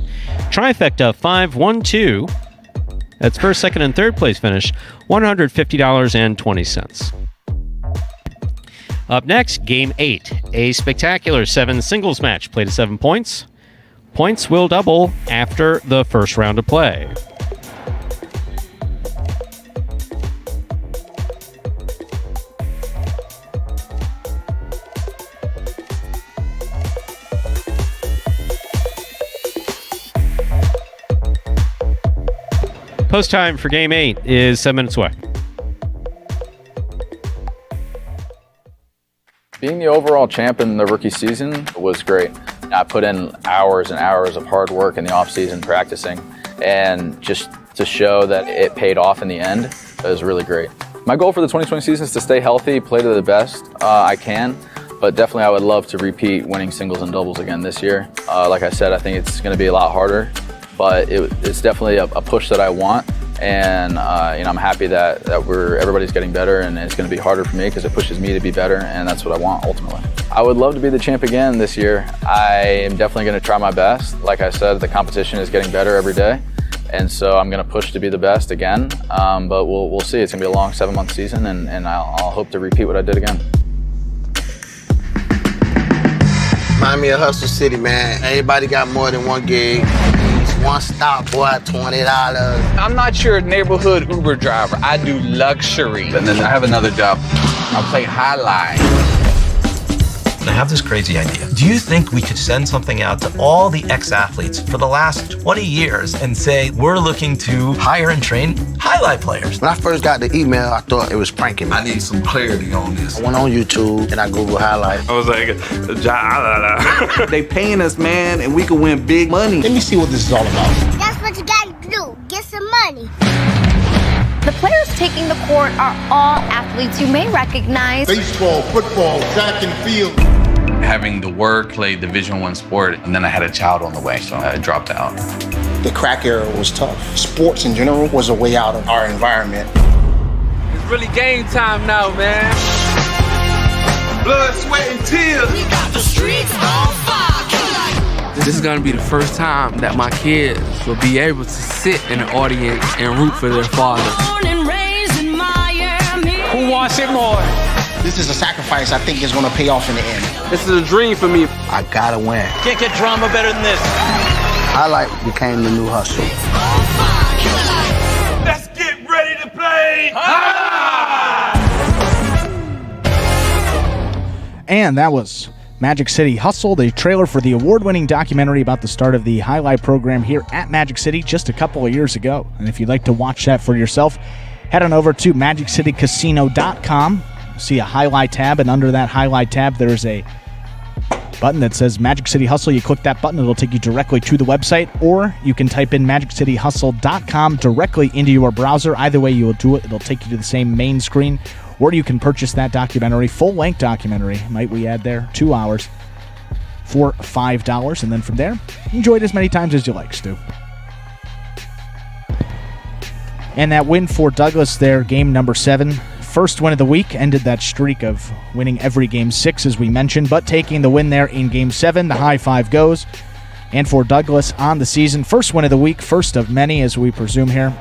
S1: Trifecta 5-1-2, that's first, second, and third place finish, $150.20. Up next, Game 8, a spectacular 7 singles match, played at 7 points. Points will double after the first round of play. Post time for Game 8 is 7 minutes away.
S14: Being the overall champ in the rookie season was great. I put in hours and hours of hard work in the offseason practicing, and just to show that it paid off in the end, it was really great. My goal for the 2020 season is to stay healthy, play to the best I can, but definitely I would love to repeat winning singles and doubles again this year. Like I said, I think it's going to be a lot harder, but it's definitely a push that I want, and I'm happy that everybody's getting better, and it's going to be harder for me because it pushes me to be better, and that's what I want ultimately. I would love to be the champ again this year. I am definitely going to try my best. Like I said, the competition is getting better every day, and so I'm going to push to be the best again, but we'll see. It's going to be a long 7-month season, and I'll hope to repeat what I did again.
S15: Remind me of Hustle City, man. Everybody got more than one gig. One stop, boy, $20.
S5: I'm not your neighborhood Uber driver. I do luxury. And then I have another job. I'll play highlight.
S16: I have this crazy idea. Do you think we could send something out to all the ex-athletes for the last 20 years and say, we're looking to hire and train highlight players?
S15: When I first got the email, I thought it was pranking me.
S9: I need some clarity on this.
S15: I went on YouTube and I Googled highlight.
S9: I was like, Jai-Alai. They paying us, man, and we can win big money.
S15: Let me see what this is all about.
S17: That's what you gotta do. Get some money. The players taking the court are all athletes you may recognize.
S18: Baseball, football, track and field.
S5: Having the work, played Division I sport, and then I had a child on the way, so I dropped out.
S15: The crack era was tough. Sports in general was a way out of our environment.
S5: It's really game time now, man.
S9: Blood, sweat, and tears.
S17: We got the streets on fire.
S19: This is gonna be the first time that my kids will be able to sit in the audience and root for their father.
S15: Who wants it more? This is a sacrifice I think is going to pay off in the end.
S19: This is a dream for me.
S15: I gotta win.
S16: Can't get drama better than this.
S15: Highlight became the new hustle.
S16: Let's get ready to play.
S2: And that was Magic City Hustle, the trailer for the award-winning documentary about the start of the Highlight program here at Magic City just a couple of years ago. And if you'd like to watch that for yourself, head on over to MagicCityCasino.com. See a Highlight tab, and under that Highlight tab, there's a button that says Magic City Hustle. You click that button, it'll take you directly to the website, or you can type in MagicCityHustle.com directly into your browser. Either way you will do it, it'll take you to the same main screen, or you can purchase that documentary, full-length documentary, might we add there, 2 hours, for $5, and then from there, enjoy it as many times as you like, Stu. And that win for Douglas there, game number 7. First win of the week, ended that streak of winning every game 6, as we mentioned, but taking the win there in game 7, the high five goes. And for Douglas on the season, first win of the week, first of many, as we presume here.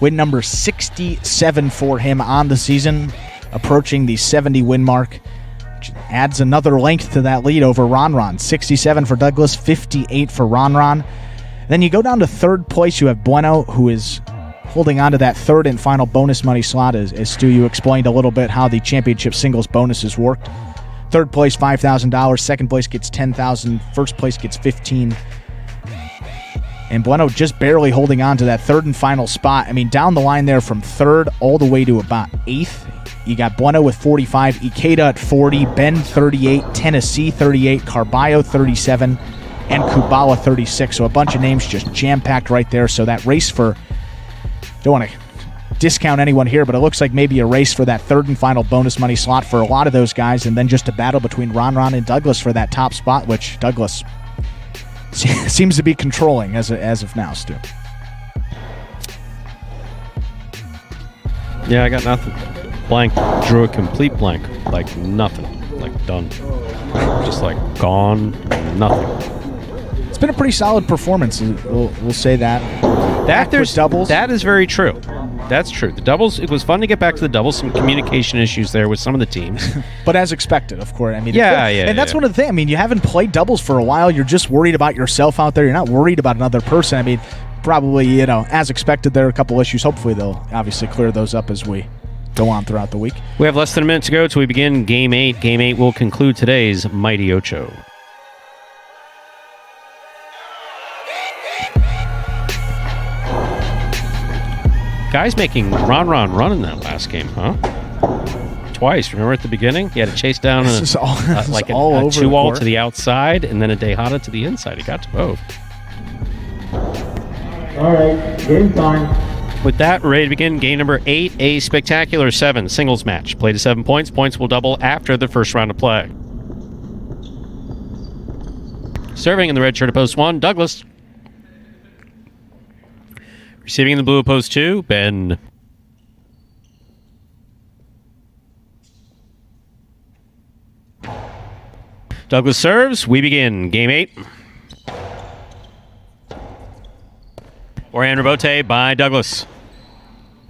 S2: Win number 67 for him on the season, approaching the 70-win mark. Which adds another length to that lead over Ron. 67 for Douglas, 58 for Ron. Then you go down to third place. You have Bueno, who is holding on to that third and final bonus money slot. As Stu, you explained a little bit how the championship singles bonuses worked. Third place, $5,000. Second place gets $10,000. First place gets $15,000. And Bueno just barely holding on to that third and final spot. I mean, down the line there from third all the way to about 8th. You got Bueno with 45, Ikeda at 40, Ben 38, Tennessee 38, Carballo 37, and Kubala 36. So a bunch of names just jam-packed right there. So that race for, don't want to discount anyone here, but it looks like maybe a race for that third and final bonus money slot for a lot of those guys, and then just a battle between Ron and Douglas for that top spot, which Douglas seems to be controlling as of now, Stu.
S1: Yeah, I got nothing. Blank. Drew a complete blank. Like nothing. Like done. Just like gone. Nothing.
S2: It's been a pretty solid performance. We'll say that.
S1: There's doubles. That is very true. That's true. The doubles, it was fun to get back to the doubles. Some communication issues there with some of the teams.
S2: But as expected, of course. I mean,
S1: and
S2: that's one of the things. I mean, you haven't played doubles for a while. You're just worried about yourself out there. You're not worried about another person. I mean, probably, as expected, there are a couple issues. Hopefully, they'll obviously clear those up as we go on throughout the week.
S1: We have less than a minute to go till we begin Game 8. Game 8 will conclude today's Mighty Ocho. Guy's making Ron run in that last game, huh? Twice. Remember at the beginning? He had to chase down a 2-all to the outside and then a Dejada to the inside. He got to both.
S12: All right, game time.
S1: With that, we're ready to begin game number 8, a spectacular 7 singles match. Play to 7 points. Points will double after the first round of play. Serving in the red shirt at post 1, Douglas. Receiving in the blue at post 2, Ben. Douglas serves. We begin game 8. Orion Rebote by Douglas.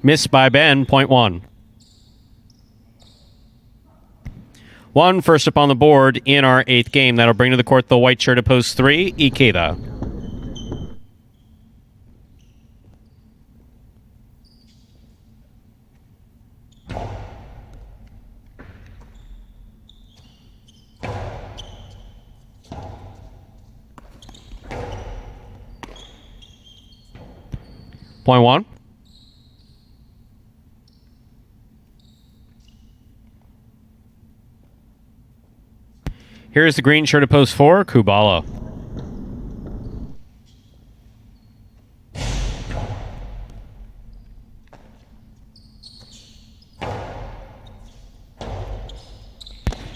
S1: Missed by Ben, point 1. 1 first up on the board in our 8th game. That'll bring to the court the white shirt at post 3, Ikeda. Point 1. Here's the green shirt at post 4, Kubala.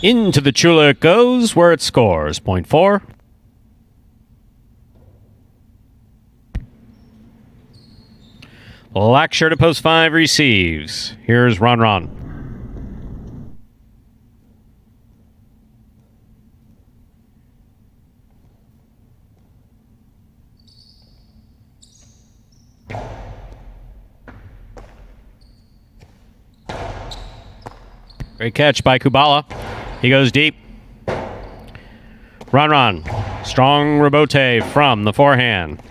S1: Into the Chula it goes, where it scores. Point 4. Black shirt at post 5 receives. Here's Ron. Great catch by Kubala. He goes deep. Ron. Strong rebote from the forehand.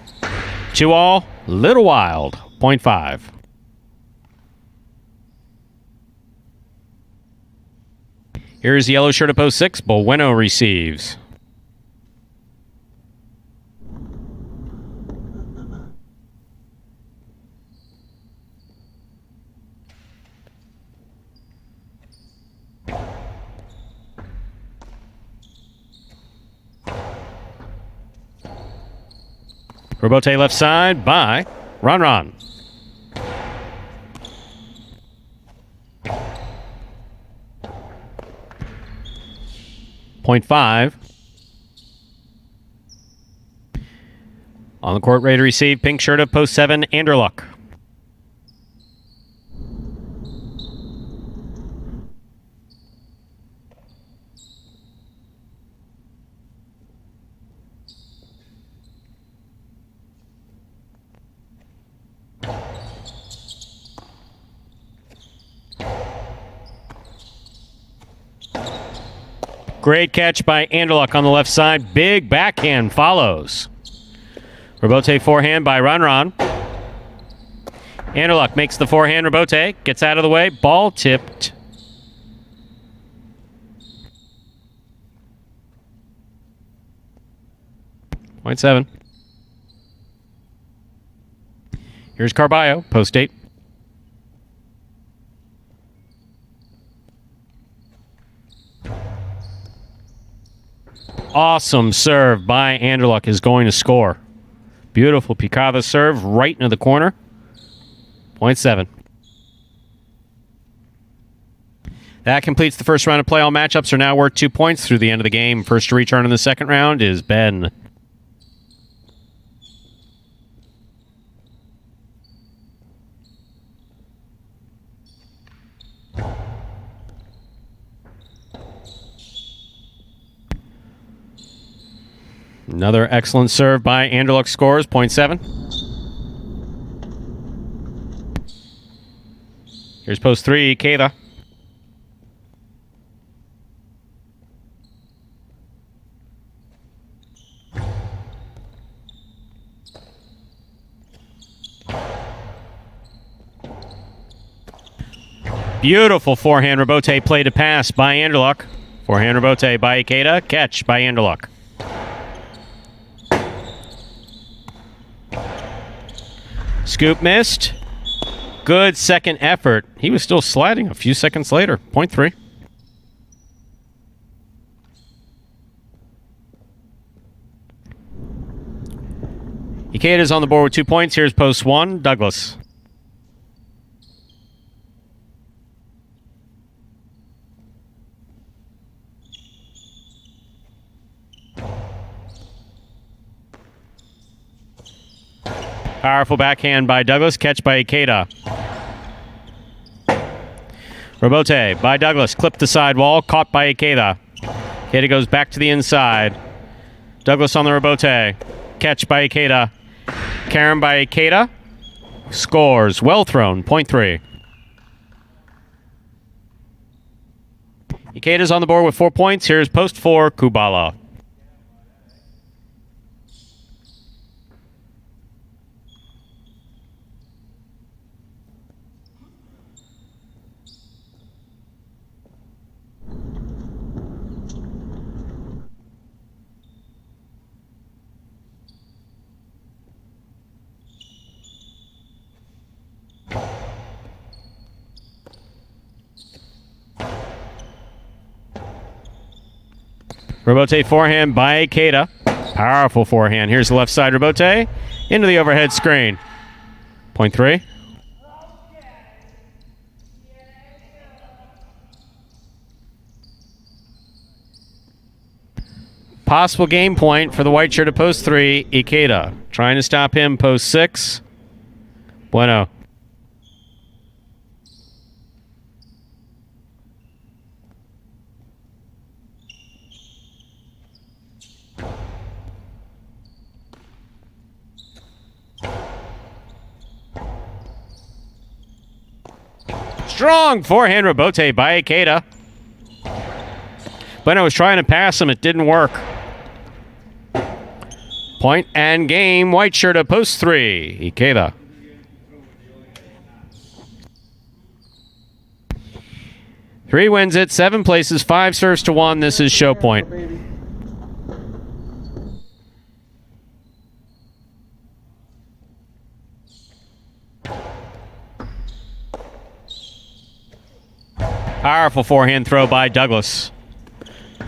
S1: 2-all. Little wild. 0.5. Here's the yellow shirt at post 6. Bueno receives. Rebote left side by Ron. 0.5. On the court, ready to receive. Pink shirt of post 7, Anderluck. Great catch by Anderluck on the left side. Big backhand follows. Rebote forehand by Ron. Anderluck makes the forehand. Rebote gets out of the way. Ball tipped. Point 7. Here's Carballo, post 8. Awesome serve by Anderluck is going to score. Beautiful picada serve right into the corner. 0.7. That completes the first round of play. All matchups are now worth 2 points through the end of the game. First to return in the second round is Ben. Another excellent serve by Anderluck scores, 0.7. Here's post 3, Ikeda. Beautiful forehand rebote play to pass by Anderluck. Forehand rebote by Ikeda, catch by Anderluck. Scoop missed. Good second effort. He was still sliding a few seconds later. 0.3. Ikeda's on the board with 2 points. Here's post 1, Douglas. Powerful backhand by Douglas. Catch by Ikeda. Rebote by Douglas. Clipped the sidewall. Caught by Ikeda. Ikeda goes back to the inside. Douglas on the rebote. Catch by Ikeda. Karen by Ikeda. Scores. Well thrown. 0.3. Ikeda's on the board with 4 points. Here's post 4, Kubala. Rebote forehand by Ikeda. Powerful forehand. Here's the left side rebote. Into the overhead screen. 0.3. Possible game point for the white shirt at post 3, Ikeda. Trying to stop him, post 6. Bueno. Strong forehand rebote by Ikeda. Bueno was trying to pass him. It didn't work. Point and game. White shirt at post 3. Ikeda. Three wins it. 7 places. 5 serves to 1. This is show point. Powerful forehand throw by Douglas.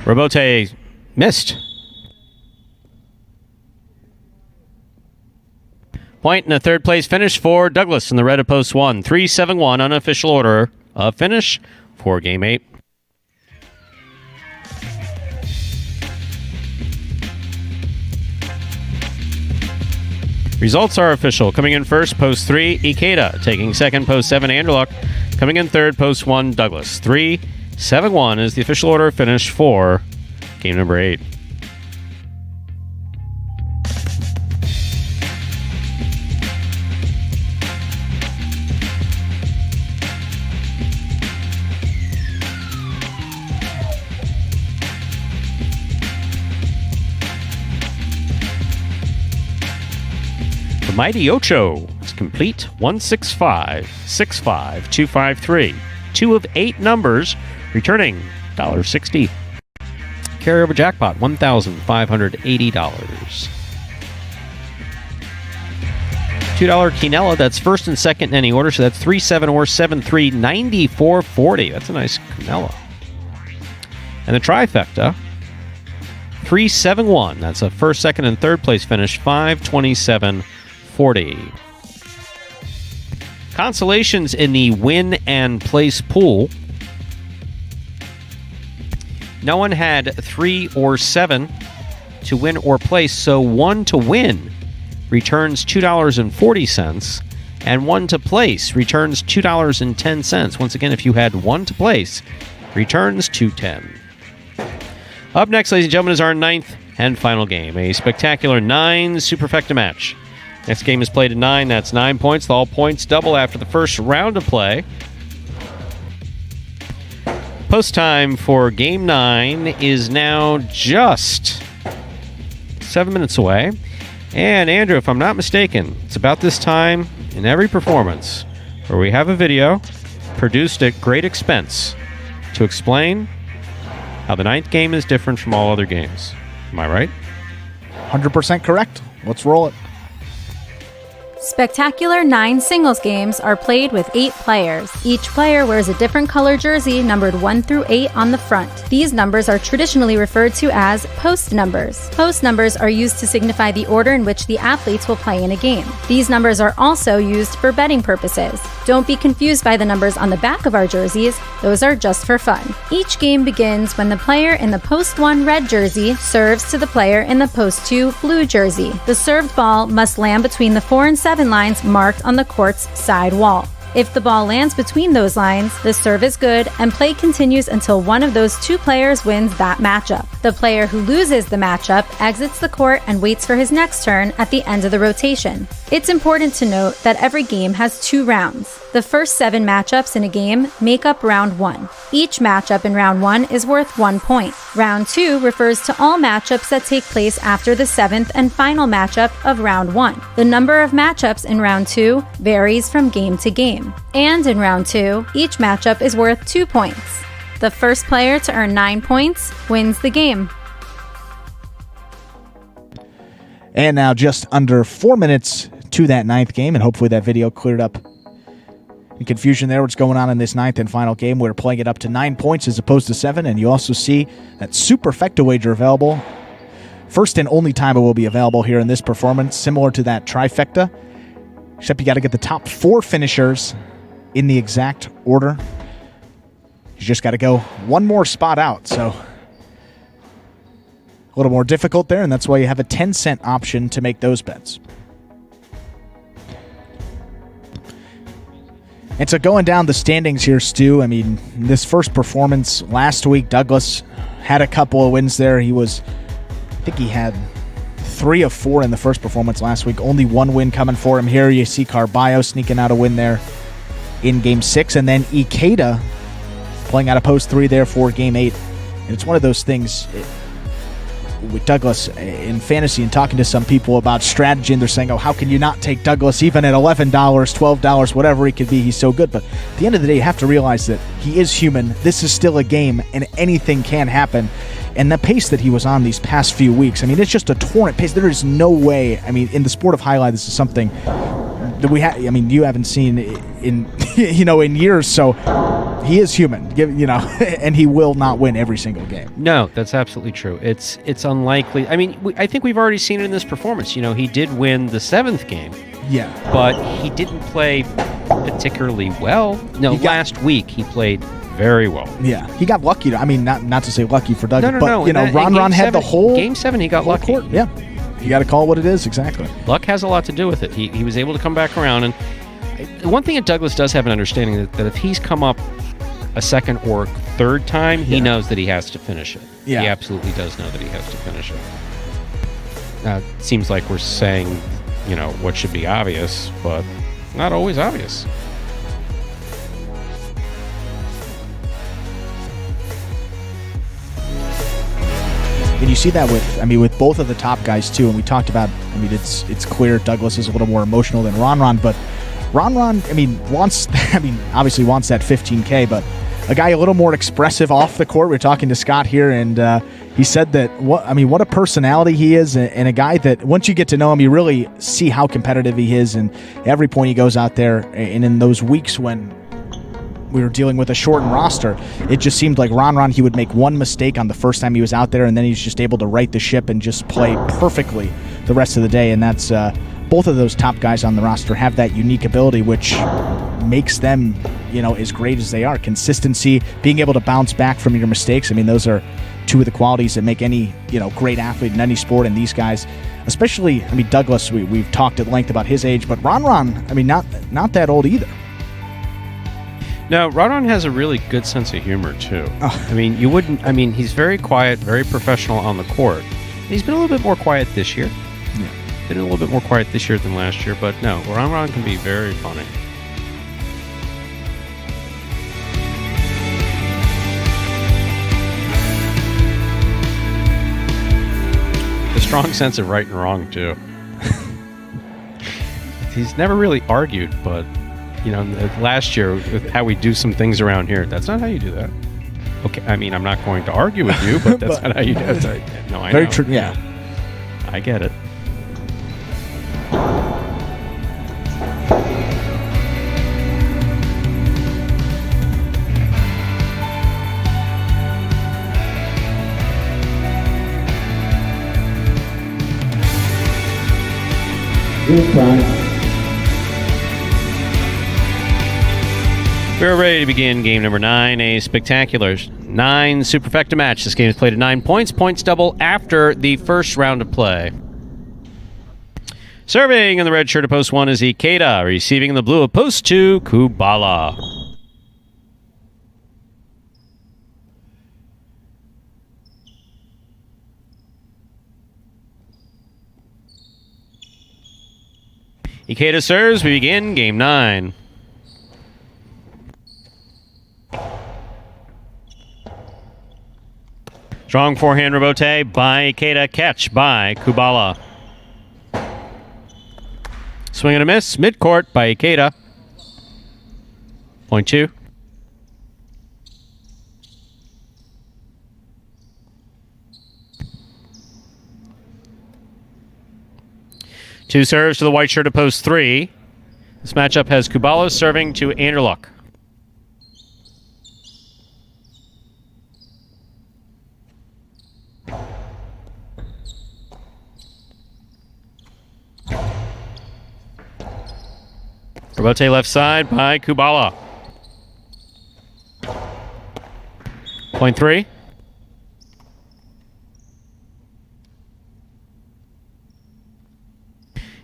S1: Robote missed. Point and a third place finish for Douglas in the red of post 1. 3-7-1 unofficial order of finish for game 8. Results are official. Coming in first, post 3, Ikeda. Taking second, post 7, Anderluck. Coming in third, post 1, Douglas. 3-7-1 is the official order of finish for game number 8. The Mighty Ocho is complete. 165, 65, 253. 2 of 8 numbers, returning $1.60. Carryover jackpot, $1,580. $2 quinella, that's first and second in any order, so that's 3-7 or 7-3, 94.40. That's a nice quinella. And the trifecta, 3-7-1. That's a first, second, and third place finish, 527.40. Consolations in the win and place pool. No one had 3 or 7 to win or place, so 1 to win returns $2.40, and 1 to place returns $2.10. Once again, if you had 1 to place, returns $2.10. Up next, ladies and gentlemen, is our 9th and final game, a spectacular 9 superfecta match. Next game is played at 9. That's 9 points. All points double after the first round of play. Post time for Game 9 is now just 7 minutes away. And Andrew, if I'm not mistaken, it's about this time in every performance where we have a video produced at great expense to explain how the 9th game is different from all other games. Am I right?
S2: 100% correct. Let's roll it.
S4: Spectacular 9 singles games are played with 8 players. Each player wears a different color jersey numbered 1 through 8 on the front. These numbers are traditionally referred to as post numbers. Post numbers are used to signify the order in which the athletes will play in a game. These numbers are also used for betting purposes. Don't be confused by the numbers on the back of our jerseys. Those are just for fun. Each game begins when the player in the post 1 red jersey serves to the player in the post 2 blue jersey. The served ball must land between the 4 and 7 lines marked on the court's side wall. If the ball lands between those lines, the serve is good and play continues until one of those 2 players wins that matchup. The player who loses the matchup exits the court and waits for his next turn at the end of the rotation. It's important to note that every game has 2 rounds. The first 7 matchups in a game make up round 1. Each matchup in round 1 is worth 1 point. Round 2 refers to all matchups that take place after the 7th and final matchup of round 1. The number of matchups in round 2 varies from game to game. And in round 2, each matchup is worth 2 points. The first player to earn 9 points wins the game.
S2: And now just under 4 minutes to that 9th game, and hopefully that video cleared up the confusion there. What's going on in this 9th and final game? We're playing it up to 9 points as opposed to 7, and you also see that superfecta wager available. First and only time it will be available here in this performance, similar to that trifecta, except you got to get the top 4 finishers in the exact order. You just got to go one more spot out, so a little more difficult there, and that's why you have a 10-cent option to make those bets. And so going down the standings here, Stu, I mean, this first performance last week, Douglas had a couple of wins there. I think he had 3 of 4 in the first performance last week. Only 1 win coming for him here. You see Carballo sneaking out a win there in Game 6. And then Ikeda playing out of post 3 there for Game 8 And it's one of those things with Douglas in fantasy and talking to some people about strategy, and they're saying, oh, how can you not take Douglas even at $11, $12, whatever he could be? He's so good. But at the end of the day, you have to realize that he is human. This is still a game, and anything can happen. And the pace that he was on these past few weeks, I mean, it's just a torrent pace. There is no way, I mean, in the sport of highlight, this is something that you haven't seen in in years. So he is human, and he will not win every single game.
S1: No, that's absolutely true. It's unlikely. I mean, I think we've already seen it in this performance. He did win the 7th game.
S2: Yeah.
S1: But he didn't play particularly well. No, last week he played very well.
S2: Yeah. He got lucky. I mean, not to say lucky for Doug,
S1: No.
S2: but Ron had the whole
S1: Game 7 he got lucky.
S2: Court. Yeah. You got to call it what it is, exactly.
S1: Luck has a lot to do with it. He was able to come back around, and one thing that Douglas does have an understanding that if he's come up a second or third time, he knows that he has to finish it.
S2: Yeah.
S1: He absolutely does know that he has to finish it. Now, it seems like we're saying, what should be obvious, but not always obvious.
S2: And you see that with both of the top guys too. And we talked about, it's clear Douglas is a little more emotional than Ron, but Ron, obviously wants that 15K, but a guy a little more expressive off the court. We're talking to Scott here, and he said that what a personality he is, and a guy that once you get to know him, you really see how competitive he is. And every point he goes out there, and in those weeks when we were dealing with a shortened roster, it just seemed like Ron, he would make one mistake on the first time he was out there, and then he's just able to right the ship and just play perfectly the rest of the day. And that's both of those top guys on the roster have that unique ability, which makes them, as great as they are. Consistency, being able to bounce back from your mistakes. Those are two of the qualities that make any, great athlete in any sport. And these guys, especially, Douglas, we've talked at length about his age, but Ron, not that old either.
S1: No, Ron has a really good sense of humor, too. He's very quiet, very professional on the court. He's been a little bit more quiet this year.
S2: Yeah.
S1: Been a little bit more quiet this year than last year, but no, Ron can be very funny. A strong sense of right and wrong, too. He's never really argued, but last year with how we do some things around here, that's not how you do that. Okay, I'm not going to argue with you, but that's not how you do it. No, I know.
S2: Very true. Yeah,
S1: I get it.
S12: Good time.
S1: We're ready to begin game number 9, a spectacular 9 superfecta match. This game is played at 9 points. Points double after the first round of play. Serving in the red shirt of post 1 is Ikeda. Receiving in the blue of post 2, Kubala. Ikeda serves. We begin game 9. Strong forehand rebote by Ikeda. Catch by Kubala. Swing and a miss. Midcourt by Ikeda. Point 2. Two serves to the white shirt of post 3. This matchup has Kubala serving to Anderluck. Rebote left side by Kubala. Point 3.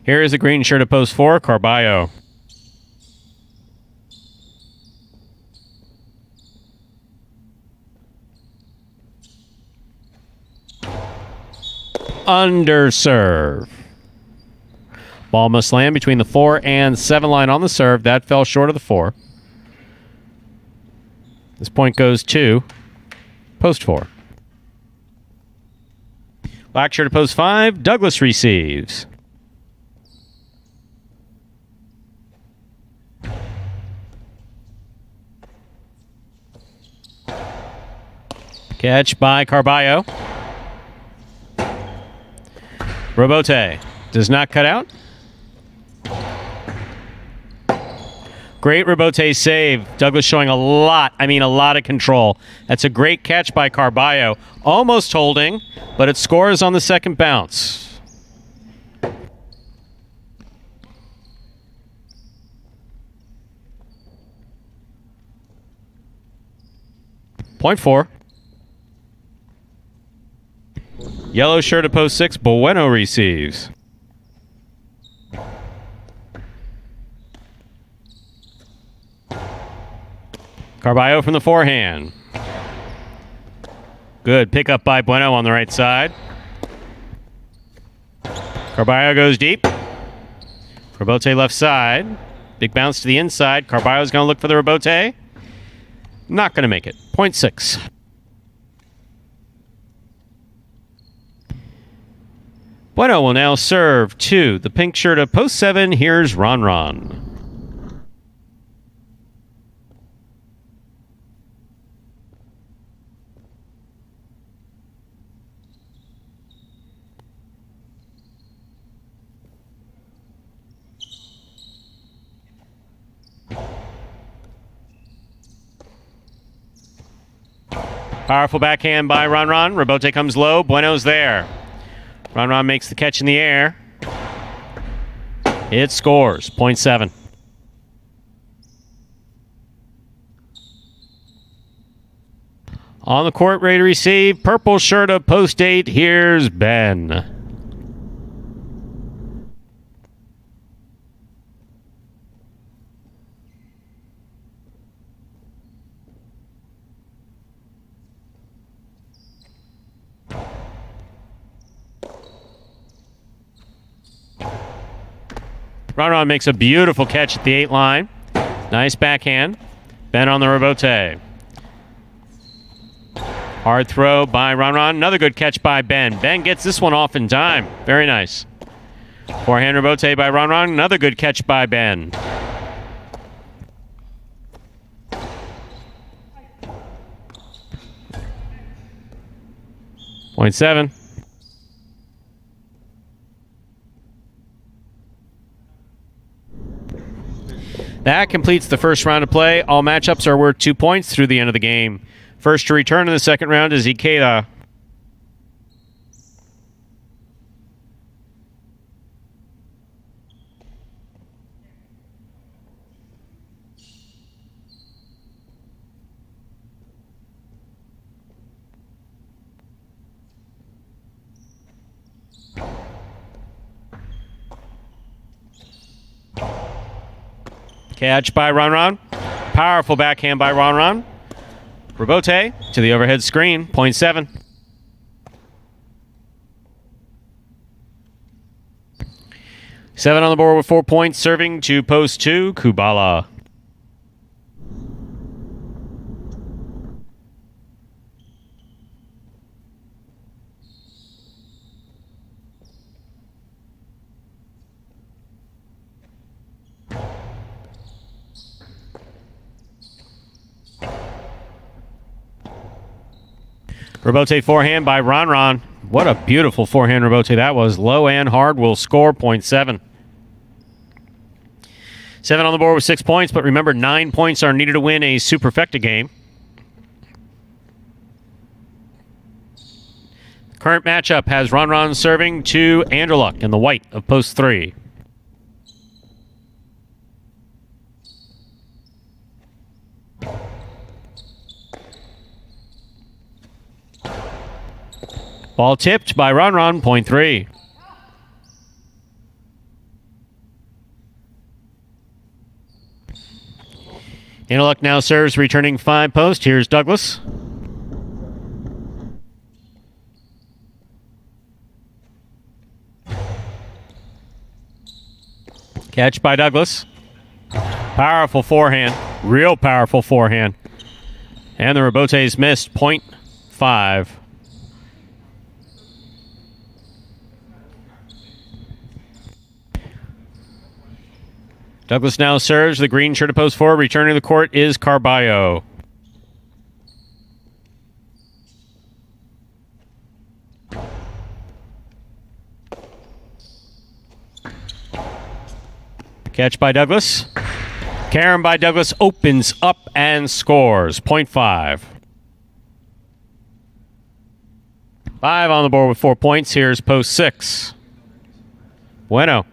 S1: Here is the green shirt of post 4, Carballo. Underserve. Ball must land between the 4 and 7 line on the serve. That fell short of the 4. This point goes to post 4. Black shirt to post 5. Douglas receives. Catch by Carballo. Robote does not cut out. Great Robote save. Douglas showing a lot of control. That's a great catch by Carballo. Almost holding, but it scores on the second bounce. Point 4. Yellow shirt to post 6. Bueno receives. Carballo from the forehand. Good pickup by Bueno on the right side. Carballo goes deep. Robote left side. Big bounce to the inside. Carballo's going to look for the Robote. Not going to make it. Point 6. Bueno will now serve to the pink shirt of post 7. Here's Ron. Powerful backhand by Ron. Robote comes low. Bueno's there. Ron makes the catch in the air. It scores. Point 7. On the court, ready to receive. Purple shirt of post 8. Here's Ben. Ron makes a beautiful catch at the 8 line. Nice backhand. Ben on the Robote. Hard throw by Ron. Another good catch by Ben. Ben gets this one off in time. Very nice. Forehand Robote by Ron. Another good catch by Ben. Point 7. That completes the first round of play. All matchups are worth 2 points through the end of the game. First to return in the second round is Ikeda. Catch by Ron. Powerful backhand by Ron. Robote to the overhead screen. Point 7. Seven on the board with 4 points. Serving to post 2, Kubala. Robote forehand by Ron. What a beautiful forehand Robote that was. Low and hard will score. Point 7. 7 on the board with 6 points, but remember 9 points are needed to win a superfecta game. Current matchup has Ron serving to Anderluck in the white of post 3. Ball tipped by Ron. Point 3. Anderluck now serves, returning 5 post. Here's Douglas. Catch by Douglas. Powerful forehand. Real powerful forehand. And the Robote's missed. Point 5. Douglas now serves. The green shirt to post 4. Returning to the court is Carballo. Catch by Douglas. Karam by Douglas opens up and scores. 0.5. 5 on the board with 4 points. Here's post 6. Bueno.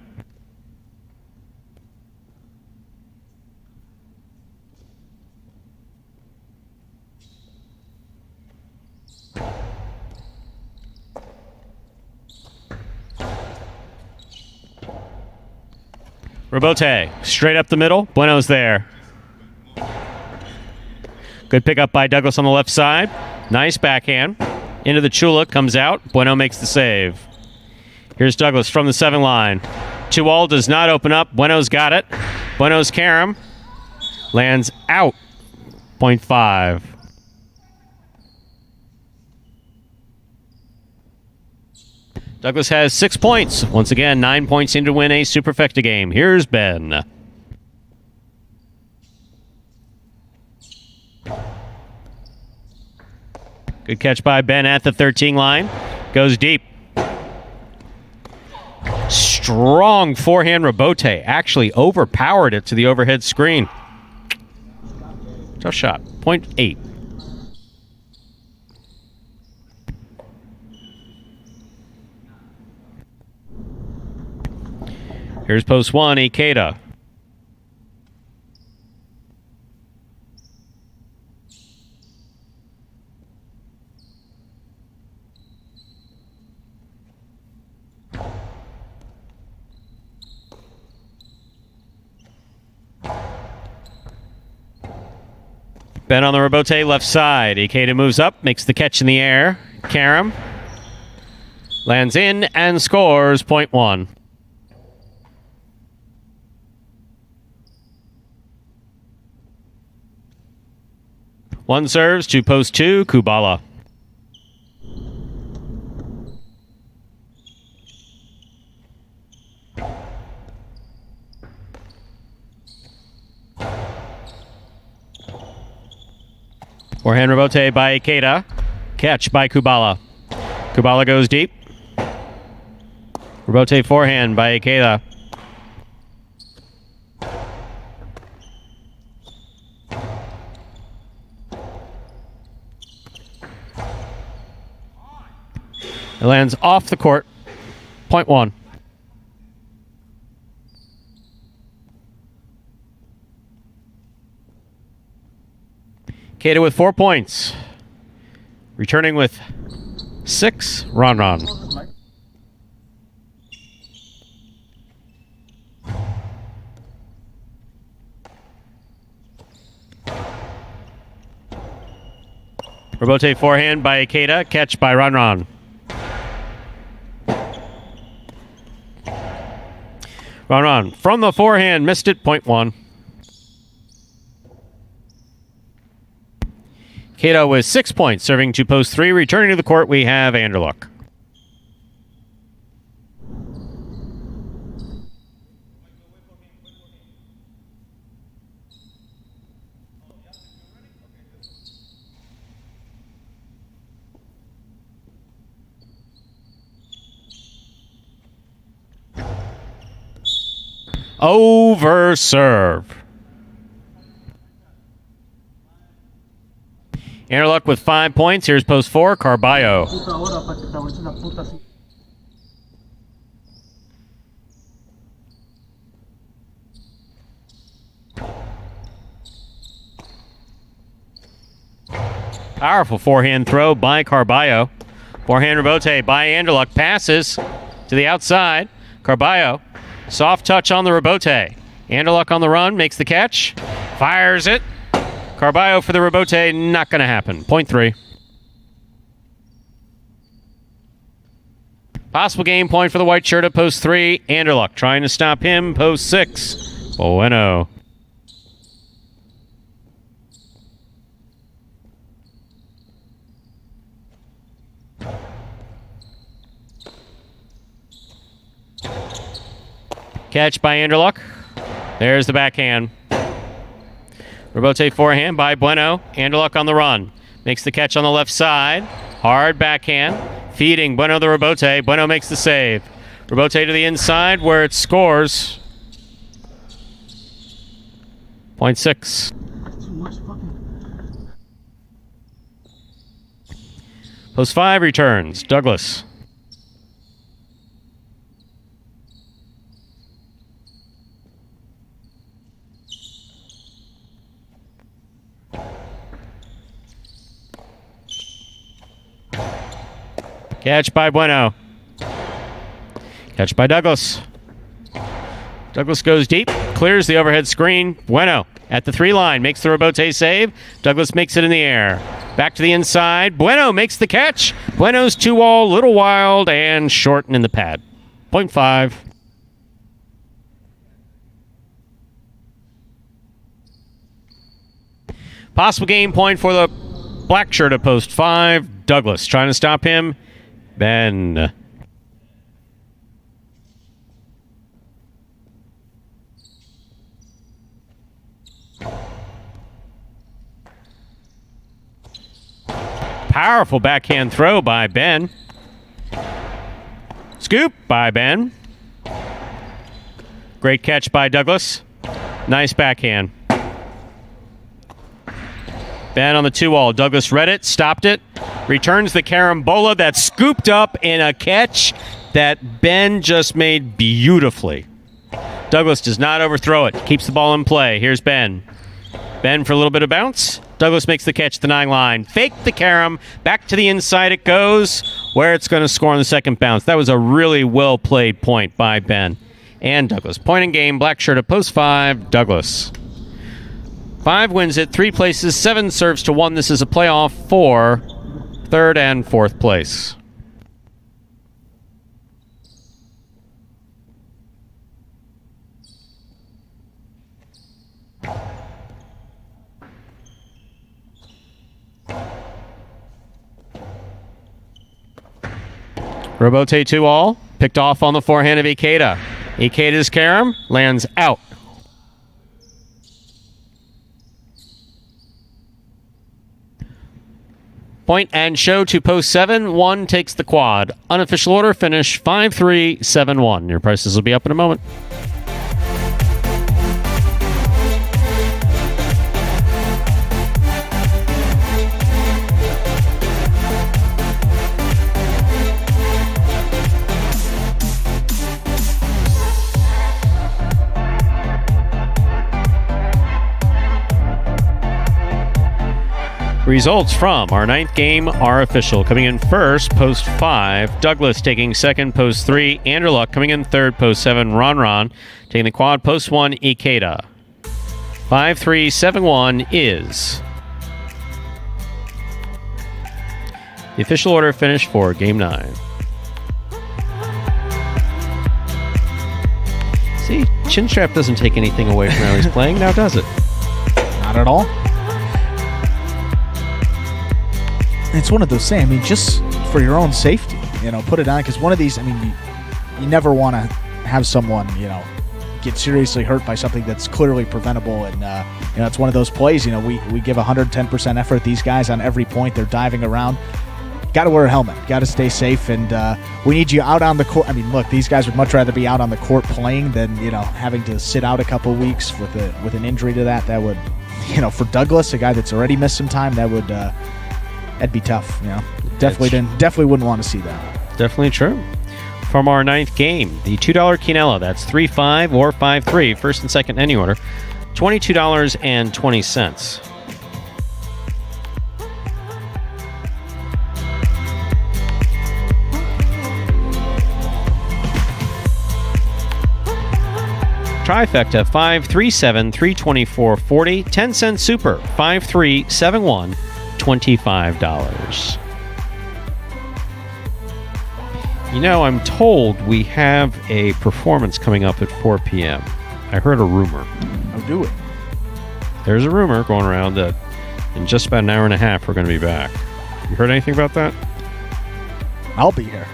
S1: Robote, straight up the middle. Bueno's there. Good pickup by Douglas on the left side. Nice backhand. Into the Chula, comes out. Bueno makes the save. Here's Douglas from the 7 line. 2-all does not open up. Bueno's got it. Bueno's Karam. Lands out. 0.5. Douglas has 6 points. Once again, 9 points in to win a Superfecta game. Here's Ben. Good catch by Ben at the 13 line. Goes deep. Strong forehand Robote. Actually overpowered it to the overhead screen. Tough shot. 0.8. Here's post 1, Ikeda. Ben on the Robote left side. Ikeda moves up, makes the catch in the air. Karam lands in and scores. 0.1. One serves to post 2, Kubala. Forehand Robote by Ikeda. Catch by Kubala. Kubala goes deep. Robote forehand by Ikeda. It lands off the court. 0.1. Ikeda with 4 points. Returning with 6, Ron. Robote forehand by Ikeda. Catch by Ron. Ron from the forehand, missed it. 0.1. Kato with 6 points, serving to post 3. Returning to the court, we have Anderluck. Over serve. Anderluck with 5 points. Here's post 4, Carballo. Powerful forehand throw by Carballo. Forehand Robote by Anderluck. Passes to the outside. Carballo. Soft touch on the Robote. Anderluck on the run. Makes the catch. Fires it. Carballo for the Robote. Not going to happen. 0.3. Possible game point for the white shirt at post 3. Anderluck trying to stop him. Post 6. Bueno. Catch by Anderluck. There's the backhand. Rebote forehand by Bueno. Anderluck on the run. Makes the catch on the left side. Hard backhand. Feeding Bueno the rebote. Bueno makes the save. Rebote to the inside where it scores. 0.6. Post 5 returns. Douglas. Catch by Bueno. Catch by Douglas. Douglas goes deep, clears the overhead screen. Bueno at the 3-line, makes the rebote save. Douglas makes it in the air. Back to the inside. Bueno makes the catch. Bueno's 2-all, little wild, and short and in the pad. 0.5. Possible game point for the black shirt at post 5. Douglas trying to stop him. Ben. Powerful backhand throw by Ben. Scoop by Ben. Great catch by Douglas. Nice backhand. Ben on the 2-all. Douglas read it, stopped it, returns the carambola that's scooped up in a catch that Ben just made beautifully. Douglas does not overthrow it. Keeps the ball in play. Here's Ben. Ben for a little bit of bounce. Douglas makes the catch at the 9-line. Fake the carom. Back to the inside it goes, where it's going to score on the second bounce. That was a really well-played point by Ben and Douglas. Point in game. Black shirt at post 5. Douglas. 5 wins it, 3 places, 7 serves to 1. This is a playoff for 3rd and 4th place. Rebote 2-all, picked off on the forehand of Ikeda. Ikeda's carom lands out. Point and show to post 7. 1 takes the quad. Unofficial order finish 5-3, 7-1. Your prices will be up in a moment. Results from our 9th game are official. Coming in first, post 5. Douglas taking second, post 3. Anderluck coming in third, post 7. Ron taking the quad, post 1. Ikeda. 5-3, 7-1 is the official order finish for Game 9. See, Chinstrap doesn't take anything away from how he's playing, now does it?
S2: Not at all. It's one of those things, I mean, just for your own safety, put it on, because one of these, I mean, you never want to have someone, get seriously hurt by something that's clearly preventable, and, it's one of those plays, we give 110% effort. These guys on every point, they're diving around. Got to wear a helmet, got to stay safe, and we need you out on the court. I mean, look, these guys would much rather be out on the court playing than, having to sit out a couple weeks with an injury to that. That would, for Douglas, a guy that's already missed some time, that would... that'd be tough, Definitely wouldn't want to see that.
S1: Definitely true. From our 9th game, the $2 Quinella, that's 3-5 or 5-3, first and second any order, $22.20. Trifecta 5-3-7, 324.40, 10-cent super 5-3-7-1. $25. I'm told we have a performance coming up at 4 p.m. I heard a rumor.
S2: Oh, do it.
S1: There's a rumor going around that in just about an hour and a half we're going to be back. You heard anything about that?
S2: I'll be here.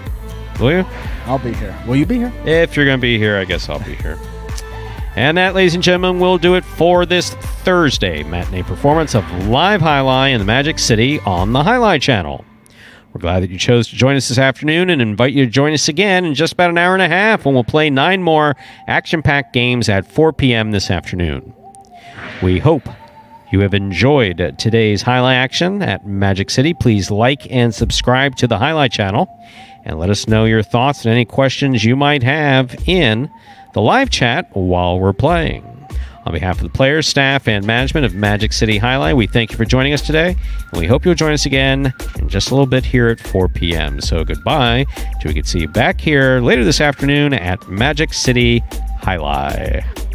S1: Will you?
S2: I'll be here. Will you be here?
S1: If you're going to be here, I guess I'll be here. And that, ladies and gentlemen, will do it for this Thursday matinee performance of Live Jai-Alai in the Magic City on the Jai-Alai Channel. We're glad that you chose to join us this afternoon and invite you to join us again in just about an hour and a half when we'll play 9 more action-packed games at 4 p.m. this afternoon. We hope you have enjoyed today's Jai-Alai action at Magic City. Please like and subscribe to the Jai-Alai Channel and let us know your thoughts and any questions you might have in the live chat while we're playing. On behalf of the players, staff, and management of Magic City Jai-Alai, we thank you for joining us today, and we hope you'll join us again in just a little bit here at 4 p.m. So goodbye, till we can see you back here later this afternoon at Magic City Jai-Alai.